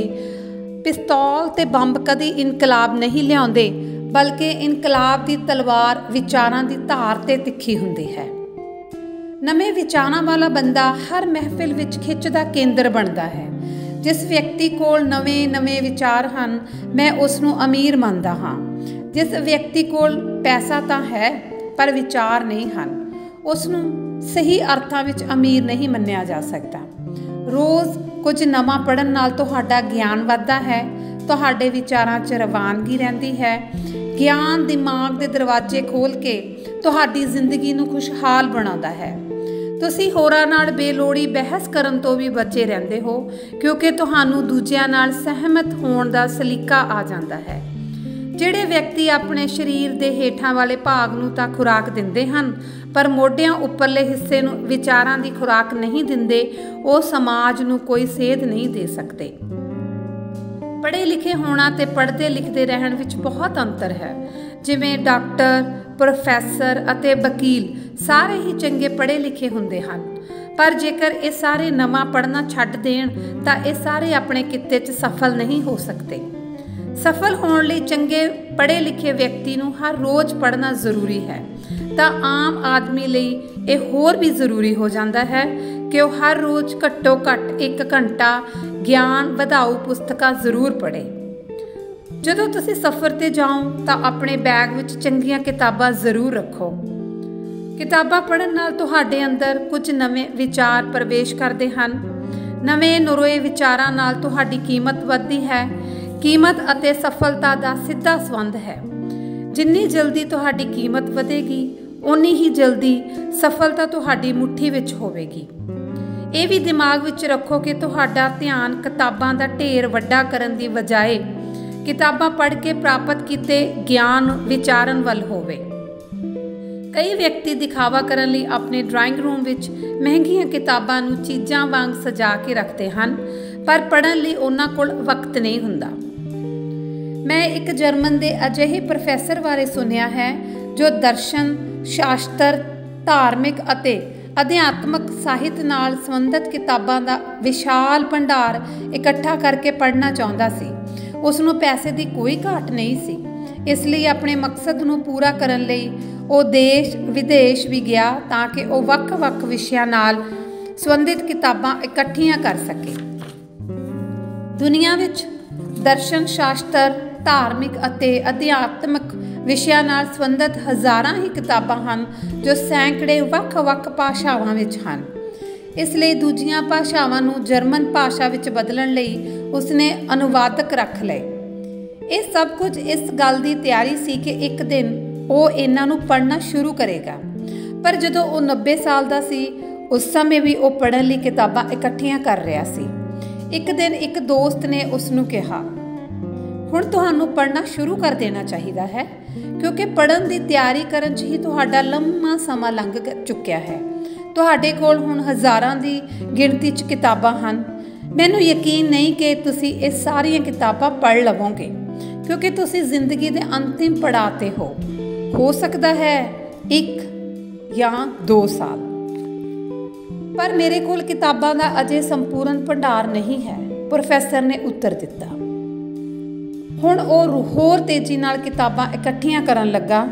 ਪਿਸਤੌਲ ਤੇ ਬੰਬ ਕਦੀ ਇਨਕਲਾਬ ਨਹੀਂ ਲਿਆਉਂਦੇ, ਬਲਕਿ ਇਨਕਲਾਬ ਦੀ ਤਲਵਾਰ ਵਿਚਾਰਾਂ ਦੀ ਧਾਰ ਤੇ ਤਿੱਖੀ ਹੁੰਦੀ ਹੈ। ਨਵੇਂ ਵਿਚਾਰਾਂ ਵਾਲਾ ਬੰਦਾ ਹਰ ਮਹਿਫਿਲ ਵਿੱਚ ਖਿੱਚ ਦਾ ਕੇਂਦਰ ਬਣਦਾ ਹੈ। ਜਿਸ ਵਿਅਕਤੀ ਕੋਲ ਨਵੇਂ ਵਿਚਾਰ ਹਨ, ਮੈਂ ਉਸ ਨੂੰ ਅਮੀਰ ਮੰਨਦਾ ਹਾਂ। ਜਿਸ ਵਿਅਕਤੀ ਕੋਲ ਪੈਸਾ ਤਾਂ ਹੈ ਪਰ ਵਿਚਾਰ ਨਹੀਂ ਹਨ, ਉਸ ਨੂੰ ਸਹੀ ਅਰਥਾਂ ਵਿੱਚ ਅਮੀਰ ਨਹੀਂ ਮੰਨਿਆ ਜਾ ਸਕਦਾ। ਰੋਜ਼ ਕੁਝ ਨਵਾਂ ਪੜ੍ਹਨ ਨਾਲ ਤੁਹਾਡਾ ਗਿਆਨ ਵੱਧਦਾ ਹੈ, ਤੁਹਾਡੇ ਵਿਚਾਰਾਂ 'ਚ ਰਵਾਨਗੀ ਰਹਿੰਦੀ ਹੈ। ਗਿਆਨ ਦਿਮਾਗ ਦੇ ਦਰਵਾਜ਼ੇ ਖੋਲ੍ਹ ਕੇ ਤੁਹਾਡੀ ਜ਼ਿੰਦਗੀ ਨੂੰ ਖੁਸ਼ਹਾਲ ਬਣਾਉਂਦਾ ਹੈ। ਤੁਸੀਂ ਹੋਰਾਂ ਨਾਲ ਬੇਲੋੜੀ ਬਹਿਸ ਕਰਨ ਤੋਂ ਵੀ ਬਚੇ ਰਹਿੰਦੇ ਹੋ, ਕਿਉਂਕਿ ਤੁਹਾਨੂੰ ਦੂਜਿਆਂ ਨਾਲ ਸਹਿਮਤ ਹੋਣ ਦਾ ਸਲੀਕਾ ਆ ਜਾਂਦਾ ਹੈ। ਜਿਹੜੇ ਵਿਅਕਤੀ ਆਪਣੇ ਸਰੀਰ ਦੇ ਹੇਠਾਂ ਵਾਲੇ ਭਾਗ ਨੂੰ ਤਾਂ ਖੁਰਾਕ ਦਿੰਦੇ ਹਨ, ਪਰ ਮੋਢਿਆਂ ਉੱਪਰਲੇ ਹਿੱਸੇ ਨੂੰ ਵਿਚਾਰਾਂ ਦੀ ਖੁਰਾਕ ਨਹੀਂ ਦਿੰਦੇ, ਉਹ ਸਮਾਜ ਨੂੰ ਕੋਈ ਸੇਧ ਨਹੀਂ ਦੇ ਸਕਦੇ। ਪੜ੍ਹੇ ਲਿਖੇ ਹੋਣਾ ਤੇ ਪੜ੍ਹਦੇ ਲਿਖਦੇ ਰਹਿਣ ਵਿੱਚ ਬਹੁਤ ਅੰਤਰ ਹੈ। ਜਿਵੇਂ ਡਾਕਟਰ, ਪ੍ਰੋਫੈਸਰ ਅਤੇ ਵਕੀਲ ਸਾਰੇ ਹੀ ਚੰਗੇ ਪੜ੍ਹੇ ਲਿਖੇ ਹੁੰਦੇ ਹਨ, ਪਰ ਜੇਕਰ ਇਹ ਸਾਰੇ ਨਵਾਂ ਪੜ੍ਹਨਾ ਛੱਡ ਦੇਣ ਤਾਂ ਇਹ ਸਾਰੇ ਆਪਣੇ ਕਿੱਤੇ 'ਚ ਸਫਲ ਨਹੀਂ ਹੋ ਸਕਦੇ। ਸਫਲ ਹੋਣ ਲਈ ਚੰਗੇ ਪੜ੍ਹੇ ਲਿਖੇ ਵਿਅਕਤੀ ਨੂੰ ਹਰ ਰੋਜ਼ ਪੜ੍ਹਨਾ ਜ਼ਰੂਰੀ ਹੈ, ਤਾਂ ਆਮ ਆਦਮੀ ਲਈ ਇਹ ਹੋਰ ਵੀ ਜ਼ਰੂਰੀ ਹੋ ਜਾਂਦਾ ਹੈ ਕਿ ਉਹ ਹਰ ਰੋਜ਼ ਘੱਟੋ ਘੱਟ 1 ਘੰਟਾ ਗਿਆਨ ਵਧਾਊ ਪੁਸਤਕਾਂ ਜ਼ਰੂਰ ਪੜ੍ਹੇ। ਜਦੋਂ ਤੁਸੀਂ ਸਫ਼ਰ 'ਤੇ ਜਾਓ ਤਾਂ ਆਪਣੇ ਬੈਗ ਵਿੱਚ ਚੰਗੀਆਂ ਕਿਤਾਬਾਂ ਜ਼ਰੂਰ ਰੱਖੋ। ਕਿਤਾਬਾਂ ਪੜ੍ਹਨ ਨਾਲ ਤੁਹਾਡੇ ਅੰਦਰ ਕੁਝ ਨਵੇਂ ਵਿਚਾਰ ਪ੍ਰਵੇਸ਼ ਕਰਦੇ ਹਨ। ਨਵੇਂ ਨਰੋਏ ਵਿਚਾਰਾਂ ਨਾਲ ਤੁਹਾਡੀ ਕੀਮਤ ਵੱਧਦੀ ਹੈ। ਕੀਮਤ ਅਤੇ ਸਫਲਤਾ ਦਾ ਸਿੱਧਾ ਸੰਬੰਧ ਹੈ। ਜਿੰਨੀ ਜਲਦੀ ਤੁਹਾਡੀ ਕੀਮਤ ਵਧੇਗੀ, ਓਨੀ ਹੀ ਜਲਦੀ ਸਫਲਤਾ ਤੁਹਾਡੀ ਮੁੱਠੀ ਵਿੱਚ ਹੋਵੇਗੀ। ਇਹ ਵੀ ਦਿਮਾਗ ਵਿੱਚ ਰੱਖੋ ਕਿ ਤੁਹਾਡਾ ਧਿਆਨ ਕਿਤਾਬਾਂ ਦਾ ਢੇਰ ਵੱਡਾ ਕਰਨ ਦੀ ਬਜਾਏ ਕਿਤਾਬਾਂ ਪੜ੍ਹ ਕੇ ਪ੍ਰਾਪਤ ਕੀਤੇ ਗਿਆਨ ਵਿਚਾਰਨ ਵੱਲ ਹੋਵੇ। ਕਈ ਵਿਅਕਤੀ ਦਿਖਾਵਾ ਕਰਨ ਲਈ ਆਪਣੇ ਡਰਾਇੰਗ ਰੂਮ ਵਿੱਚ ਮਹਿੰਗੀਆਂ ਕਿਤਾਬਾਂ ਨੂੰ ਚੀਜ਼ਾਂ ਵਾਂਗ ਸਜਾ ਕੇ ਰੱਖਦੇ ਹਨ, ਪਰ ਪੜ੍ਹਨ ਲਈ ਉਹਨਾਂ ਕੋਲ ਵਕਤ ਨਹੀਂ ਹੁੰਦਾ। ਮੈਂ ਇੱਕ ਜਰਮਨ ਦੇ ਅਜਿਹੇ ਪ੍ਰੋਫੈਸਰ ਬਾਰੇ ਸੁਣਿਆ ਹੈ ਜੋ ਦਰਸ਼ਨ, ਸ਼ਾਸਤਰ, ਧਾਰਮਿਕ ਅਤੇ ਅਧਿਆਤਮਕ ਸਾਹਿਤ ਨਾਲ ਸੰਬੰਧਿਤ ਕਿਤਾਬਾਂ ਦਾ ਵਿਸ਼ਾਲ ਭੰਡਾਰ ਇਕੱਠਾ ਕਰਕੇ ਪੜ੍ਹਨਾ ਚਾਹੁੰਦਾ ਸੀ। ਉਸ ਨੂੰ ਪੈਸੇ ਦੀ ਕੋਈ ਘਾਟ ਨਹੀਂ ਸੀ, ਇਸ ਲਈ ਆਪਣੇ ਮਕਸਦ ਨੂੰ ਪੂਰਾ ਕਰਨ ਲਈ ਉਹ ਦੇਸ਼ ਵਿਦੇਸ਼ ਵੀ ਗਿਆ ਤਾਂ ਕਿ ਉਹ ਵੱਖ-ਵੱਖ ਵਿਸ਼ਿਆਂ ਨਾਲ ਸੰਬੰਧਿਤ ਕਿਤਾਬਾਂ ਇਕੱਠੀਆਂ ਕਰ ਸਕੇ। ਦੁਨੀਆ ਵਿੱਚ ਦਰਸ਼ਨ, ਸ਼ਾਸਤਰ, ਧਾਰਮਿਕ ਅਤੇ ਅਧਿਆਤਮਕ ਵਿਸ਼ਿਆਂ ਨਾਲ ਸੰਬੰਧਿਤ ਹਜ਼ਾਰਾਂ ਹੀ ਕਿਤਾਬਾਂ ਹਨ ਜੋ ਸੈਂਕੜੇ ਵੱਖ-ਵੱਖ ਭਾਸ਼ਾਵਾਂ ਵਿੱਚ ਹਨ। ਇਸ ਲਈ ਦੂਜੀਆਂ ਭਾਸ਼ਾਵਾਂ ਨੂੰ ਜਰਮਨ ਭਾਸ਼ਾ ਵਿੱਚ ਬਦਲਣ ਲਈ ਉਸਨੇ ਅਨੁਵਾਦਕ ਰੱਖ ਲਏ। ਇਹ ਸਭ ਕੁਝ ਇਸ ਗੱਲ ਦੀ ਤਿਆਰੀ ਸੀ ਕਿ ਇੱਕ ਦਿਨ ਉਹ ਇਹਨਾਂ ਨੂੰ ਪੜ੍ਹਨਾ ਸ਼ੁਰੂ ਕਰੇਗਾ। ਪਰ ਜਦੋਂ ਉਹ 90 ਸਾਲ ਦਾ ਸੀ, ਉਸ ਸਮੇਂ ਵੀ ਉਹ ਪੜ੍ਹਨ ਲਈ ਕਿਤਾਬਾਂ ਇਕੱਠੀਆਂ ਕਰ ਰਿਹਾ ਸੀ। ਇੱਕ ਦਿਨ ਇੱਕ ਦੋਸਤ ਨੇ ਉਸ ਨੂੰ ਕਿਹਾ, ਹੁਣ ਤੁਹਾਨੂੰ ਪੜ੍ਹਨਾ ਸ਼ੁਰੂ ਕਰ ਦੇਣਾ ਚਾਹੀਦਾ ਹੈ, ਕਿਉਂਕਿ ਪੜ੍ਹਨ ਦੀ ਤਿਆਰੀ ਕਰਨ 'ਚ ਹੀ ਤੁਹਾਡਾ ਲੰਮਾ ਸਮਾਂ ਲੰਘ ਚੁੱਕਿਆ ਹੈ। ਤੁਹਾਡੇ ਕੋਲ ਹੁਣ ਹਜ਼ਾਰਾਂ ਦੀ ਗਿਣਤੀ 'ਚ ਕਿਤਾਬਾਂ ਹਨ। ਮੈਨੂੰ ਯਕੀਨ ਨਹੀਂ ਕਿ ਤੁਸੀਂ ਇਹ ਸਾਰੀਆਂ ਕਿਤਾਬਾਂ ਪੜ੍ਹ ਲਵੋਗੇ, ਕਿਉਂਕਿ ਤੁਸੀਂ ਜ਼ਿੰਦਗੀ ਦੇ ਅੰਤਿਮ ਪੜਾਅ 'ਤੇ ਹੋ ਸਕਦਾ ਹੈ 1 ਜਾਂ 2 ਸਾਲ। ਪਰ ਮੇਰੇ ਕੋਲ ਕਿਤਾਬਾਂ ਦਾ ਅਜੇ ਸੰਪੂਰਨ ਭੰਡਾਰ ਨਹੀਂ ਹੈ, ਪ੍ਰੋਫੈਸਰ ਨੇ ਉੱਤਰ ਦਿੱਤਾ। ਹੁਣ ਉਹ ਹੋਰ ਤੇਜ਼ੀ ਨਾਲ ਕਿਤਾਬਾਂ ਇਕੱਠੀਆਂ ਕਰਨ ਲੱਗਾ,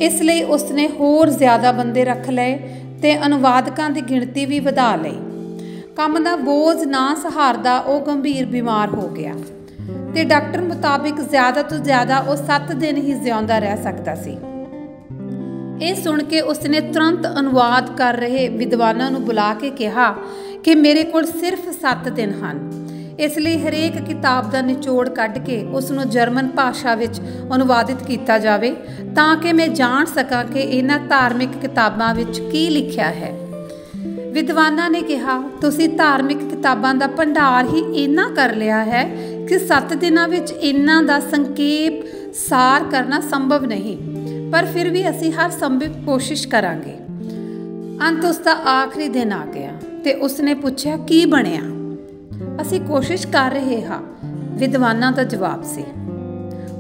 ਇਸ ਲਈ ਉਸਨੇ ਹੋਰ ਜ਼ਿਆਦਾ ਬੰਦੇ ਰੱਖ ਲਏ ਤੇ ਅਨੁਵਾਦਕਾਂ ਦੀ ਗਿਣਤੀ ਵੀ ਵਧਾ ਲਈ। ਕੰਮ ਦਾ ਬੋਝ ਨਾ ਸਹਾਰਦਾ ਉਹ ਗੰਭੀਰ ਬਿਮਾਰ ਹੋ ਗਿਆ ਤੇ ਡਾਕਟਰ ਮੁਤਾਬਿਕ ਜ਼ਿਆਦਾ ਤੋਂ ਜ਼ਿਆਦਾ ਉਹ 7 ਦਿਨ ਹੀ ਜਿਉਂਦਾ ਰਹਿ ਸਕਦਾ ਸੀ। ਇਹ ਸੁਣ ਕੇ ਉਸਨੇ ਤੁਰੰਤ ਅਨੁਵਾਦ ਕਰ ਰਹੇ ਵਿਦਵਾਨਾਂ ਨੂੰ ਬੁਲਾ ਕੇ ਕਿਹਾ ਕਿ ਮੇਰੇ ਕੋਲ ਸਿਰਫ 7 ਦਿਨ ਹਨ, ਇਸ ਲਈ ਹਰੇਕ ਕਿਤਾਬ ਦਾ ਨਿਚੋੜ ਕੱਢ ਕੇ ਉਸ ਨੂੰ ਜਰਮਨ ਭਾਸ਼ਾ ਵਿੱਚ ਅਨੁਵਾਦਿਤ ਕੀਤਾ ਜਾਵੇ ਤਾਂ ਕਿ ਮੈਂ ਜਾਣ ਸਕਾਂ ਕਿ ਇਹਨਾਂ ਧਾਰਮਿਕ ਕਿਤਾਬਾਂ ਵਿੱਚ ਕੀ ਲਿਖਿਆ ਹੈ। ਵਿਦਵਾਨਾਂ ਨੇ ਕਿਹਾ, ਤੁਸੀਂ ਧਾਰਮਿਕ ਕਿਤਾਬਾਂ ਦਾ ਭੰਡਾਰ ਹੀ ਇੰਨਾ ਕਰ ਲਿਆ ਹੈ ਕਿ 7 ਦਿਨਾਂ ਵਿੱਚ ਇਹਨਾਂ ਦਾ ਸੰਖੇਪ ਸਾਰ ਕਰਨਾ ਸੰਭਵ ਨਹੀਂ, ਪਰ ਫਿਰ ਵੀ ਅਸੀਂ ਹਰ ਸੰਭਵ ਕੋਸ਼ਿਸ਼ ਕਰਾਂਗੇ। ਅੰਤ ਉਸ ਦਾ ਆਖਰੀ ਦਿਨ ਆ ਗਿਆ ਤੇ ਉਸਨੇ ਪੁੱਛਿਆ, ਕੀ ਬਣਿਆ? ਅਸੀਂ ਕੋਸ਼ਿਸ਼ ਕਰ ਰਹੇ ਹਾਂ, ਵਿਦਵਾਨਾਂ ਦਾ ਜਵਾਬ ਸੀ।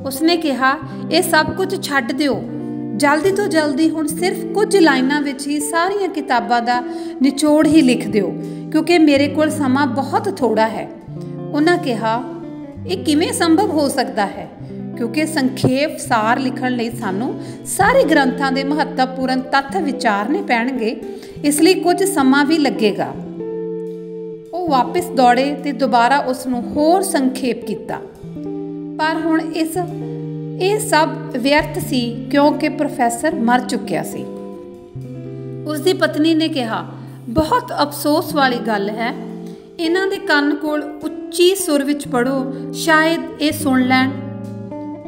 ਉਸਨੇ ਕਿਹਾ, ਇਹ ਸਭ ਕੁਝ ਛੱਡ ਦਿਓ, ਜਲਦੀ ਤੋਂ ਜਲਦੀ ਹੁਣ ਸਿਰਫ ਕੁਝ ਲਾਈਨਾਂ ਵਿੱਚ ਹੀ ਸਾਰੀਆਂ ਕਿਤਾਬਾਂ ਦਾ ਨਿਚੋੜ ਹੀ ਲਿਖ ਦਿਓ, ਕਿਉਂਕਿ ਮੇਰੇ ਕੋਲ ਸਮਾਂ ਬਹੁਤ ਥੋੜ੍ਹਾ ਹੈ। ਉਹਨਾਂ ਕਿਹਾ, ਇਹ ਕਿਵੇਂ ਸੰਭਵ ਹੋ ਸਕਦਾ ਹੈ? ਕਿਉਂਕਿ ਸੰਖੇਪ ਸਾਰ ਲਿਖਣ ਲਈ ਸਾਨੂੰ ਸਾਰੇ ਗ੍ਰੰਥਾਂ ਦੇ ਮਹੱਤਵਪੂਰਨ ਤੱਥ ਵਿਚਾਰਨੇ ਪੈਣਗੇ, ਇਸ ਲਈ ਕੁਝ ਸਮਾਂ ਵੀ ਲੱਗੇਗਾ। ਉਹ ਵਾਪਿਸ ਦੌੜੇ ਤੇ ਦੁਬਾਰਾ ਉਸ ਨੂੰ ਹੋਰ ਸੰਖੇਪ ਕੀਤਾ, ਪਰ ਹੁਣ ਇਹ ਸਭ ਵਿਅਰਥ ਸੀ ਕਿਉਂਕਿ ਪ੍ਰੋਫੈਸਰ ਮਰ ਚੁੱਕਿਆ ਸੀ। ਉਸ ਦੀ ਪਤਨੀ ਨੇ ਕਿਹਾ, ਬਹੁਤ ਅਫਸੋਸ ਵਾਲੀ ਗੱਲ ਹੈ, ਇਹਨਾਂ ਦੇ ਕੰਨ ਕੋਲ ਉੱਚੀ ਸੁਰ ਵਿੱਚ ਪੜ੍ਹੋ, ਸ਼ਾਇਦ ਇਹ ਸੁਣ ਲੈਣ।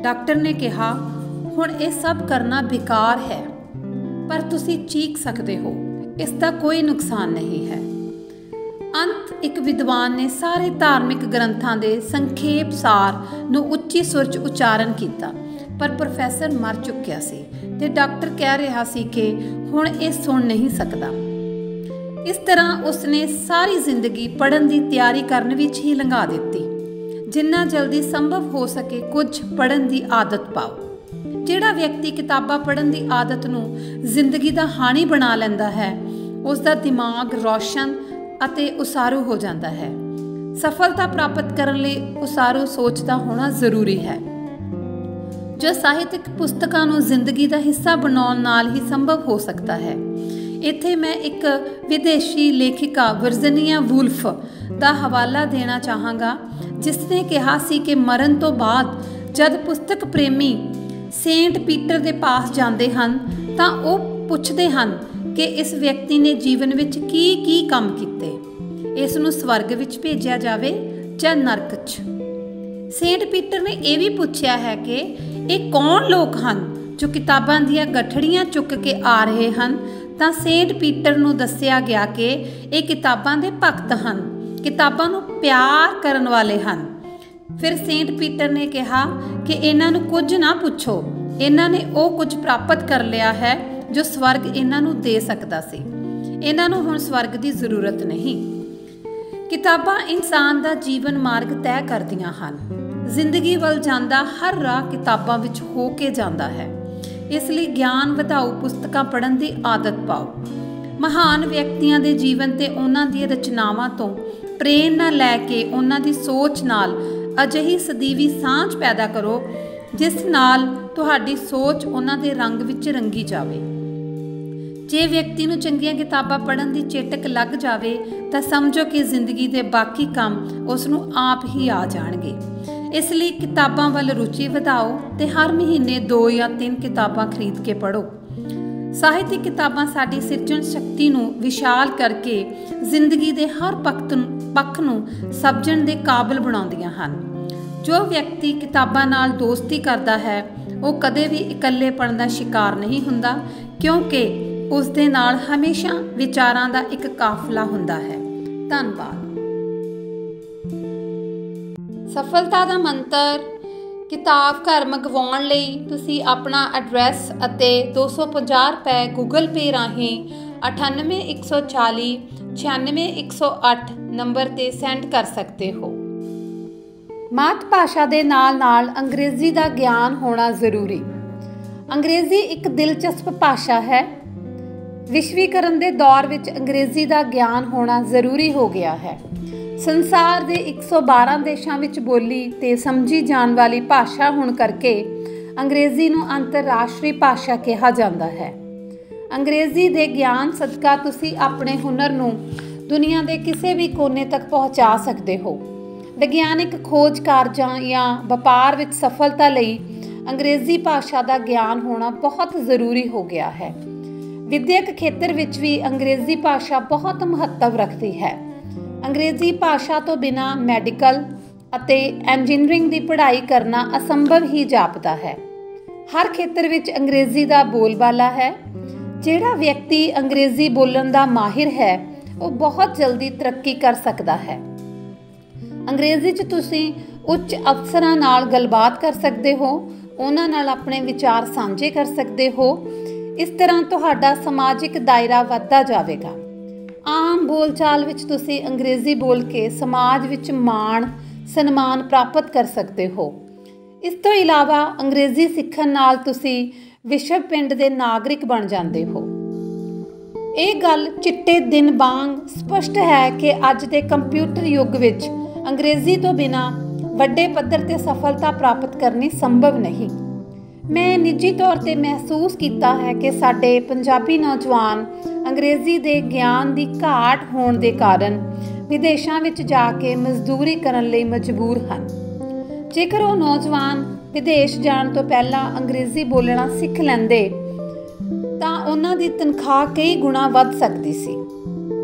ਡਾਕਟਰ ਨੇ ਕਿਹਾ, ਹੁਣ ਇਹ ਸਭ ਕਰਨਾ ਬੇਕਾਰ ਹੈ, ਪਰ ਤੁਸੀਂ ਚੀਖ ਸਕਦੇ ਹੋ, ਇਸ ਦਾ ਕੋਈ ਨੁਕਸਾਨ ਨਹੀਂ ਹੈ। ਅੰਤ ਇੱਕ ਵਿਦਵਾਨ ਨੇ ਸਾਰੇ ਧਾਰਮਿਕ ਗ੍ਰੰਥਾਂ ਦੇ ਸੰਖੇਪ ਸਾਰ ਨੂੰ ਉੱਚੀ ਸੁਰ 'ਚ ਉਚਾਰਨ ਕੀਤਾ, ਪਰ ਪ੍ਰੋਫੈਸਰ ਮਰ ਚੁੱਕਿਆ ਸੀ ਤੇ ਡਾਕਟਰ ਕਹਿ ਰਿਹਾ ਸੀ ਕਿ ਹੁਣ ਇਹ ਸੁਣ ਨਹੀਂ ਸਕਦਾ। ਇਸ ਤਰ੍ਹਾਂ ਉਸਨੇ ਸਾਰੀ ਜ਼ਿੰਦਗੀ ਪੜ੍ਹਨ ਦੀ ਤਿਆਰੀ ਕਰਨ ਵਿੱਚ ਹੀ ਲੰਘਾ ਦਿੱਤੀ। ਜਿੰਨਾ ਜਲਦੀ ਸੰਭਵ ਹੋ ਸਕੇ ਕੁਝ ਪੜ੍ਹਨ ਦੀ ਆਦਤ ਪਾਓ। ਜਿਹੜਾ ਵਿਅਕਤੀ ਕਿਤਾਬਾਂ ਪੜ੍ਹਨ ਦੀ ਆਦਤ ਨੂੰ ਜ਼ਿੰਦਗੀ ਦਾ ਹਾਣੀ ਬਣਾ ਲੈਂਦਾ ਹੈ, ਉਸ ਦਾ ਦਿਮਾਗ ਰੌਸ਼ਨ ਅਤੇ ਉਸਾਰੂ ਹੋ ਜਾਂਦਾ ਹੈ। ਸਫਲਤਾ ਪ੍ਰਾਪਤ ਕਰਨ ਲਈ ਉਸਾਰੂ ਸੋਚ ਦਾ ਹੋਣਾ ਜ਼ਰੂਰੀ ਹੈ, ਜੋ ਸਾਹਿਤਕ ਪੁਸਤਕਾਂ ਨੂੰ ਜ਼ਿੰਦਗੀ ਦਾ ਹਿੱਸਾ ਬਣਾਉਣ ਨਾਲ ਹੀ ਸੰਭਵ ਹੋ ਸਕਦਾ ਹੈ। ਇੱਥੇ ਮੈਂ ਇੱਕ ਵਿਦੇਸ਼ੀ ਲੇਖਿਕਾ ਵਰਜੀਨੀਆ ਵੂਲਫ ਦਾ ਹਵਾਲਾ ਦੇਣਾ ਚਾਹਾਂਗਾ, ਜਿਸ ਨੇ ਕਿਹਾ ਸੀ ਕਿ ਮਰਨ ਤੋਂ ਬਾਅਦ ਜਦ ਪੁਸਤਕ ਪ੍ਰੇਮੀ ਸੇਂਟ ਪੀਟਰ ਦੇ ਪਾਸ ਜਾਂਦੇ ਹਨ ਤਾਂ ਉਹ ਪੁੱਛਦੇ ਹਨ ਕਿ ਇਸ ਵਿਅਕਤੀ ਨੇ ਜੀਵਨ ਵਿੱਚ ਕੀ ਕੰਮ ਕੀਤੇ, ਇਸ ਨੂੰ ਸਵਰਗ ਵਿੱਚ ਭੇਜਿਆ ਜਾਵੇ ਜਾਂ ਨਰਕ 'ਚ। ਸੇਂਟ ਪੀਟਰ ਨੇ ਇਹ ਵੀ ਪੁੱਛਿਆ ਹੈ ਕਿ ਇਹ ਕੌਣ ਲੋਕ ਹਨ ਜੋ ਕਿਤਾਬਾਂ ਦੀਆਂ ਗਠੜੀਆਂ ਚੁੱਕ ਕੇ ਆ ਰਹੇ ਹਨ, ਤਾਂ ਸੇਂਟ ਪੀਟਰ ਨੂੰ ਦੱਸਿਆ ਗਿਆ ਕਿ ਇਹ ਕਿਤਾਬਾਂ ਦੇ ਭਗਤ ਹਨ, ਕਿਤਾਬਾਂ ਨੂੰ ਪਿਆਰ ਕਰਨ ਵਾਲੇ ਹਨ। ਫਿਰ ਸੇਂਟ ਪੀਟਰ ਨੇ ਕਿਹਾ ਕਿ ਇਹਨਾਂ ਨੂੰ ਕੁਝ ਨਾ ਪੁੱਛੋ, ਇਹਨਾਂ ਨੇ ਉਹ ਕੁਝ ਪ੍ਰਾਪਤ ਕਰ ਲਿਆ ਹੈ ਜੋ ਸਵਰਗ ਇਹਨਾਂ ਨੂੰ ਦੇ ਸਕਦਾ ਸੀ, ਇਹਨਾਂ ਨੂੰ ਹੁਣ ਸਵਰਗ ਦੀ ਜ਼ਰੂਰਤ ਨਹੀਂ। ਕਿਤਾਬਾਂ ਇਨਸਾਨ ਦਾ ਜੀਵਨ ਮਾਰਗ ਤੈਅ ਕਰਦੀਆਂ ਹਨ। ਜ਼ਿੰਦਗੀ ਵੱਲ ਜਾਂਦਾ ਹਰ ਰਾਹ ਕਿਤਾਬਾਂ ਵਿੱਚ ਹੋ ਕੇ ਜਾਂਦਾ ਹੈ, ਇਸ ਲਈ ਗਿਆਨ ਵਧਾਊ ਪੁਸਤਕਾਂ ਪੜ੍ਹਨ ਦੀ ਆਦਤ ਪਾਓ। ਮਹਾਨ ਵਿਅਕਤੀਆਂ ਦੇ ਜੀਵਨ ਤੇ ਉਹਨਾਂ ਦੀਆਂ ਰਚਨਾਵਾਂ ਤੋਂ ਪ੍ਰੇਰਨਾ ਲੈ ਕੇ ਉਹਨਾਂ ਦੀ ਸੋਚ ਨਾਲ ਅਜਿਹੀ ਸਦੀਵੀ ਸਾਂਝ ਪੈਦਾ ਕਰੋ ਜਿਸ ਨਾਲ ਤੁਹਾਡੀ ਸੋਚ ਉਹਨਾਂ ਦੇ ਰੰਗ ਵਿੱਚ ਰੰਗੀ ਜਾਵੇ। ਜੇ ਵਿਅਕਤੀ ਨੂੰ ਚੰਗੀਆਂ ਕਿਤਾਬਾਂ ਪੜ੍ਹਨ ਦੀ ਚੇਟਕ ਲੱਗ ਜਾਵੇ ਤਾਂ ਸਮਝੋ ਕਿ ਜ਼ਿੰਦਗੀ ਦੇ ਬਾਕੀ ਕੰਮ ਉਸ ਨੂੰ ਆਪ ਹੀ ਆ ਜਾਣਗੇ। ਇਸ ਲਈ ਕਿਤਾਬਾਂ ਵੱਲ ਰੁਚੀ ਵਧਾਓ ਤੇ ਹਰ ਮਹੀਨੇ 2 ਜਾਂ 3 ਕਿਤਾਬਾਂ ਖਰੀਦ ਕੇ ਪੜ੍ਹੋ। ਸਾਹਿਤਕ ਕਿਤਾਬਾਂ ਸਾਡੀ ਸਿਰਜਣ ਸ਼ਕਤੀ ਨੂੰ ਵਿਸ਼ਾਲ ਕਰਕੇ ਜ਼ਿੰਦਗੀ ਦੇ ਹਰ ਪੱਖ ਨੂੰ ਸਮਝਣ ਦੇ ਕਾਬਲ ਬਣਾਉਂਦੀਆਂ ਹਨ। ਜੋ ਵਿਅਕਤੀ ਕਿਤਾਬਾਂ ਨਾਲ ਦੋਸਤੀ ਕਰਦਾ ਹੈ ਉਹ ਕਦੇ ਵੀ ਇਕੱਲੇਪਣ ਦਾ ਸ਼ਿਕਾਰ ਨਹੀਂ ਹੁੰਦਾ, ਕਿਉਂਕਿ ਉਸ ਦੇ ਨਾਲ ਹਮੇਸ਼ਾ ਵਿਚਾਰਾਂ ਦਾ ਇੱਕ ਕਾਫਲਾ ਹੁੰਦਾ ਹੈ। ਧੰਨਵਾਦ। ਸਫਲਤਾ ਦਾ ਮੰਤਰ। ਕਿਤਾਬ ਘਰ ਮੰਗਵਾਉਣ ਲਈ ਤੁਸੀਂ ਆਪਣਾ ਐਡਰੈਸ ਅਤੇ 250 ਰੁਪਏ ਗੂਗਲ ਪੇ ਰਾਹੀਂ 98140 96108 ਨੰਬਰ 'ਤੇ ਸੈਂਡ ਕਰ ਸਕਦੇ ਹੋ। ਮਾਤ ਭਾਸ਼ਾ ਦੇ ਨਾਲ ਅੰਗਰੇਜ਼ੀ ਦਾ ਗਿਆਨ ਹੋਣਾ ਜ਼ਰੂਰੀ। ਅੰਗਰੇਜ਼ੀ ਇੱਕ ਦਿਲਚਸਪ ਭਾਸ਼ਾ ਹੈ। ਵਿਸ਼ਵੀਕਰਨ ਦੇ ਦੌਰ ਵਿੱਚ ਅੰਗਰੇਜ਼ੀ ਦਾ ਗਿਆਨ ਹੋਣਾ ਜ਼ਰੂਰੀ ਹੋ ਗਿਆ ਹੈ। ਸੰਸਾਰ ਦੇ 112 ਦੇਸ਼ਾਂ ਵਿੱਚ ਬੋਲੀ ਤੇ ਸਮਝੀ ਜਾਣ ਵਾਲੀ ਭਾਸ਼ਾ ਹੋਣ ਕਰਕੇ ਅੰਗਰੇਜ਼ੀ ਨੂੰ ਅੰਤਰਰਾਸ਼ਟਰੀ ਭਾਸ਼ਾ ਕਿਹਾ ਜਾਂਦਾ ਹੈ। ਅੰਗਰੇਜ਼ੀ ਦੇ ਗਿਆਨ ਸਦਕਾ ਤੁਸੀਂ ਆਪਣੇ ਹੁਨਰ ਨੂੰ ਦੁਨੀਆ ਦੇ ਕਿਸੇ ਵੀ ਕੋਨੇ ਤੱਕ ਪਹੁੰਚਾ ਸਕਦੇ ਹੋ। ਵਿਗਿਆਨਿਕ ਖੋਜ ਕਾਰਜਾਂ ਜਾਂ ਵਪਾਰ ਵਿੱਚ ਸਫਲਤਾ ਲਈ ਅੰਗਰੇਜ਼ੀ ਭਾਸ਼ਾ ਦਾ ਗਿਆਨ ਹੋਣਾ ਬਹੁਤ ਜ਼ਰੂਰੀ ਹੋ ਗਿਆ ਹੈ। ਵਿਦਿਅਕ ਖੇਤਰ ਵਿੱਚ ਵੀ ਅੰਗਰੇਜ਼ੀ ਭਾਸ਼ਾ ਬਹੁਤ ਮਹੱਤਵ ਰੱਖਦੀ ਹੈ। ਅੰਗਰੇਜ਼ੀ ਭਾਸ਼ਾ ਤੋਂ ਬਿਨਾਂ ਮੈਡੀਕਲ ਅਤੇ ਇੰਜੀਨੀਅਰਿੰਗ ਦੀ ਪੜ੍ਹਾਈ ਕਰਨਾ ਅਸੰਭਵ ਹੀ ਜਾਪਦਾ ਹੈ। ਹਰ ਖੇਤਰ ਵਿੱਚ ਅੰਗਰੇਜ਼ੀ ਦਾ ਬੋਲਬਾਲਾ ਹੈ। ਜਿਹੜਾ ਵਿਅਕਤੀ ਅੰਗਰੇਜ਼ੀ ਬੋਲਣ ਦਾ ਮਾਹਿਰ ਹੈ ਉਹ ਬਹੁਤ ਜਲਦੀ ਤਰੱਕੀ ਕਰ ਸਕਦਾ ਹੈ। ਅੰਗਰੇਜ਼ੀ 'ਚ ਤੁਸੀਂ ਉੱਚ ਅਫਸਰਾਂ ਨਾਲ ਗੱਲਬਾਤ ਕਰ ਸਕਦੇ ਹੋ, ਉਹਨਾਂ ਨਾਲ ਆਪਣੇ ਵਿਚਾਰ ਸਾਂਝੇ ਕਰ ਸਕਦੇ ਹੋ। ਇਸ ਤਰ੍ਹਾਂ ਤੁਹਾਡਾ ਸਮਾਜਿਕ ਦਾਇਰਾ ਵੱਧਦਾ ਜਾਵੇਗਾ। ਆਮ ਬੋਲਚਾਲ ਵਿੱਚ ਤੁਸੀਂ ਅੰਗਰੇਜ਼ੀ ਬੋਲ ਕੇ ਸਮਾਜ ਵਿੱਚ ਮਾਣ ਸਨਮਾਨ ਪ੍ਰਾਪਤ ਕਰ ਸਕਦੇ ਹੋ। ਇਸ ਤੋਂ ਇਲਾਵਾ ਅੰਗਰੇਜ਼ੀ ਸਿੱਖਣ ਨਾਲ ਤੁਸੀਂ ਵਿਸ਼ਵ ਪਿੰਡ ਦੇ ਨਾਗਰਿਕ ਬਣ ਜਾਂਦੇ ਹੋ। ਇਹ ਗੱਲ ਚਿੱਟੇ ਦਿਨ ਵਾਂਗ ਸਪਸ਼ਟ ਹੈ ਕਿ ਅੱਜ ਦੇ ਕੰਪਿਊਟਰ ਯੁੱਗ ਵਿੱਚ ਅੰਗਰੇਜ਼ੀ ਤੋਂ ਬਿਨਾਂ ਵੱਡੇ ਪੱਧਰ 'ਤੇ ਸਫਲਤਾ ਪ੍ਰਾਪਤ ਕਰਨੀ ਸੰਭਵ ਨਹੀਂ। ਮੈਂ ਨਿੱਜੀ ਤੌਰ 'ਤੇ ਮਹਿਸੂਸ ਕੀਤਾ ਹੈ ਕਿ ਸਾਡੇ ਪੰਜਾਬੀ ਨੌਜਵਾਨ ਅੰਗਰੇਜ਼ੀ ਦੇ ਗਿਆਨ ਦੀ ਘਾਟ ਹੋਣ ਦੇ ਕਾਰਨ ਵਿਦੇਸ਼ਾਂ ਵਿੱਚ ਜਾ ਕੇ ਮਜ਼ਦੂਰੀ ਕਰਨ ਲਈ ਮਜਬੂਰ ਹਨ। ਜੇਕਰ ਉਹ ਨੌਜਵਾਨ ਵਿਦੇਸ਼ ਜਾਣ ਤੋਂ ਪਹਿਲਾਂ ਅੰਗਰੇਜ਼ੀ ਬੋਲਣਾ ਸਿੱਖ ਲੈਂਦੇ ਤਾਂ ਉਹਨਾਂ ਦੀ ਤਨਖਾਹ ਕਈ ਗੁਣਾ ਵੱਧ ਸਕਦੀ ਸੀ।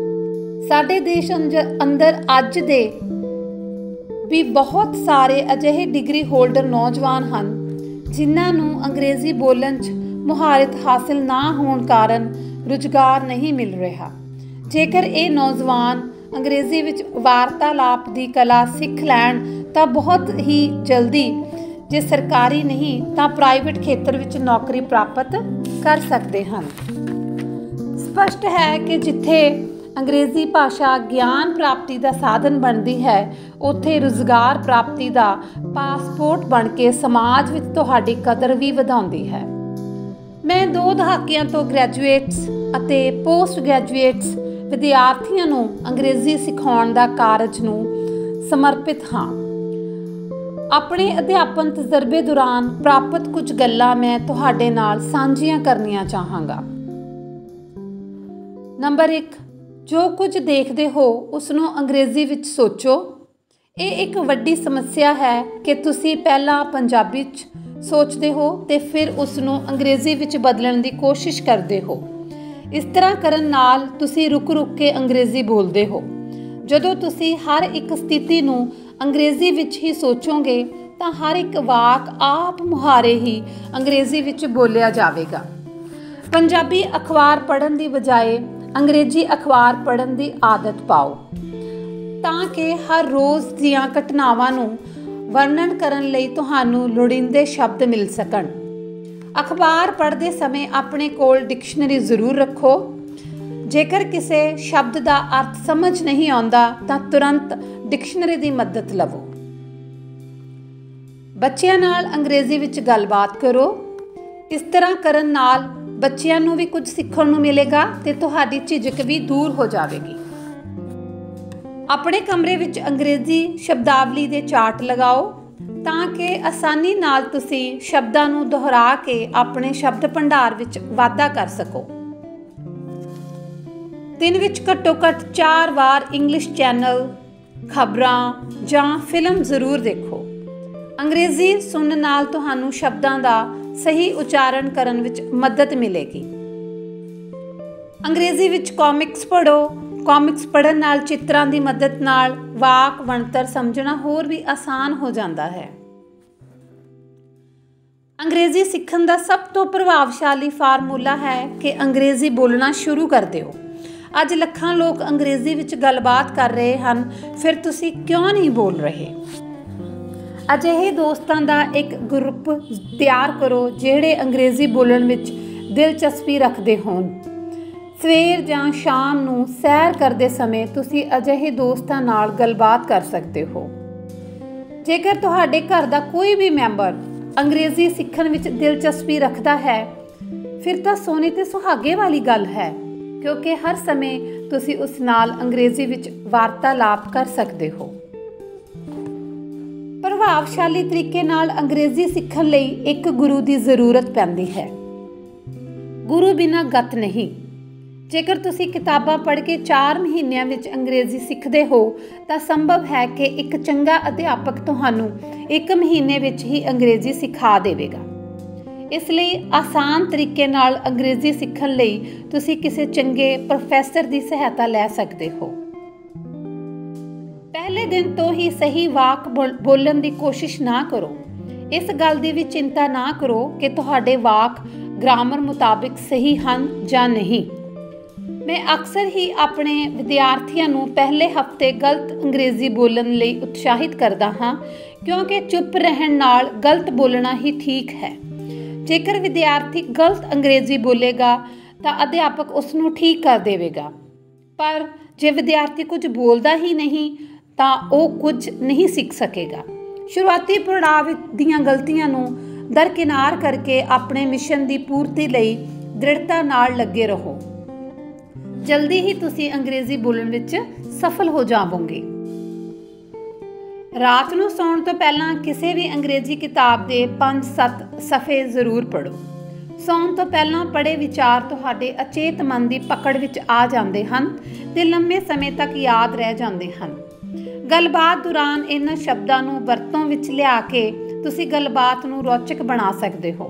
ਸਾਡੇ ਦੇਸ਼ ਅੰਦਰ ਅੱਜ ਦੇ ਵੀ ਬਹੁਤ ਸਾਰੇ ਅਜਿਹੇ ਡਿਗਰੀ ਹੋਲਡਰ ਨੌਜਵਾਨ ਹਨ ਜਿਨ੍ਹਾਂ ਨੂੰ ਅੰਗਰੇਜ਼ੀ ਬੋਲਣ 'ਚ ਮੁਹਾਰਤ ਹਾਸਿਲ ਨਾ ਹੋਣ ਕਾਰਨ ਰੁਜ਼ਗਾਰ ਨਹੀਂ ਮਿਲ ਰਿਹਾ। ਜੇਕਰ ਇਹ ਨੌਜਵਾਨ ਅੰਗਰੇਜ਼ੀ ਵਿੱਚ ਵਾਰਤਾਲਾਪ ਦੀ ਕਲਾ ਸਿੱਖ ਲੈਣ ਤਾਂ ਬਹੁਤ ਹੀ ਜਲਦੀ, ਜੇ ਸਰਕਾਰੀ ਨਹੀਂ ਤਾਂ ਪ੍ਰਾਈਵੇਟ ਖੇਤਰ ਵਿੱਚ ਨੌਕਰੀ ਪ੍ਰਾਪਤ ਕਰ ਸਕਦੇ ਹਨ। ਸਪਸ਼ਟ ਹੈ ਕਿ ਜਿੱਥੇ ਅੰਗਰੇਜ਼ੀ ਭਾਸ਼ਾ ਗਿਆਨ ਪ੍ਰਾਪਤੀ ਦਾ ਸਾਧਨ ਬਣਦੀ ਹੈ ਉੱਥੇ ਰੁਜ਼ਗਾਰ ਪ੍ਰਾਪਤੀ ਦਾ ਪਾਸਪੋਰਟ ਬਣ ਕੇ ਸਮਾਜ ਵਿੱਚ ਤੁਹਾਡੀ ਕਦਰ ਵੀ ਵਧਾਉਂਦੀ ਹੈ। ਮੈਂ 2 ਦਹਾਕਿਆਂ ਤੋਂ ਗ੍ਰੈਜੂਏਟਸ ਅਤੇ ਪੋਸਟ ਗ੍ਰੈਜੂਏਟਸ ਵਿਦਿਆਰਥੀਆਂ ਨੂੰ ਅੰਗਰੇਜ਼ੀ ਸਿਖਾਉਣ ਦਾ ਕਾਰਜ ਨੂੰ ਸਮਰਪਿਤ ਹਾਂ। ਆਪਣੇ ਅਧਿਆਪਨ ਤਜਰਬੇ ਦੌਰਾਨ ਪ੍ਰਾਪਤ ਕੁਝ ਗੱਲਾਂ ਮੈਂ ਤੁਹਾਡੇ ਨਾਲ ਸਾਂਝੀਆਂ ਕਰਨੀਆਂ ਚਾਹਾਂਗਾ। ਨੰਬਰ 1, ਜੋ ਕੁਝ ਦੇਖਦੇ ਹੋ ਉਸ ਨੂੰ ਅੰਗਰੇਜ਼ੀ ਵਿੱਚ ਸੋਚੋ। ਇਹ ਇੱਕ ਵੱਡੀ ਸਮੱਸਿਆ ਹੈ ਕਿ ਤੁਸੀਂ ਪਹਿਲਾਂ ਪੰਜਾਬੀ 'ਚ ਸੋਚਦੇ ਹੋ ਤੇ ਫਿਰ ਉਸ ਨੂੰ ਅੰਗਰੇਜ਼ੀ ਵਿੱਚ ਬਦਲਣ ਦੀ ਕੋਸ਼ਿਸ਼ ਕਰਦੇ ਹੋ। ਇਸ ਤਰ੍ਹਾਂ ਕਰਨ ਨਾਲ ਤੁਸੀਂ ਰੁਕ ਕੇ ਅੰਗਰੇਜ਼ੀ ਬੋਲਦੇ ਹੋ। ਜਦੋਂ ਤੁਸੀਂ ਹਰ ਇੱਕ ਸਥਿਤੀ ਨੂੰ ਅੰਗਰੇਜ਼ੀ ਵਿੱਚ ਹੀ ਸੋਚੋਗੇ ਤਾਂ ਹਰ ਇੱਕ ਵਾਕ ਆਪ ਮੁਹਾਰੇ ਹੀ ਅੰਗਰੇਜ਼ੀ ਵਿੱਚ ਬੋਲਿਆ ਜਾਵੇਗਾ। ਪੰਜਾਬੀ ਅਖਬਾਰ ਪੜ੍ਹਨ ਦੀ ਬਜਾਏ ਅੰਗਰੇਜ਼ੀ ਅਖਬਾਰ ਪੜ੍ਹਨ ਦੀ ਆਦਤ ਪਾਓ ਤਾਂ ਕਿ ਹਰ ਰੋਜ਼ ਦੀਆਂ ਘਟਨਾਵਾਂ ਨੂੰ ਵਰਣਨ ਕਰਨ ਲਈ ਤੁਹਾਨੂੰ ਲੋੜੀਂਦੇ ਸ਼ਬਦ ਮਿਲ ਸਕਣ। ਅਖਬਾਰ ਪੜ੍ਹਦੇ ਸਮੇਂ ਆਪਣੇ ਕੋਲ ਡਿਕਸ਼ਨਰੀ ਜ਼ਰੂਰ ਰੱਖੋ। ਜੇਕਰ ਕਿਸੇ ਸ਼ਬਦ ਦਾ ਅਰਥ ਸਮਝ ਨਹੀਂ ਆਉਂਦਾ ਤਾਂ ਤੁਰੰਤ ਡਿਕਸ਼ਨਰੀ ਦੀ ਮਦਦ ਲਵੋ। ਬੱਚਿਆਂ ਨਾਲ ਅੰਗਰੇਜ਼ੀ ਵਿੱਚ ਗੱਲਬਾਤ ਕਰੋ। ਇਸ ਤਰ੍ਹਾਂ ਕਰਨ ਨਾਲ ਬੱਚਿਆਂ ਨੂੰ ਵੀ ਕੁਝ ਸਿੱਖਣ ਨੂੰ ਮਿਲੇਗਾ ਤੇ ਤੁਹਾਡੀ ਝਿਜਕ ਵੀ ਦੂਰ ਹੋ ਜਾਵੇਗੀ। ਆਪਣੇ ਕਮਰੇ ਵਿੱਚ ਅੰਗਰੇਜ਼ੀ ਸ਼ਬਦਾਵਲੀ ਦੇ ਚਾਰਟ ਲਗਾਓ ਤਾਂ ਕਿ ਆਸਾਨੀ ਨਾਲ ਤੁਸੀਂ ਸ਼ਬਦਾਂ ਨੂੰ ਦੁਹਰਾ ਕੇ ਆਪਣੇ ਸ਼ਬਦ ਭੰਡਾਰ ਵਿੱਚ ਵਾਧਾ ਕਰ ਸਕੋ। ਦਿਨ ਵਿੱਚ ਘੱਟੋ ਘੱਟ 4 ਵਾਰ ਇੰਗਲਿਸ਼ ਚੈਨਲ, ਖਬਰਾਂ ਜਾਂ ਫਿਲਮ ਜ਼ਰੂਰ ਦੇਖੋ। ਅੰਗਰੇਜ਼ੀ ਸੁਣਨ ਨਾਲ ਤੁਹਾਨੂੰ ਸ਼ਬਦਾਂ ਦਾ ਸਹੀ ਉਚਾਰਨ ਕਰਨ ਵਿੱਚ ਮਦਦ ਮਿਲੇਗੀ। ਅੰਗਰੇਜ਼ੀ ਵਿੱਚ ਕਾਮਿਕਸ ਪੜ੍ਹੋ। ਕਾਮਿਕਸ ਪੜ੍ਹਨ ਨਾਲ ਚਿੱਤਰਾਂ ਦੀ ਮਦਦ ਨਾਲ ਵਾਕ ਬਣਤਰ ਸਮਝਣਾ ਹੋਰ ਵੀ ਆਸਾਨ ਹੋ ਜਾਂਦਾ ਹੈ। ਅੰਗਰੇਜ਼ੀ ਸਿੱਖਣ ਦਾ ਸਭ ਤੋਂ ਪ੍ਰਭਾਵਸ਼ਾਲੀ ਫਾਰਮੂਲਾ ਹੈ ਕਿ ਅੰਗਰੇਜ਼ੀ ਬੋਲਣਾ ਸ਼ੁਰੂ ਕਰ ਦਿਓ। ਅੱਜ ਲੱਖਾਂ ਲੋਕ ਅੰਗਰੇਜ਼ੀ ਵਿੱਚ ਗੱਲਬਾਤ ਕਰ ਰਹੇ ਹਨ, ਫਿਰ ਤੁਸੀਂ ਕਿਉਂ ਨਹੀਂ ਬੋਲ ਰਹੇ? ਅਜਿਹੇ ਦੋਸਤਾਂ ਦਾ ਇੱਕ ਗਰੁੱਪ ਤਿਆਰ ਕਰੋ ਜਿਹੜੇ ਅੰਗਰੇਜ਼ੀ ਬੋਲਣ ਵਿੱਚ ਦਿਲਚਸਪੀ ਰੱਖਦੇ ਹੋਣ। ਸਵੇਰ ਜਾਂ ਸ਼ਾਮ ਨੂੰ ਸੈਰ ਕਰਦੇ ਸਮੇਂ ਤੁਸੀਂ ਅਜਿਹੇ ਦੋਸਤਾਂ ਨਾਲ ਗੱਲਬਾਤ ਕਰ ਸਕਦੇ ਹੋ। ਜੇਕਰ ਤੁਹਾਡੇ ਘਰ ਦਾ ਕੋਈ ਵੀ ਮੈਂਬਰ ਅੰਗਰੇਜ਼ੀ ਸਿੱਖਣ ਵਿੱਚ ਦਿਲਚਸਪੀ ਰੱਖਦਾ ਹੈ ਫਿਰ ਤਾਂ ਸੋਨੇ ਤੇ ਸੁਹਾਗੇ ਵਾਲੀ ਗੱਲ ਹੈ, ਕਿਉਂਕਿ ਹਰ ਸਮੇਂ ਤੁਸੀਂ ਉਸ ਨਾਲ ਅੰਗਰੇਜ਼ੀ ਵਿੱਚ ਵਾਰਤਾਲਾਪ ਕਰ ਸਕਦੇ ਹੋ। ਪ੍ਰਭਾਵਸ਼ਾਲੀ ਤਰੀਕੇ ਨਾਲ ਅੰਗਰੇਜ਼ੀ ਸਿੱਖਣ ਲਈ ਇੱਕ ਗੁਰੂ ਦੀ ਜ਼ਰੂਰਤ ਪੈਂਦੀ ਹੈ। ਗੁਰੂ ਬਿਨਾਂ ਗਤ ਨਹੀਂ। ਜੇਕਰ ਤੁਸੀਂ ਕਿਤਾਬਾਂ ਪੜ੍ਹ ਕੇ 4 ਮਹੀਨਿਆਂ ਵਿੱਚ ਅੰਗਰੇਜ਼ੀ ਸਿੱਖਦੇ ਹੋ ਤਾਂ ਸੰਭਵ ਹੈ ਕਿ ਇੱਕ ਚੰਗਾ ਅਧਿਆਪਕ ਤੁਹਾਨੂੰ 1 ਮਹੀਨੇ ਵਿੱਚ ਹੀ ਅੰਗਰੇਜ਼ੀ ਸਿਖਾ ਦੇਵੇਗਾ। ਇਸ ਲਈ ਆਸਾਨ ਤਰੀਕੇ ਨਾਲ ਅੰਗਰੇਜ਼ੀ ਸਿੱਖਣ ਲਈ ਤੁਸੀਂ ਕਿਸੇ ਚੰਗੇ ਪ੍ਰੋਫੈਸਰ ਦੀ ਸਹਾਇਤਾ ਲੈ ਸਕਦੇ ਹੋ। ਪਹਿਲੇ ਦਿਨ ਤੋਂ ਹੀ ਸਹੀ ਵਾਕ ਬੋਲਣ ਦੀ ਕੋਸ਼ਿਸ਼ ਨਾ ਕਰੋ। ਇਸ ਗੱਲ ਦੀ ਵੀ ਚਿੰਤਾ ਨਾ ਕਰੋ ਕਿ ਤੁਹਾਡੇ ਵਾਕ ਗ੍ਰਾਮਰ ਮੁਤਾਬਿਕ ਸਹੀ ਹਨ ਜਾਂ ਨਹੀਂ। ਮੈਂ ਅਕਸਰ ਹੀ ਆਪਣੇ ਵਿਦਿਆਰਥੀਆਂ ਨੂੰ ਪਹਿਲੇ ਹਫ਼ਤੇ ਗਲਤ ਅੰਗਰੇਜ਼ੀ ਬੋਲਣ ਲਈ ਉਤਸ਼ਾਹਿਤ ਕਰਦਾ ਹਾਂ, ਕਿਉਂਕਿ ਚੁੱਪ ਰਹਿਣ ਨਾਲ ਗਲਤ ਬੋਲਣਾ ਹੀ ਠੀਕ ਹੈ। ਜੇਕਰ ਵਿਦਿਆਰਥੀ ਗਲਤ ਅੰਗਰੇਜ਼ੀ ਬੋਲੇਗਾ ਤਾਂ ਅਧਿਆਪਕ ਉਸ ਨੂੰ ਠੀਕ ਕਰ ਦੇਵੇਗਾ, ਪਰ ਜੇ ਵਿਦਿਆਰਥੀ ਕੁਝ ਬੋਲਦਾ ਹੀ ਨਹੀਂ ਤਾਂ ਉਹ ਕੁਝ ਨਹੀਂ ਸਿੱਖ ਸਕੇਗਾ। ਸ਼ੁਰੂਆਤੀ ਪੜਾਅ ਦੀਆਂ ਗਲਤੀਆਂ ਨੂੰ ਦਰਕਿਨਾਰ ਕਰਕੇ ਆਪਣੇ ਮਿਸ਼ਨ ਦੀ ਪੂਰਤੀ ਲਈ ਦ੍ਰਿੜਤਾ ਨਾਲ ਲੱਗੇ ਰਹੋ। ਜਲਦੀ ਹੀ ਤੁਸੀਂ ਅੰਗਰੇਜ਼ੀ ਬੋਲਣ ਵਿੱਚ ਸਫਲ ਹੋ ਜਾਵੋਗੇ। ਰਾਤ ਨੂੰ ਸੌਣ ਤੋਂ ਪਹਿਲਾਂ ਕਿਸੇ ਵੀ ਅੰਗਰੇਜ਼ੀ ਕਿਤਾਬ ਦੇ 5-7 ਸਫ਼ੇ ਜ਼ਰੂਰ ਪੜ੍ਹੋ। ਸੌਣ ਤੋਂ ਪਹਿਲਾਂ ਪੜ੍ਹੇ ਵਿਚਾਰ ਤੁਹਾਡੇ ਅਚੇਤ ਮਨ ਦੀ ਪਕੜ ਵਿੱਚ ਆ ਜਾਂਦੇ ਹਨ ਤੇ ਲੰਮੇ ਸਮੇਂ ਤੱਕ ਯਾਦ ਰਹਿ ਜਾਂਦੇ ਹਨ। ਗੱਲਬਾਤ ਦੌਰਾਨ ਇਹਨਾਂ ਸ਼ਬਦਾਂ ਨੂੰ ਵਰਤੋਂ ਵਿੱਚ ਲਿਆ ਕੇ ਤੁਸੀਂ ਗੱਲਬਾਤ ਨੂੰ ਰੌਚਕ ਬਣਾ ਸਕਦੇ ਹੋ।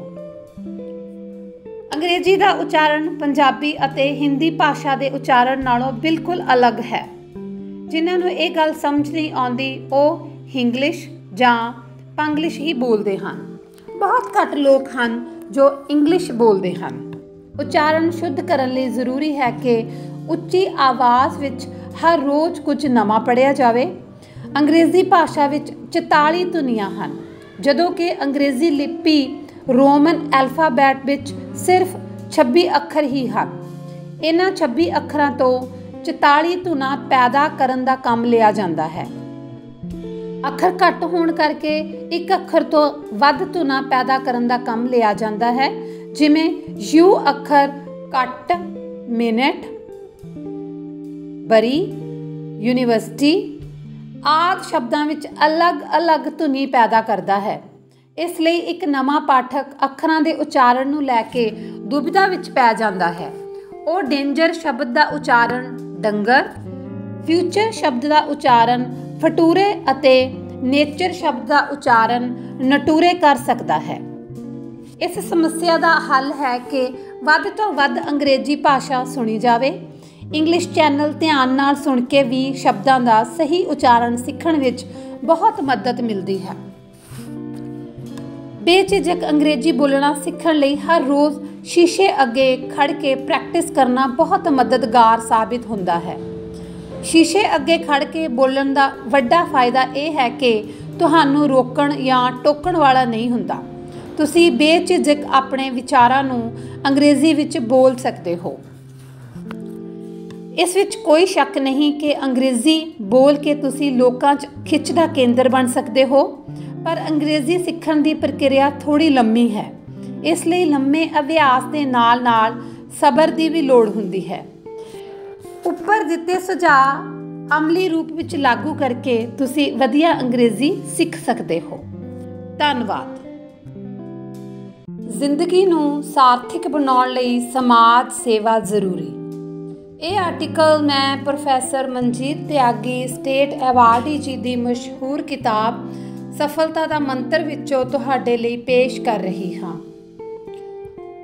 ਅੰਗਰੇਜ਼ੀ ਦਾ ਉਚਾਰਨ ਪੰਜਾਬੀ ਅਤੇ ਹਿੰਦੀ ਭਾਸ਼ਾ ਦੇ ਉਚਾਰਨ ਨਾਲੋਂ ਬਿਲਕੁਲ ਅਲੱਗ ਹੈ। ਜਿਨ੍ਹਾਂ ਨੂੰ ਇਹ ਗੱਲ ਸਮਝ ਨਹੀਂ ਆਉਂਦੀ ਉਹ ਹਿੰਗਲਿਸ਼ ਜਾਂ ਪੰਗਲਿਸ਼ ਹੀ ਬੋਲਦੇ ਹਨ। ਬਹੁਤ ਘੱਟ ਲੋਕ ਹਨ ਜੋ ਇੰਗਲਿਸ਼ ਬੋਲਦੇ ਹਨ। ਉਚਾਰਨ ਸ਼ੁੱਧ ਕਰਨ ਲਈ ਜ਼ਰੂਰੀ ਹੈ ਕਿ ਉੱਚੀ ਆਵਾਜ਼ ਵਿੱਚ ਹਰ ਰੋਜ਼ ਕੁਝ ਨਵਾਂ ਪੜ੍ਹਿਆ ਜਾਵੇ। ਅੰਗਰੇਜ਼ੀ ਭਾਸ਼ਾ ਵਿੱਚ 44 ਧੁਨੀਆਂ ਹਨ, ਜਦੋਂ ਕਿ ਅੰਗਰੇਜ਼ੀ ਲਿਪੀ ਰੋਮਨ ਐਲਫਾਬੈਟ ਵਿੱਚ ਸਿਰਫ 26 ਅੱਖਰ ਹੀ ਹਨ। ਇਹਨਾਂ 26 ਅੱਖਰਾਂ ਤੋਂ 44 ਧੁਨਾਂ ਪੈਦਾ ਕਰਨ ਦਾ ਕੰਮ ਲਿਆ ਜਾਂਦਾ ਹੈ। ਅੱਖਰ ਘੱਟ ਹੋਣ ਕਰਕੇ ਇੱਕ ਅੱਖਰ ਤੋਂ ਵੱਧ ਧੁਨਾਂ ਪੈਦਾ ਕਰਨ ਦਾ ਕੰਮ ਲਿਆ ਜਾਂਦਾ ਹੈ, ਜਿਵੇਂ ਯੂ ਅੱਖਰ ਘੱਟ, ਮਿੰਟ, ਬਰੀ, ਯੂਨੀਵਰਸਿਟੀ ਆਦਿ ਸ਼ਬਦਾਂ ਵਿੱਚ ਅਲੱਗ-ਅਲੱਗ ਧੁਨੀ ਪੈਦਾ ਕਰਦਾ ਹੈ। ਇਸ ਲਈ ਇੱਕ ਨਵਾਂ ਪਾਠਕ ਅੱਖਰਾਂ ਦੇ ਉਚਾਰਨ ਨੂੰ ਲੈ ਕੇ ਦੁਬਿਧਾ ਵਿੱਚ ਪੈ ਜਾਂਦਾ ਹੈ। ਉਹ ਡੇਂਜਰ ਸ਼ਬਦ ਦਾ ਉਚਾਰਨ ਡੰਗਰ, ਫਿਊਚਰ ਸ਼ਬਦ ਦਾ ਉਚਾਰਨ ਫਟੂਰੇ ਅਤੇ ਨੇਚਰ ਸ਼ਬਦ ਦਾ ਉਚਾਰਨ ਨਟੂਰੇ ਕਰ ਸਕਦਾ ਹੈ। ਇਸ ਸਮੱਸਿਆ ਦਾ ਹੱਲ ਹੈ ਕਿ ਵੱਧ ਤੋਂ ਵੱਧ ਅੰਗਰੇਜ਼ੀ ਭਾਸ਼ਾ ਸੁਣੀ ਜਾਵੇ। ਇੰਗਲਿਸ਼ ਚੈਨਲ ਧਿਆਨ ਨਾਲ ਸੁਣ ਕੇ ਵੀ ਸ਼ਬਦਾਂ ਦਾ ਸਹੀ ਉਚਾਰਨ ਸਿੱਖਣ ਵਿੱਚ ਬਹੁਤ ਮਦਦ ਮਿਲਦੀ ਹੈ। ਬੇਝਿਜਕ ਅੰਗਰੇਜ਼ੀ ਬੋਲਣਾ ਸਿੱਖਣ ਲਈ ਹਰ ਰੋਜ਼ ਸ਼ੀਸ਼ੇ ਅੱਗੇ ਖੜ ਕੇ ਪ੍ਰੈਕਟਿਸ ਕਰਨਾ ਬਹੁਤ ਮਦਦਗਾਰ ਸਾਬਿਤ ਹੁੰਦਾ ਹੈ। ਸ਼ੀਸ਼ੇ ਅੱਗੇ ਖੜ ਕੇ ਬੋਲਣ ਦਾ ਵੱਡਾ ਫਾਇਦਾ ਇਹ ਹੈ ਕਿ ਤੁਹਾਨੂੰ ਰੋਕਣ ਜਾਂ ਟੋਕਣ ਵਾਲਾ ਨਹੀਂ ਹੁੰਦਾ। ਤੁਸੀਂ ਬੇਝਿਜਕ ਆਪਣੇ ਵਿਚਾਰਾਂ ਨੂੰ ਅੰਗਰੇਜ਼ੀ ਵਿੱਚ ਬੋਲ ਸਕਦੇ ਹੋ। ਇਸ ਵਿੱਚ ਕੋਈ ਸ਼ੱਕ ਨਹੀਂ ਕਿ ਅੰਗਰੇਜ਼ੀ ਬੋਲ ਕੇ ਤੁਸੀਂ ਲੋਕਾਂ 'ਚ ਖਿੱਚ ਦਾ ਕੇਂਦਰ ਬਣ ਸਕਦੇ ਹੋ, ਪਰ ਅੰਗਰੇਜ਼ੀ ਸਿੱਖਣ ਦੀ ਪ੍ਰਕਿਰਿਆ ਥੋੜ੍ਹੀ ਲੰਮੀ ਹੈ। ਇਸ ਲਈ ਲੰਮੇ ਅਭਿਆਸ ਦੇ ਨਾਲ-ਨਾਲ ਸਬਰ ਦੀ ਵੀ ਲੋੜ ਹੁੰਦੀ ਹੈ। ਉੱਪਰ ਦਿੱਤੇ ਸੁਝਾਅ ਅਮਲੀ ਰੂਪ ਵਿੱਚ ਲਾਗੂ ਕਰਕੇ ਤੁਸੀਂ ਵਧੀਆ ਅੰਗਰੇਜ਼ੀ ਸਿੱਖ ਸਕਦੇ ਹੋ। ਧੰਨਵਾਦ। ਜ਼ਿੰਦਗੀ ਨੂੰ ਸਾਰਥਕ ਬਣਾਉਣ ਲਈ ਸਮਾਜ ਸੇਵਾ ਜ਼ਰੂਰੀ। ਇਹ ਆਰਟੀਕਲ ਮੈਂ ਪ੍ਰੋਫੈਸਰ ਮਨਜੀਤ ਤਿਆਗੀ ਸਟੇਟ ਐਵਾਰਡੀ ਜੀ ਦੀ ਮਸ਼ਹੂਰ ਕਿਤਾਬ ਸਫਲਤਾ ਦਾ ਮੰਤਰ ਵਿੱਚੋਂ ਤੁਹਾਡੇ ਲਈ ਪੇਸ਼ ਕਰ ਰਹੀ ਹਾਂ।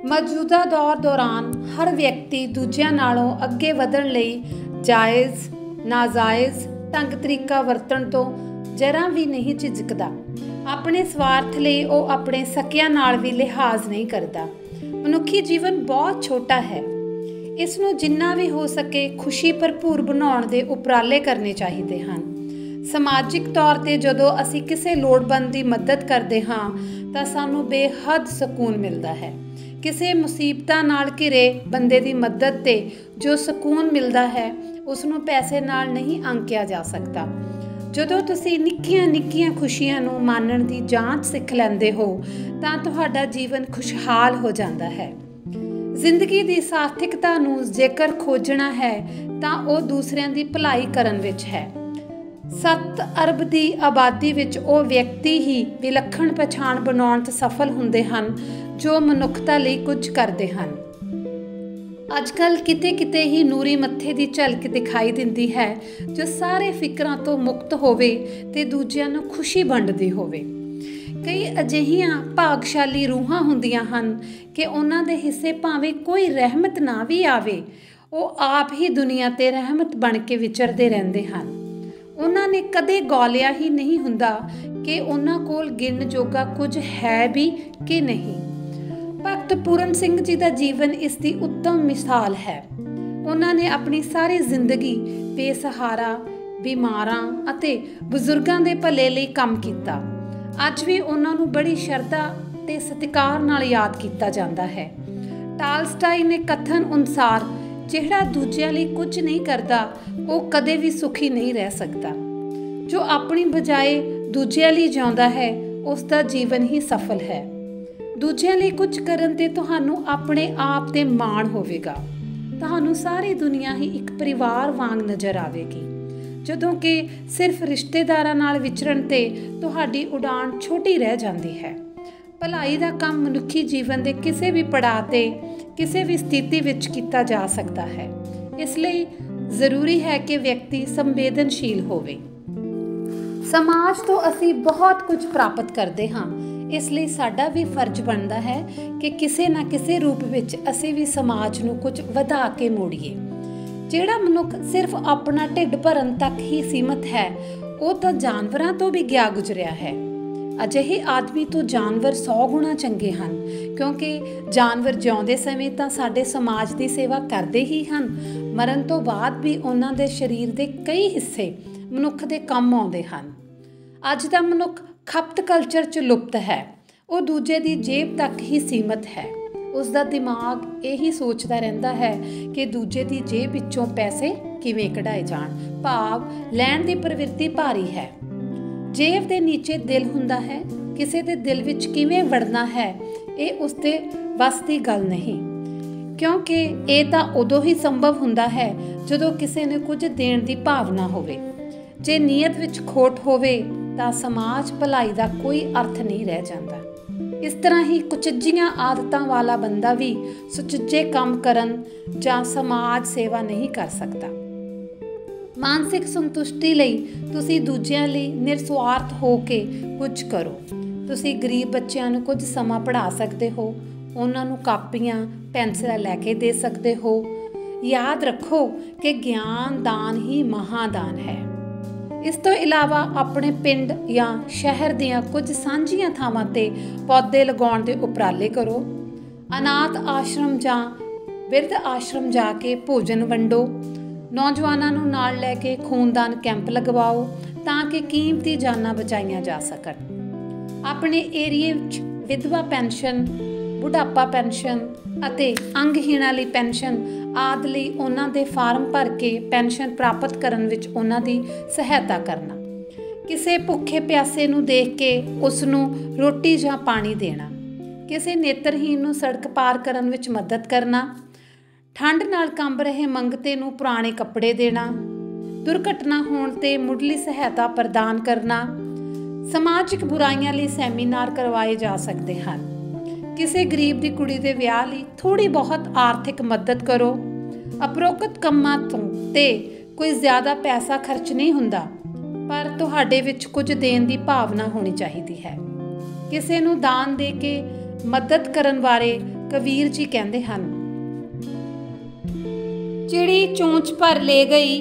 ਮੌਜੂਦਾ ਦੌਰ ਦੌਰਾਨ ਹਰ ਵਿਅਕਤੀ ਦੂਜਿਆਂ ਨਾਲੋਂ ਅੱਗੇ ਵਧਣ ਲਈ ਜਾਇਜ਼ ਨਾਜਾਇਜ਼ ਢੰਗ ਤਰੀਕਾ ਵਰਤਣ ਤੋਂ ਜ਼ਰਾ ਵੀ ਨਹੀਂ ਝਿਜਕਦਾ। ਆਪਣੇ ਸਵਾਰਥ ਲਈ ਉਹ ਆਪਣੇ ਸਕਿਆਂ ਨਾਲ ਵੀ ਲਿਹਾਜ਼ ਨਹੀਂ ਕਰਦਾ। ਮਨੁੱਖੀ ਜੀਵਨ ਬਹੁਤ ਛੋਟਾ ਹੈ। ਇਸ ਨੂੰ ਜਿੰਨਾ ਵੀ ਹੋ ਸਕੇ ਖੁਸ਼ੀ ਭਰਪੂਰ ਬਣਾਉਣ ਦੇ ਉਪਰਾਲੇ ਕਰਨੇ ਚਾਹੀਦੇ ਹਨ। ਸਮਾਜਿਕ ਤੌਰ 'ਤੇ ਜਦੋਂ ਅਸੀਂ ਕਿਸੇ ਲੋੜਵੰਦ ਦੀ ਮਦਦ ਕਰਦੇ ਹਾਂ ਤਾਂ ਸਾਨੂੰ ਬੇਹੱਦ ਸਕੂਨ ਮਿਲਦਾ ਹੈ। ਕਿਸੇ ਮੁਸੀਬਤਾਂ ਨਾਲ ਘਿਰੇ ਬੰਦੇ ਦੀ ਮਦਦ 'ਤੇ ਜੋ ਸਕੂਨ ਮਿਲਦਾ ਹੈ ਉਸ ਨੂੰ ਪੈਸੇ ਨਾਲ ਨਹੀਂ ਆਂਕਿਆ ਜਾ ਸਕਦਾ। ਜਦੋਂ ਤੁਸੀਂ ਨਿੱਕੀਆਂ ਖੁਸ਼ੀਆਂ ਨੂੰ ਮਾਣਨ ਦੀ ਜਾਂਚ ਸਿੱਖ ਲੈਂਦੇ ਹੋ ਤਾਂ ਤੁਹਾਡਾ ਜੀਵਨ ਖੁਸ਼ਹਾਲ ਹੋ ਜਾਂਦਾ ਹੈ। ਜ਼ਿੰਦਗੀ ਦੀ ਸਾਰਥਿਕਤਾ ਨੂੰ ਜੇਕਰ ਖੋਜਣਾ ਹੈ ਤਾਂ ਉਹ ਦੂਸਰਿਆਂ ਦੀ ਭਲਾਈ ਕਰਨ ਵਿੱਚ ਹੈ। 7 ਅਰਬ ਦੀ ਆਬਾਦੀ ਵਿੱਚ ਉਹ ਵਿਅਕਤੀ ਹੀ ਵਿਲੱਖਣ ਪਛਾਣ ਬਣਾਉਣ 'ਚ ਸਫਲ ਹੁੰਦੇ ਹਨ ਜੋ ਮਨੁੱਖਤਾ ਲਈ ਕੁਝ ਕਰਦੇ ਹਨ। ਅੱਜ ਕੱਲ੍ਹ ਕਿਤੇ ਹੀ ਨੂਰੀ ਮੱਥੇ ਦੀ ਝਲਕ ਦਿਖਾਈ ਦਿੰਦੀ ਹੈ ਜੋ ਸਾਰੇ ਫਿਕਰਾਂ ਤੋਂ ਮੁਕਤ ਹੋਵੇ ਤੇ ਦੂਜਿਆਂ ਨੂੰ ਖੁਸ਼ੀ ਵੰਡਦੀ ਹੋਵੇ। ਕਈ ਅਜਿਹੀਆਂ ਭਾਗਸ਼ਾਲੀ ਰੂਹਾਂ ਹੁੰਦੀਆਂ ਹਨ ਕਿ ਉਹਨਾਂ ਦੇ ਹਿੱਸੇ ਭਾਵੇਂ ਕੋਈ ਰਹਿਮਤ ਨਾ ਵੀ ਆਵੇ, ਉਹ ਆਪ ਹੀ ਦੁਨੀਆ 'ਤੇ ਰਹਿਮਤ ਬਣ ਕੇ ਵਿਚਰਦੇ ਰਹਿੰਦੇ ਹਨ। ਉਹਨਾਂ ਨੇ ਕਦੇ ਗੌਲਿਆ ਹੀ ਨਹੀਂ ਹੁੰਦਾ ਕਿ ਉਹਨਾਂ ਕੋਲ ਗਿਣਨ ਜੋਗਾ ਕੁਝ ਹੈ ਵੀ ਕਿ ਨਹੀਂ। ਭਗਤ ਪੂਰਨ ਸਿੰਘ ਜੀ ਦਾ ਜੀਵਨ ਇਸ ਦੀ ਉੱਤਮ ਮਿਸਾਲ ਹੈ। ਉਹਨਾਂ ਨੇ ਆਪਣੀ ਸਾਰੀ ਜ਼ਿੰਦਗੀ ਬੇਸਹਾਰਾ, ਬਿਮਾਰਾਂ ਅਤੇ ਬਜ਼ੁਰਗਾਂ ਦੇ ਭਲੇ ਲਈ ਕੰਮ ਕੀਤਾ। ਅੱਜ ਵੀ ਉਹਨਾਂ ਨੂੰ ਬੜੀ ਸ਼ਰਧਾ ਤੇ ਸਤਿਕਾਰ ਨਾਲ ਯਾਦ ਕੀਤਾ ਜਾਂਦਾ ਹੈ। ਟਾਲਸਟਾਈ ਨੇ ਕਥਨ ਅਨੁਸਾਰ ਜਿਹੜਾ ਦੂਜਿਆਂ ਲਈ ਕੁਝ ਨਹੀਂ ਕਰਦਾ ਉਹ ਕਦੇ ਵੀ ਸੁਖੀ ਨਹੀਂ ਰਹਿ ਸਕਦਾ। ਜੋ ਆਪਣੀ ਬਜਾਏ ਦੂਜਿਆਂ ਲਈ ਜਿਉਂਦਾ ਹੈ ਉਸ ਦਾ ਜੀਵਨ ਹੀ ਸਫਲ ਹੈ। ਦੂਜਿਆਂ ਲਈ ਕੁਝ ਕਰਨ 'ਤੇ ਤੁਹਾਨੂੰ ਆਪਣੇ ਆਪ 'ਤੇ ਮਾਣ ਹੋਵੇਗਾ। ਤੁਹਾਨੂੰ ਸਾਰੀ ਦੁਨੀਆ ਹੀ ਇੱਕ ਪਰਿਵਾਰ ਵਾਂਗ ਨਜ਼ਰ ਆਵੇਗੀ, ਜਦੋਂ ਕਿ ਸਿਰਫ ਰਿਸ਼ਤੇਦਾਰਾਂ ਨਾਲ ਵਿਚਰਨ 'ਤੇ ਤੁਹਾਡੀ ਉਡਾਨ ਛੋਟੀ ਰਹਿ ਜਾਂਦੀ ਹੈ। ਭਲਾਈ ਦਾ ਕੰਮ ਮਨੁੱਖੀ ਜੀਵਨ ਦੇ ਕਿਸੇ ਵੀ ਪੜਾਅ 'ਤੇ ਕਿਸੇ ਵੀ ਸਥਿਤੀ ਵਿੱਚ ਕੀਤਾ ਜਾ ਸਕਦਾ ਹੈ। ਇਸ ਲਈ ਜ਼ਰੂਰੀ ਹੈ ਕਿ ਵਿਅਕਤੀ ਸੰਵੇਦਨਸ਼ੀਲ ਹੋਵੇ। ਸਮਾਜ ਤੋਂ ਅਸੀਂ ਬਹੁਤ ਕੁਝ ਪ੍ਰਾਪਤ ਕਰਦੇ ਹਾਂ, ਇਸ ਲਈ ਸਾਡਾ ਵੀ ਫਰਜ਼ ਬਣਦਾ ਹੈ ਕਿ ਕਿਸੇ ਨਾ ਕਿਸੇ ਰੂਪ ਵਿੱਚ ਅਸੀਂ ਵੀ ਸਮਾਜ ਨੂੰ ਕੁਝ ਵਧਾ ਕੇ ਮੋੜੀਏ। ਜਿਹੜਾ ਮਨੁੱਖ ਸਿਰਫ ਆਪਣਾ ਢਿੱਡ ਭਰਨ ਤੱਕ ਹੀ ਸੀਮਤ ਹੈ, ਉਹ ਤਾਂ ਜਾਨਵਰਾਂ ਤੋਂ ਵੀ ਗਿਆ ਗੁਜ਼ਰਿਆ ਹੈ। ਅਜਿਹੇ ਆਦਮੀ ਤੋਂ ਜਾਨਵਰ 100 ਗੁਣਾ ਚੰਗੇ ਹਨ, ਕਿਉਂਕਿ ਜਾਨਵਰ ਜਿਉਂਦੇ ਸਮੇਂ ਤਾਂ ਸਾਡੇ ਸਮਾਜ ਦੀ ਸੇਵਾ ਕਰਦੇ ਹੀ ਹਨ, ਮਰਨ ਤੋਂ ਬਾਅਦ ਵੀ ਉਹਨਾਂ ਦੇ ਸਰੀਰ ਦੇ ਕਈ ਹਿੱਸੇ ਮਨੁੱਖ ਦੇ ਕੰਮ ਆਉਂਦੇ ਹਨ। ਅੱਜ ਦਾ ਮਨੁੱਖ ਖਪਤ ਕਲਚਰ 'ਚ ਲੁਪਤ ਹੈ। ਉਹ ਦੂਜੇ ਦੀ ਜੇਬ ਤੱਕ ਹੀ ਸੀਮਤ ਹੈ। ਉਸ ਦਾ ਦਿਮਾਗ ਇਹੀ ਸੋਚਦਾ ਰਹਿੰਦਾ ਹੈ ਕਿ ਦੂਜੇ ਦੀ ਜੇਬ ਵਿੱਚੋਂ ਪੈਸੇ ਕਿਵੇਂ ਕਢਾਏ ਜਾਣ, ਭਾਵ ਲੈਣ ਦੀ ਪ੍ਰਵਿਰਤੀ ਭਾਰੀ ਹੈ। ਜੇਬ ਦੇ ਨੀਚੇ ਦਿਲ ਹੁੰਦਾ ਹੈ। ਕਿਸੇ ਦੇ ਦਿਲ ਵਿੱਚ ਕਿਵੇਂ ਵੜਨਾ ਹੈ ਇਹ ਉਸ ਦੇ ਵੱਸ ਦੀ ਗੱਲ ਨਹੀਂ, ਕਿਉਂਕਿ ਇਹ ਤਾਂ ਉਦੋਂ ਹੀ ਸੰਭਵ ਹੁੰਦਾ ਹੈ ਜਦੋਂ ਕਿਸੇ ਨੇ ਕੁਝ ਦੇਣ ਦੀ ਭਾਵਨਾ ਹੋਵੇ। ਜੇ ਨੀਅਤ ਵਿੱਚ ਖੋਟ ਹੋਵੇ ਤਾਂ ਸਮਾਜ ਭਲਾਈ ਦਾ ਕੋਈ ਅਰਥ ਨਹੀਂ ਰਹਿ ਜਾਂਦਾ। ਇਸ ਤਰ੍ਹਾਂ ਹੀ ਕੁਚੱਜੀਆਂ ਆਦਤਾਂ ਵਾਲਾ ਬੰਦਾ ਵੀ ਸੁਚੱਜੇ ਕੰਮ ਕਰਨ ਜਾਂ ਸਮਾਜ ਸੇਵਾ ਨਹੀਂ ਕਰ ਸਕਦਾ। ਮਾਨਸਿਕ ਸੰਤੁਸ਼ਟੀ ਲਈ ਤੁਸੀਂ ਦੂਜਿਆਂ ਲਈ ਨਿਰਸਵਾਰਥ ਹੋ ਕੇ ਕੁਝ ਕਰੋ। ਤੁਸੀਂ ਗਰੀਬ ਬੱਚਿਆਂ ਨੂੰ ਕੁਝ ਸਮਾਂ ਪੜ੍ਹਾ ਸਕਦੇ ਹੋ, ਉਹਨਾਂ ਨੂੰ ਕਾਪੀਆਂ ਪੈਨਸਿਲਾਂ ਲੈ ਕੇ ਦੇ ਸਕਦੇ ਹੋ। ਯਾਦ ਰੱਖੋ ਕਿ ਗਿਆਨ ਦਾਨ ਹੀ ਮਹਾਦਾਨ ਹੈ। ਇਸ ਤੋਂ ਇਲਾਵਾ ਆਪਣੇ ਪਿੰਡ ਜਾਂ ਸ਼ਹਿਰ ਦੀਆਂ ਕੁਝ ਸਾਂਝੀਆਂ ਥਾਵਾਂ 'ਤੇ ਪੌਦੇ ਲਗਾਉਣ ਦੇ ਉਪਰਾਲੇ ਕਰੋ। ਅਨਾਥ ਆਸ਼ਰਮ ਜਾਂ ਬਿਰਧ ਆਸ਼ਰਮ ਜਾ ਕੇ ਭੋਜਨ ਵੰਡੋ। ਨੌਜਵਾਨਾਂ ਨੂੰ ਨਾਲ ਲੈ ਕੇ ਖੂਨਦਾਨ ਕੈਂਪ ਲਗਵਾਓ ਤਾਂ ਕਿ ਕੀਮਤੀ ਜਾਨਾਂ ਬਚਾਈਆਂ ਜਾ ਸਕਣ। ਆਪਣੇ ਏਰੀਏ ਵਿੱਚ ਵਿਧਵਾ ਪੈਨਸ਼ਨ, ਬੁਢਾਪਾ ਪੈਨਸ਼ਨ ਅਤੇ ਅੰਗਹੀਣਾਂ ਲਈ ਪੈਨਸ਼ਨ ਆਦਿ ਲਈ ਉਹਨਾਂ ਦੇ ਫਾਰਮ ਭਰ ਕੇ ਪੈਨਸ਼ਨ ਪ੍ਰਾਪਤ ਕਰਨ ਵਿੱਚ ਉਹਨਾਂ ਦੀ ਸਹਾਇਤਾ ਕਰਨਾ। ਕਿਸੇ ਭੁੱਖੇ ਪਿਆਸੇ ਨੂੰ ਦੇਖ ਕੇ ਉਸ ਨੂੰ ਰੋਟੀ ਜਾਂ ਪਾਣੀ ਦੇਣਾ। ਕਿਸੇ ਨੇਤਰਹੀਣ ਨੂੰ ਸੜਕ ਪਾਰ ਕਰਨ ਵਿੱਚ ਮਦਦ ਕਰਨਾ। ਠੰਡ ਨਾਲ ਕੰਬ ਰਹੇ ਮੰਗਤੇ ਨੂੰ ਪੁਰਾਣੇ ਕੱਪੜੇ ਦੇਣਾ। ਦੁਰਘਟਨਾ ਹੋਣ 'ਤੇ ਮੁੱਢਲੀ ਸਹਾਇਤਾ ਪ੍ਰਦਾਨ ਕਰਨਾ। ਸਮਾਜਿਕ ਬੁਰਾਈਆਂ ਲਈ ਸੈਮੀਨਾਰ ਕਰਵਾਏ ਜਾ ਸਕਦੇ ਹਨ। ਕਿਸੇ ਗਰੀਬ ਦੀ ਕੁੜੀ ਦੇ ਵਿਆਹ ਲਈ ਥੋੜ੍ਹੀ ਬਹੁਤ ਆਰਥਿਕ ਮਦਦ ਕਰੋ। ਉਪਰੋਕਤ ਕੰਮਾਂ ਤੋਂ ਤੇ ਕੋਈ ਜ਼ਿਆਦਾ ਪੈਸਾ ਖਰਚ ਨਹੀਂ ਹੁੰਦਾ, ਪਰ ਤੁਹਾਡੇ ਵਿੱਚ ਕੁਝ ਦੇਣ ਦੀ ਭਾਵਨਾ ਹੋਣੀ ਚਾਹੀਦੀ ਹੈ। ਕਿਸੇ ਨੂੰ ਦਾਨ ਦੇ ਕੇ ਮਦਦ ਕਰਨ ਬਾਰੇ ਕਬੀਰ ਜੀ ਕਹਿੰਦੇ ਹਨ, ਚਿੜੀ ਚੂੰਚ ਭਰ ਲੈ ਗਈ,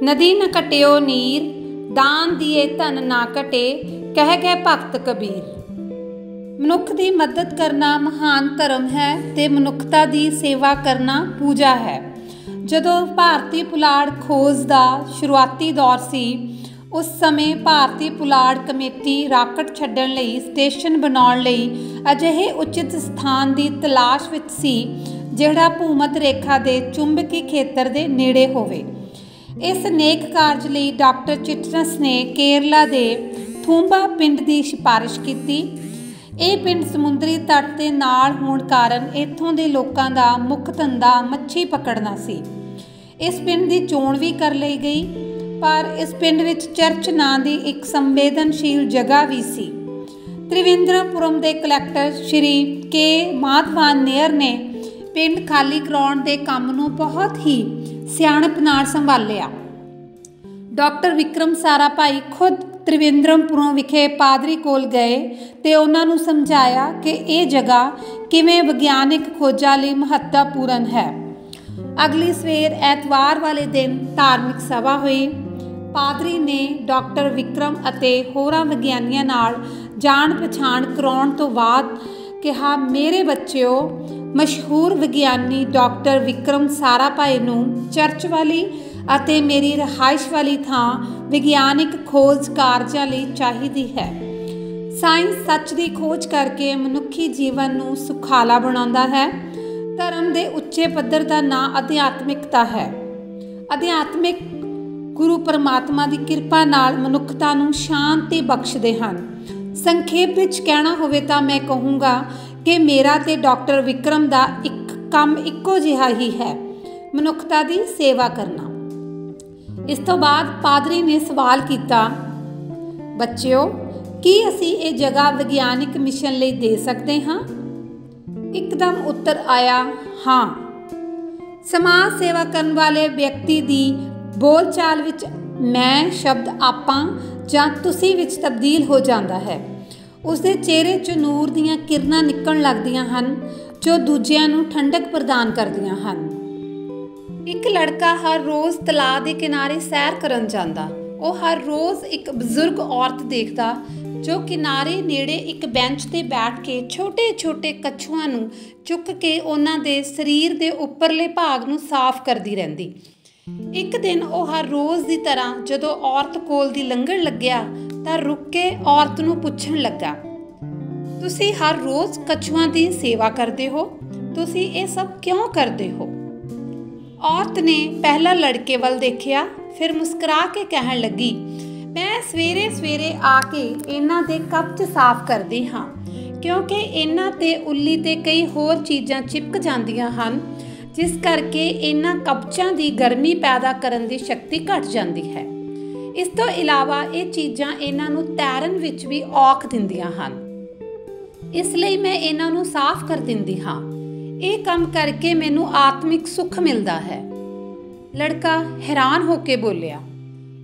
ਨਦੀ ਨ ਕਟਿਓ ਨੀਰ, ਦਾਨ ਦੀਏ ਧਨ ਨਾ ਘਟੇ, ਕਹਿ ਗਏ ਭਗਤ ਕਬੀਰ। ਮਨੁੱਖ ਦੀ ਮਦਦ ਕਰਨਾ ਮਹਾਨ ਧਰਮ ਹੈ ਤੇ ਮਨੁੱਖਤਾ ਦੀ ਸੇਵਾ ਕਰਨਾ ਪੂਜਾ ਹੈ। ਜਦੋਂ ਭਾਰਤੀ ਪੁਲਾੜ ਖੋਜ ਦਾ ਸ਼ੁਰੂਆਤੀ ਦੌਰ ਸੀ, ਉਸ ਸਮੇਂ ਭਾਰਤੀ ਪੁਲਾੜ ਕਮੇਟੀ ਰਾਕਟ ਛੱਡਣ ਲਈ ਸਟੇਸ਼ਨ ਬਣਾਉਣ ਲਈ ਅਜਿਹੇ ਉਚਿਤ ਸਥਾਨ ਦੀ ਤਲਾਸ਼ ਵਿੱਚ ਸੀ ਜਿਹੜਾ ਭੂਮੱਧ ਰੇਖਾ ਦੇ ਚੁੰਬਕੀ ਖੇਤਰ ਦੇ ਨੇੜੇ ਹੋਵੇ। ਇਸ ਨੇਕ ਕਾਰਜ ਲਈ ਡਾਕਟਰ ਚਿਟਰਸ ਨੇ ਕੇਰਲਾ ਦੇ ਥੂੰਬਾ ਪਿੰਡ ਦੀ ਸਿਫਾਰਿਸ਼ ਕੀਤੀ। ਇਹ ਪਿੰਡ ਸਮੁੰਦਰੀ ਤੱਟ ਦੇ ਨਾਲ ਹੋਣ ਕਾਰਨ ਇੱਥੋਂ ਦੇ ਲੋਕਾਂ ਦਾ ਮੁੱਖ ਧੰਦਾ ਮੱਛੀ ਪਕੜਨਾ ਸੀ। ਇਸ ਪਿੰਡ ਦੀ ਚੋਣ ਵੀ ਕਰ ਲਈ ਗਈ, ਪਰ ਇਸ ਪਿੰਡ ਵਿੱਚ ਚਰਚ ਨਾਂ ਦੀ ਇੱਕ ਸੰਵੇਦਨਸ਼ੀਲ ਜਗ੍ਹਾ ਵੀ ਸੀ। ਤ੍ਰਿਵੇਂਦਰਪੁਰਮ ਦੇ ਕਲੈਕਟਰ ਸ਼੍ਰੀ ਕੇ ਮਾਧਵਾਨ ਨੇਅਰ ਨੇ ਪਿੰਡ ਖਾਲੀ ਕਰਾਉਣ ਦੇ ਕੰਮ ਨੂੰ ਬਹੁਤ ਹੀ ਸਿਆਣਪ ਨਾਲ ਸੰਭਾਲਿਆ। ਡਾਕਟਰ ਵਿਕਰਮ ਸਾਰਾਭਾਈ ਖੁਦ त्रिवेंद्रमपुरों विखे पादरी कोल गए ते उन्हां नूं समझाया कि ये जगह किवें विग्यानिक खोजां लई महत्वपूर्ण है। अगली सवेर ऐतवार वाले दिन धार्मिक सभा हुई। पादरी ने डॉक्टर विक्रम ਅਤੇ ਹੋਰਾਂ ਵਿਗਿਆਨੀਆਂ ਨਾਲ ਜਾਣ ਪਛਾਣ ਕਰਾਉਣ ਤੋਂ ਬਾਅਦ ਕਿਹਾ, ਮੇਰੇ ਬੱਚਿਓ, ਮਸ਼ਹੂਰ ਵਿਗਿਆਨੀ ਡਾਕਟਰ ਵਿਕਰਮ ਸਾਰਾਭਾਈ ਨੂੰ ਚਰਚ ਵਾਲੀ ਅਤੇ ਮੇਰੀ ਰਿਹਾਇਸ਼ ਵਾਲੀ ਥਾਂ ਵਿਗਿਆਨਿਕ ਖੋਜ ਕਾਰਜਾਂ ਲਈ ਚਾਹੀਦੀ ਹੈ। ਸਾਇੰਸ ਸੱਚ ਦੀ ਖੋਜ ਕਰਕੇ ਮਨੁੱਖੀ ਜੀਵਨ ਨੂੰ ਸੁਖਾਲਾ ਬਣਾਉਂਦਾ ਹੈ। ਧਰਮ ਦੇ ਉੱਚੇ ਪੱਧਰ ਦਾ ਨਾਂ ਅਧਿਆਤਮਿਕਤਾ ਹੈ। ਅਧਿਆਤਮਿਕ ਗੁਰੂ ਪਰਮਾਤਮਾ ਦੀ ਕਿਰਪਾ ਨਾਲ ਮਨੁੱਖਤਾ ਨੂੰ ਸ਼ਾਂਤੀ ਬਖਸ਼ਦੇ ਹਨ। ਸੰਖੇਪ ਵਿੱਚ ਕਹਿਣਾ ਹੋਵੇ ਤਾਂ ਮੈਂ ਕਹੂੰਗਾ ਕਿ ਮੇਰਾ ਤੇ ਡਾਕਟਰ ਵਿਕਰਮ ਦਾ ਇੱਕ ਕੰਮ ਇੱਕੋ ਜਿਹਾ ਹੀ ਹੈ, ਮਨੁੱਖਤਾ ਦੀ ਸੇਵਾ ਕਰਨਾ। ਇਸ ਤੋਂ ਬਾਅਦ ਪਾਦਰੀ ਨੇ ਸਵਾਲ ਕੀਤਾ, ਬੱਚਿਓ, ਕੀ ਅਸੀਂ ਇਹ ਜਗ੍ਹਾ ਵਿਗਿਆਨਿਕ ਮਿਸ਼ਨ ਲਈ ਦੇ ਸਕਦੇ ਹਾਂ? ਇੱਕਦਮ ਉੱਤਰ ਆਇਆ, ਹਾਂ। ਸਮਾਜ ਸੇਵਾ ਕਰਨ ਵਾਲੇ ਵਿਅਕਤੀ ਦੀ ਬੋਲਚਾਲ ਵਿੱਚ ਮੈਂ ਸ਼ਬਦ ਆਪਾਂ ਜਾਂ ਤੁਸੀਂ ਵਿੱਚ ਤਬਦੀਲ ਹੋ ਜਾਂਦਾ ਹੈ। ਉਸਦੇ ਚਿਹਰੇ 'ਚ ਨੂਰ ਦੀਆਂ ਕਿਰਨਾਂ ਨਿਕਲਣ ਲੱਗਦੀਆਂ ਹਨ ਜੋ ਦੂਜਿਆਂ ਨੂੰ ਠੰਡਕ ਪ੍ਰਦਾਨ ਕਰਦੀਆਂ ਹਨ। ਇੱਕ ਲੜਕਾ ਹਰ ਰੋਜ਼ ਤਲਾਅ ਦੇ ਕਿਨਾਰੇ ਸੈਰ ਕਰਨ ਜਾਂਦਾ। ਉਹ ਹਰ ਰੋਜ਼ ਇੱਕ ਬਜ਼ੁਰਗ ਔਰਤ ਦੇਖਦਾ ਜੋ ਕਿਨਾਰੇ ਨੇੜੇ ਇੱਕ ਬੈਂਚ 'ਤੇ ਬੈਠ ਕੇ ਛੋਟੇ-ਛੋਟੇ ਕੱਛੂਆਂ ਨੂੰ ਚੁੱਕ ਕੇ ਉਹਨਾਂ ਦੇ ਸਰੀਰ ਦੇ ਉੱਪਰਲੇ ਭਾਗ ਨੂੰ ਸਾਫ਼ ਕਰਦੀ ਰਹਿੰਦੀ। ਇੱਕ ਦਿਨ ਉਹ ਹਰ ਰੋਜ਼ ਦੀ ਤਰ੍ਹਾਂ ਜਦੋਂ ਔਰਤ ਕੋਲ ਦੀ ਲੰਘਣ ਲੱਗਿਆ ਤਾਂ ਰੁਕ ਕੇ ਔਰਤ ਨੂੰ ਪੁੱਛਣ ਲੱਗਾ, ਤੁਸੀਂ ਹਰ ਰੋਜ਼ ਕੱਛੂਆਂ ਦੀ ਸੇਵਾ ਕਰਦੇ ਹੋ, ਤੁਸੀਂ ਇਹ ਸਭ ਕਿਉਂ ਕਰਦੇ ਹੋ? ਔਰਤ ਨੇ ਪਹਿਲਾਂ ਲੜਕੇ ਵੱਲ ਦੇਖਿਆ, ਫਿਰ ਮੁਸਕਰਾ ਕੇ ਕਹਿਣ ਲੱਗੀ, ਮੈਂ ਸਵੇਰੇ ਸਵੇਰੇ ਆ ਕੇ ਇਹਨਾਂ ਦੇ ਕੱਚ ਸਾਫ਼ ਕਰਦੀ ਹਾਂ ਕਿਉਂਕਿ ਇਹਨਾਂ 'ਤੇ ਉੱਲੀ ਤੇ ਕਈ ਹੋਰ ਚੀਜ਼ਾਂ ਚਿਪਕ ਜਾਂਦੀਆਂ ਹਨ, ਜਿਸ ਕਰਕੇ ਇਹਨਾਂ ਕਪਚਾਂ ਦੀ ਗਰਮੀ ਪੈਦਾ ਕਰਨ ਦੀ ਸ਼ਕਤੀ ਘਟ ਜਾਂਦੀ ਹੈ। ਇਸ ਤੋਂ ਇਲਾਵਾ ਇਹ ਚੀਜ਼ਾਂ ਇਹਨਾਂ ਨੂੰ ਤੈਰਨ ਵਿੱਚ ਵੀ ਔਖ ਦਿੰਦੀਆਂ ਹਨ, ਇਸ ਲਈ ਮੈਂ ਇਹਨਾਂ ਨੂੰ ਸਾਫ਼ ਕਰ ਦਿੰਦੀ ਹਾਂ। ਇਹ ਕੰਮ ਕਰਕੇ ਮੈਨੂੰ ਆਤਮਿਕ ਸੁੱਖ ਮਿਲਦਾ ਹੈ। ਲੜਕਾ ਹੈਰਾਨ ਹੋ ਕੇ ਬੋਲਿਆ,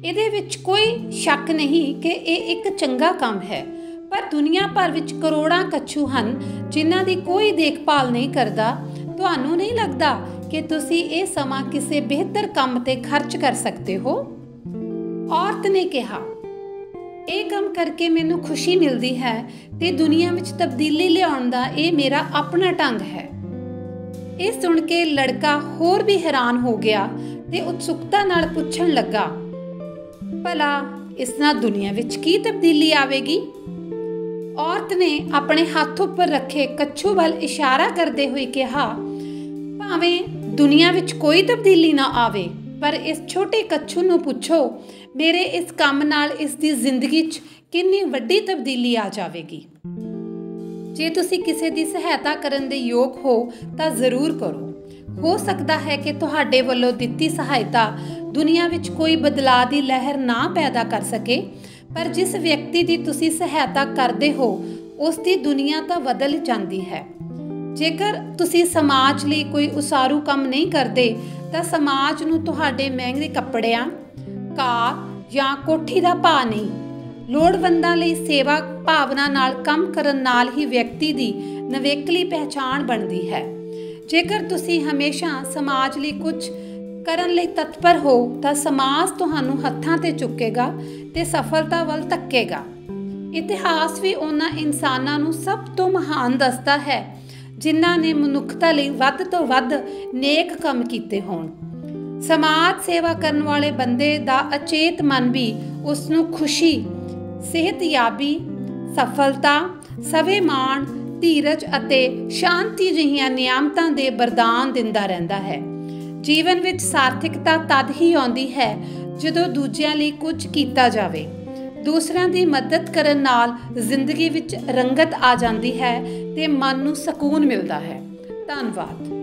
ਇਹਦੇ ਵਿੱਚ ਕੋਈ ਸ਼ੱਕ ਨਹੀਂ ਕਿ ਇਹ ਇੱਕ ਚੰਗਾ ਕੰਮ ਹੈ, ਪਰ ਦੁਨੀਆ ਭਰ ਵਿੱਚ ਕਰੋੜਾਂ ਕੱਛੂ ਹਨ ਜਿਨ੍ਹਾਂ ਦੀ ਕੋਈ ਦੇਖਭਾਲ ਨਹੀਂ ਕਰਦਾ। ਤੁਹਾਨੂੰ ਨਹੀਂ ਲੱਗਦਾ ਕਿ ਤੁਸੀਂ ਇਹ ਸਮਾਂ ਕਿਸੇ ਬਿਹਤਰ ਕੰਮ 'ਤੇ ਖਰਚ ਕਰ ਸਕਦੇ ਹੋ? ਔਰਤ ਨੇ ਕਿਹਾ, ਇਹ ਕੰਮ ਕਰਕੇ ਮੈਨੂੰ ਖੁਸ਼ੀ ਮਿਲਦੀ ਹੈ ਤੇ ਦੁਨੀਆ ਵਿੱਚ ਤਬਦੀਲੀ ਲਿਆਉਣ ਦਾ ਇਹ ਮੇਰਾ ਆਪਣਾ ਢੰਗ ਹੈ। ਇਹ ਸੁਣ ਕੇ ਲੜਕਾ ਹੋਰ ਵੀ ਹੈਰਾਨ ਹੋ ਗਿਆ ਤੇ ਉਤਸੁਕਤਾ ਨਾਲ ਪੁੱਛਣ ਲੱਗਾ, ਭਲਾ ਇਸ ਨਾਲ ਦੁਨੀਆ ਵਿੱਚ ਕੀ ਤਬਦੀਲੀ ਆਵੇਗੀ? ਔਰਤ ਨੇ ਆਪਣੇ ਹੱਥ ਉੱਪਰ ਰੱਖੇ ਕੱਛੂ ਵੱਲ ਇਸ਼ਾਰਾ ਕਰਦੇ ਹੋਏ ਕਿਹਾ, ਭਾਵੇਂ ਦੁਨੀਆ ਵਿੱਚ ਕੋਈ ਤਬਦੀਲੀ ਨਾ ਆਵੇ, ਪਰ ਇਸ ਛੋਟੇ ਕੱਛੂ ਨੂੰ ਪੁੱਛੋ, ਮੇਰੇ ਇਸ ਕੰਮ ਨਾਲ ਇਸ ਦੀ ਜ਼ਿੰਦਗੀ 'ਚ ਕਿੰਨੀ ਵੱਡੀ ਤਬਦੀਲੀ ਆ ਜਾਵੇਗੀ। ਜੇ ਤੁਸੀਂ ਕਿਸੇ ਦੀ ਸਹਾਇਤਾ ਕਰਨ ਦੇ ਯੋਗ ਹੋ ਤਾਂ ਜ਼ਰੂਰ ਕਰੋ। ਹੋ ਸਕਦਾ ਹੈ ਕਿ ਤੁਹਾਡੇ ਵੱਲੋਂ ਦਿੱਤੀ ਸਹਾਇਤਾ ਦੁਨੀਆ ਵਿੱਚ ਕੋਈ ਬਦਲਾਅ ਦੀ ਲਹਿਰ ਨਾ ਪੈਦਾ ਕਰ ਸਕੇ, ਪਰ ਜਿਸ ਵਿਅਕਤੀ ਦੀ ਤੁਸੀਂ ਸਹਾਇਤਾ ਕਰਦੇ ਹੋ ਉਸ ਦੀ ਦੁਨੀਆ ਤਾਂ ਬਦਲ ਜਾਂਦੀ ਹੈ। ਜੇਕਰ ਤੁਸੀਂ ਸਮਾਜ ਲਈ ਕੋਈ ਉਸਾਰੂ ਕੰਮ ਨਹੀਂ ਕਰਦੇ ਤਾਂ ਸਮਾਜ ਨੂੰ ਤੁਹਾਡੇ ਮਹਿੰਗੇ ਕੱਪੜਿਆਂ, ਕਾਰ ਜਾਂ ਕੋਠੀ ਦਾ ਭਾਅ ਨਹੀਂ, ਲੋੜਵੰਦਾਂ ਲਈ ਸੇਵਾ ਭਾਵਨਾ ਨਾਲ ਕੰਮ ਕਰਨ ਨਾਲ ਹੀ ਵਿਅਕਤੀ ਦੀ ਨਿਵੇਕਲੀ ਪਹਿਚਾਣ ਬਣਦੀ ਹੈ। ਜੇਕਰ ਤੁਸੀਂ ਹਮੇਸ਼ਾ ਸਮਾਜ ਲਈ ਕੁਝ ਕਰਨ ਲਈ ਤਤਪਰ ਹੋ ਤਾਂ ਸਮਾਜ ਤੁਹਾਨੂੰ ਹੱਥਾਂ 'ਤੇ ਚੁੱਕੇਗਾ ਤੇ ਸਫਲਤਾ ਵੱਲ ਧੱਕੇਗਾ। ਇਤਿਹਾਸ ਵੀ ਉਹਨਾਂ ਇਨਸਾਨਾਂ ਨੂੰ ਸਭ ਤੋਂ ਮਹਾਨ ਦੱਸਦਾ ਹੈ ਜਿਨ੍ਹਾਂ ਨੇ ਮਨੁੱਖਤਾ ਲਈ ਵੱਧ ਤੋਂ ਵੱਧ ਨੇਕ ਕੰਮ ਕੀਤੇ ਹੋਣ। ਸਮਾਜ ਸੇਵਾ ਕਰਨ ਵਾਲੇ ਬੰਦੇ ਦਾ ਅਚੇਤ ਮਨ ਵੀ ਉਸ ਨੂੰ ਖੁਸ਼ੀ, ਸਿਹਤਯਾਬੀ, ਸਫਲਤਾ, ਸਵੈਮਾਣ, ਧੀਰਜ ਅਤੇ ਸ਼ਾਂਤੀ ਜਿਹੀਆਂ ਨਿਆਮਤਾਂ ਦੇ ਵਰਦਾਨ ਦਿੰਦਾ ਰਹਿੰਦਾ ਹੈ। ਜੀਵਨ ਵਿੱਚ ਸਾਰਥਿਕਤਾ ਤਦ ਹੀ ਆਉਂਦੀ ਹੈ ਜਦੋਂ ਦੂਜਿਆਂ ਲਈ ਕੁਝ ਕੀਤਾ ਜਾਵੇ। ਦੂਸਰਿਆਂ ਦੀ ਮਦਦ ਕਰਨ ਨਾਲ ਜ਼ਿੰਦਗੀ ਵਿੱਚ ਰੰਗਤ ਆ ਜਾਂਦੀ ਹੈ ਤੇ ਮਨ ਨੂੰ ਸਕੂਨ ਮਿਲਦਾ ਹੈ। ਧੰਨਵਾਦ।